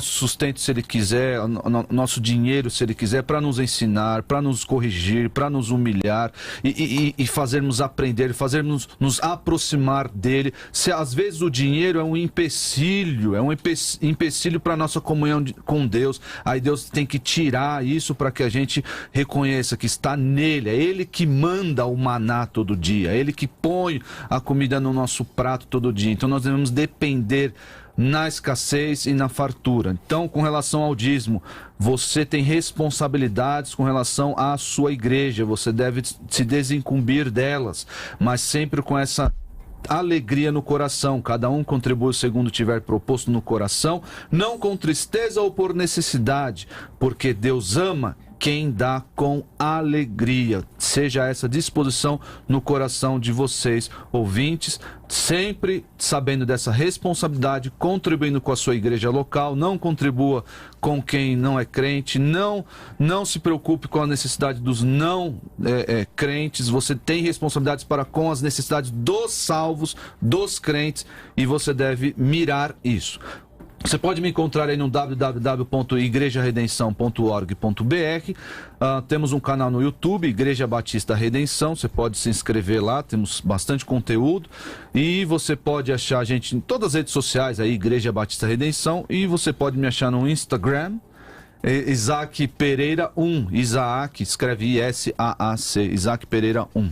sustento se Ele quiser, o nosso dinheiro se Ele quiser, para nos ensinar, para nos corrigir, para nos humilhar e fazermos aprender, fazermos nos aproximar dEle. Se às vezes o dinheiro é um empecilho para a nossa comunhão com Deus, aí Deus tem que tirar isso para que a gente reconheça que está nele, é Ele que manda o maná todo dia, é Ele que põe a comida no nosso prato todo dia. Então nós devemos depender na escassez e na fartura. Então, com relação ao dízimo, você tem responsabilidades com relação à sua igreja, você deve se desincumbir delas, mas sempre com essa alegria no coração. Cada um contribui segundo tiver proposto no coração, não com tristeza ou por necessidade, porque Deus ama quem dá com alegria. Seja essa disposição no coração de vocês, ouvintes, sempre sabendo dessa responsabilidade, contribuindo com a sua igreja local. Não contribua com quem não é crente, não se preocupe com a necessidade dos não crentes. Você tem responsabilidades para com as necessidades dos salvos, dos crentes, e você deve mirar isso. Você pode me encontrar aí no www.igrejaredenção.org.br. Temos um canal no YouTube, Igreja Batista Redenção. Você pode se inscrever lá, temos bastante conteúdo. E você pode achar a gente em todas as redes sociais aí, Igreja Batista Redenção. E você pode me achar no Instagram, Isaac Pereira 1. Isaac, escreve I-S-A-A-C, Isaac Pereira 1.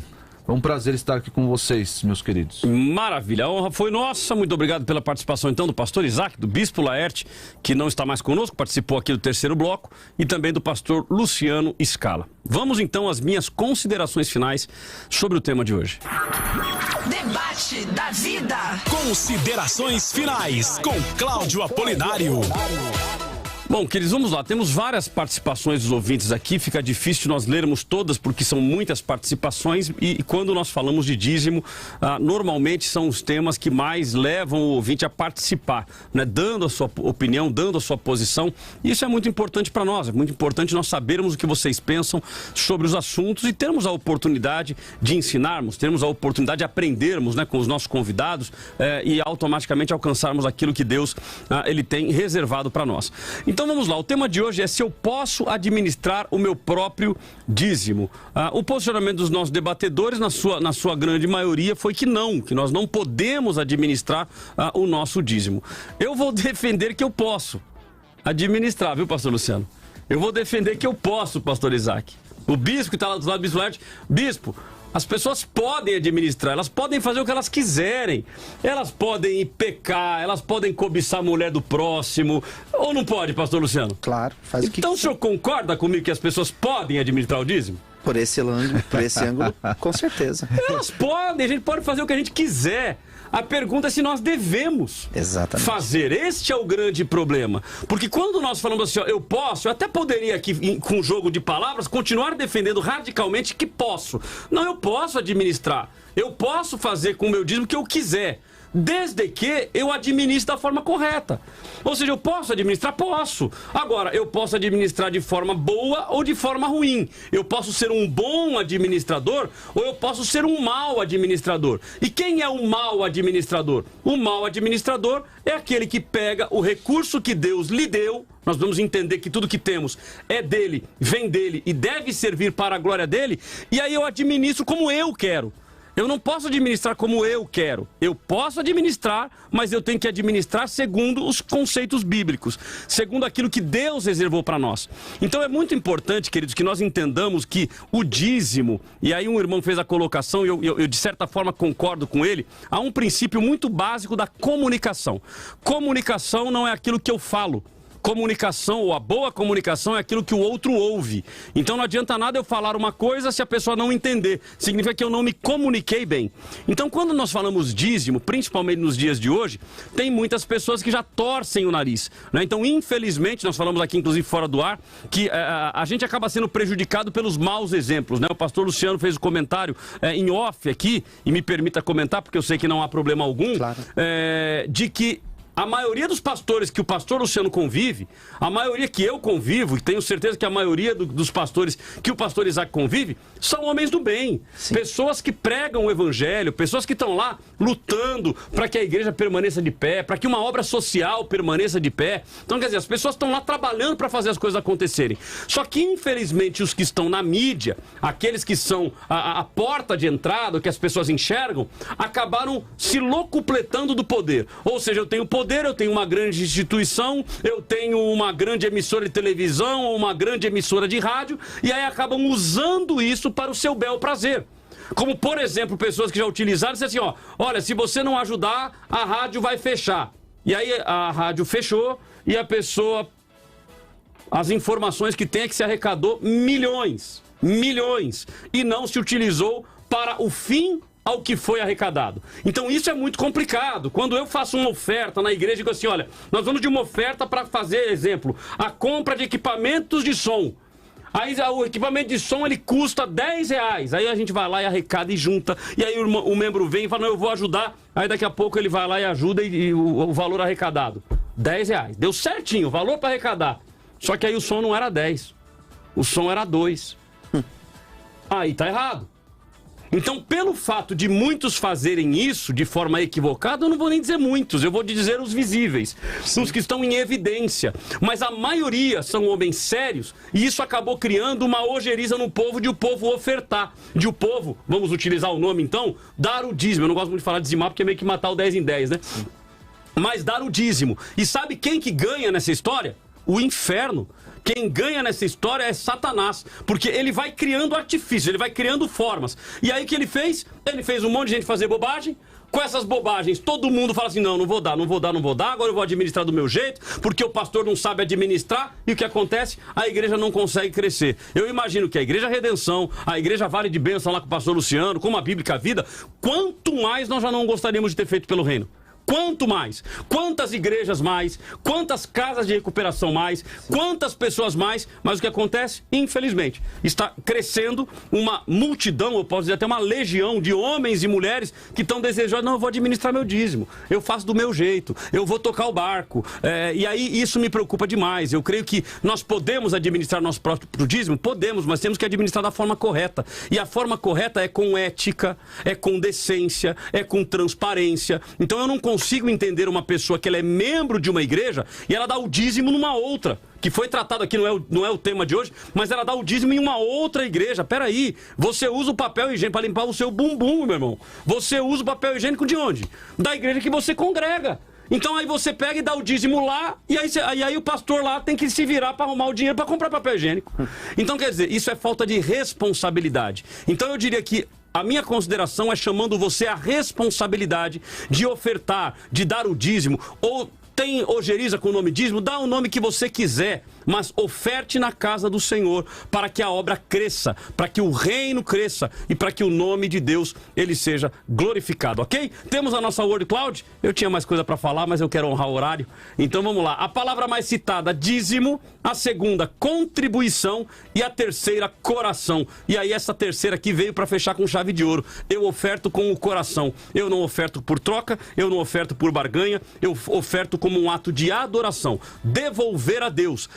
É um prazer estar aqui com vocês, meus queridos. Maravilha, a honra foi nossa. Muito obrigado pela participação, então, do pastor Isaac, do bispo Laert, que não está mais conosco, participou aqui do terceiro bloco, e também do pastor Luciano Scala. Vamos, então, às minhas considerações finais sobre o tema de hoje. Debate da vida. Considerações finais com Cláudio Apolinário. Bom, queridos, vamos lá. Temos várias participações dos ouvintes aqui. Fica difícil nós lermos todas porque são muitas participações, e quando nós falamos de dízimo, normalmente são os temas que mais levam o ouvinte a participar, né? Dando a sua opinião, dando a sua posição. E isso é muito importante para nós. É muito importante nós sabermos o que vocês pensam sobre os assuntos e termos a oportunidade de ensinarmos, termos a oportunidade de aprendermos, né, com os nossos convidados e automaticamente alcançarmos aquilo que Deus ele tem reservado para nós. Então vamos lá, o tema de hoje é se eu posso administrar o meu próprio dízimo. O posicionamento dos nossos debatedores, na sua grande maioria, foi que nós não podemos administrar o nosso dízimo. Eu vou defender que eu posso administrar, viu, pastor Luciano? Eu vou defender que eu posso, pastor Isaac. O bispo que está lá do lado do bispo Laert, bispo, as pessoas podem administrar, elas podem fazer o que elas quiserem. Elas podem pecar, elas podem cobiçar a mulher do próximo. Ou não pode, pastor Luciano? Claro, faz o que Então o senhor concorda comigo que as pessoas podem administrar o dízimo? Por esse ângulo, com certeza. Elas podem, a gente pode fazer o que a gente quiser. A pergunta é se nós devemos fazer. Este é o grande problema. Porque quando nós falamos assim, ó, eu até poderia aqui, com um jogo de palavras, continuar defendendo radicalmente que posso. Não, eu posso administrar. Eu posso fazer com o meu dízimo o que eu quiser. Desde que eu administre da forma correta. Ou seja, eu posso administrar? Posso. Agora, eu posso administrar de forma boa ou de forma ruim. Eu posso ser um bom administrador ou eu posso ser um mau administrador. E quem é o mau administrador? O mau administrador é aquele que pega o recurso que Deus lhe deu. Nós vamos entender que tudo que temos é dele, vem dele e deve servir para a glória dele. E aí eu administro como eu quero. Eu não posso administrar como eu quero. Eu posso administrar, mas eu tenho que administrar segundo os conceitos bíblicos, segundo aquilo que Deus reservou para nós. Então é muito importante, queridos, que nós entendamos que o dízimo, e aí um irmão fez a colocação, e eu de certa forma concordo com ele, há um princípio muito básico da comunicação. Comunicação não é aquilo que eu falo. Comunicação, ou a boa comunicação, é aquilo que o outro ouve. Então não adianta nada eu falar uma coisa se a pessoa não entender. Significa que eu não me comuniquei bem. Então quando nós falamos dízimo, principalmente nos dias de hoje, tem muitas pessoas que já torcem o nariz, né? Então infelizmente, nós falamos aqui inclusive fora do ar, que a gente acaba sendo prejudicado pelos maus exemplos, né? O pastor Luciano fez um comentário em off aqui, e me permita comentar, porque eu sei que não há problema algum, de que a maioria dos pastores que o pastor Luciano convive, a maioria que eu convivo, e tenho certeza que a maioria dos pastores que o pastor Isaac convive, são homens do bem. Sim. Pessoas que pregam o evangelho, pessoas que estão lá lutando para que a igreja permaneça de pé, para que uma obra social permaneça de pé. Então, quer dizer, as pessoas estão lá trabalhando para fazer as coisas acontecerem. Só que, infelizmente, os que estão na mídia, aqueles que são a porta de entrada, que as pessoas enxergam, acabaram se locupletando do poder. Ou seja, eu tenho poder, eu tenho uma grande instituição, eu tenho uma grande emissora de televisão ou uma grande emissora de rádio, e aí acabam usando isso para o seu bel prazer. Como, por exemplo, pessoas que já utilizaram, dizem assim, ó, olha, se você não ajudar, a rádio vai fechar. E aí a rádio fechou e a pessoa, as informações que tem é que se arrecadou milhões, e não se utilizou para o fim ao que foi arrecadado. Então isso é muito complicado. Quando eu faço uma oferta na igreja, eu digo assim, olha, nós vamos de uma oferta para fazer, exemplo, a compra de equipamentos de som. Aí o equipamento de som, ele custa R$10. Aí a gente vai lá e arrecada e junta. E aí o membro vem e fala, não, eu vou ajudar. Aí daqui a pouco ele vai lá e ajuda e o valor arrecadado, R$10. Deu certinho, o valor para arrecadar. Só que aí o som não era 10. O som era 2. Aí tá errado. Então, pelo fato de muitos fazerem isso de forma equivocada, eu não vou nem dizer muitos, eu vou dizer os visíveis, os que estão em evidência. Mas a maioria são homens sérios e isso acabou criando uma ojeriza no povo de o povo ofertar, de o povo, vamos utilizar o nome então, dar o dízimo. Eu não gosto muito de falar dizimar porque é meio que matar o 10 em 10, né? Mas dar o dízimo. E sabe quem que ganha nessa história? O inferno. Quem ganha nessa história é Satanás, porque ele vai criando artifícios, ele vai criando formas. E aí o que ele fez? Ele fez um monte de gente fazer bobagem. Com essas bobagens, todo mundo fala assim, não vou dar, agora eu vou administrar do meu jeito, porque o pastor não sabe administrar, e o que acontece? A igreja não consegue crescer. Eu imagino que a Igreja Redenção, a Igreja Vale de Bênção lá com o pastor Luciano, como a Bíblica Vida, quanto mais nós já não gostaríamos de ter feito pelo reino. Quanto mais? Quantas igrejas mais? Quantas casas de recuperação mais? Quantas pessoas mais? Mas o que acontece? Infelizmente, está crescendo uma multidão, eu posso dizer até uma legião de homens e mulheres que estão desejando, não, eu vou administrar meu dízimo, eu faço do meu jeito, eu vou tocar o barco. E aí isso me preocupa demais. Eu creio que nós podemos administrar nosso próprio dízimo? Podemos, mas temos que administrar da forma correta. E a forma correta é com ética, é com decência, é com transparência. Então eu não consigo entender uma pessoa que ela é membro de uma igreja e ela dá o dízimo numa outra, que foi tratado aqui, não é o tema de hoje, mas ela dá o dízimo em uma outra igreja. Peraí, você usa o papel higiênico para limpar o seu bumbum, meu irmão. Você usa o papel higiênico de onde? Da igreja que você congrega. Então aí você pega e dá o dízimo lá, e aí o pastor lá tem que se virar para arrumar o dinheiro para comprar papel higiênico. Então quer dizer, isso é falta de responsabilidade. Então eu diria que a minha consideração é chamando você à responsabilidade de ofertar, de dar o dízimo, ou tem ojeriza com o nome dízimo, dá o nome que você quiser, mas oferte na casa do Senhor, para que a obra cresça, para que o reino cresça e para que o nome de Deus, ele seja glorificado, ok? Temos a nossa Word Cloud. Eu tinha mais coisa para falar, mas eu quero honrar o horário. Então vamos lá. A palavra mais citada, dízimo. A segunda, contribuição. E a terceira, coração. E aí essa terceira aqui veio para fechar com chave de ouro. Eu oferto com o coração. Eu não oferto por troca, eu não oferto por barganha, eu oferto como um ato de adoração. Devolver a Deus.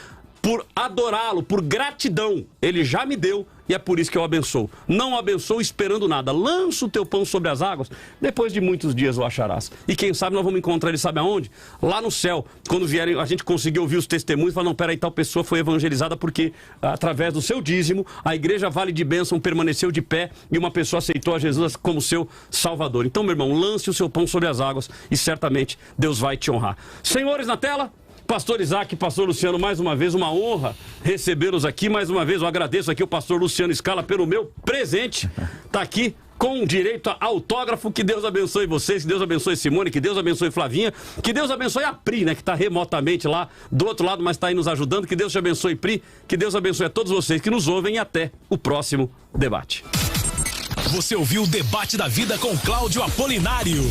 Por adorá-lo, por gratidão. Ele já me deu e é por isso que eu abençoo. Não abençoo esperando nada. Lança o teu pão sobre as águas, depois de muitos dias o acharás. E quem sabe nós vamos encontrar ele, sabe aonde? Lá no céu. Quando vierem, a gente conseguir ouvir os testemunhos e falar, não, peraí, tal pessoa foi evangelizada porque através do seu dízimo, a igreja Vale de Bênção permaneceu de pé e uma pessoa aceitou a Jesus como seu Salvador. Então, meu irmão, lance o seu pão sobre as águas e certamente Deus vai te honrar. Senhores na tela, Pastor Isaac, Pastor Luciano, mais uma vez, uma honra recebê-los aqui. Mais uma vez, eu agradeço aqui o Pastor Luciano Scala pelo meu presente. Está aqui com direito a autógrafo. Que Deus abençoe vocês, que Deus abençoe Simone, que Deus abençoe Flavinha, que Deus abençoe a Pri, né, que está remotamente lá do outro lado, mas está aí nos ajudando. Que Deus te abençoe, Pri, que Deus abençoe a todos vocês que nos ouvem e até o próximo debate. Você ouviu o Debate da Vida com Cláudio Apolinário.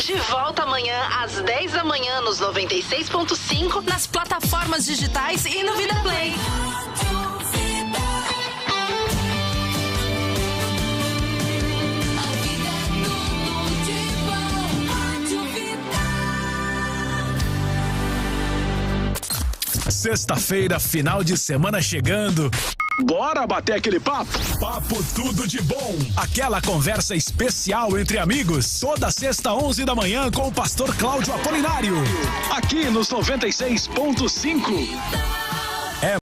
De volta amanhã às 10 da manhã nos 96.5, nas plataformas digitais e no Vida Play. Sexta-feira, final de semana chegando. Bora bater aquele papo? Papo tudo de bom. Aquela conversa especial entre amigos. Toda sexta, 11 da manhã, com o pastor Cláudio Apolinário. Aqui nos 96.5.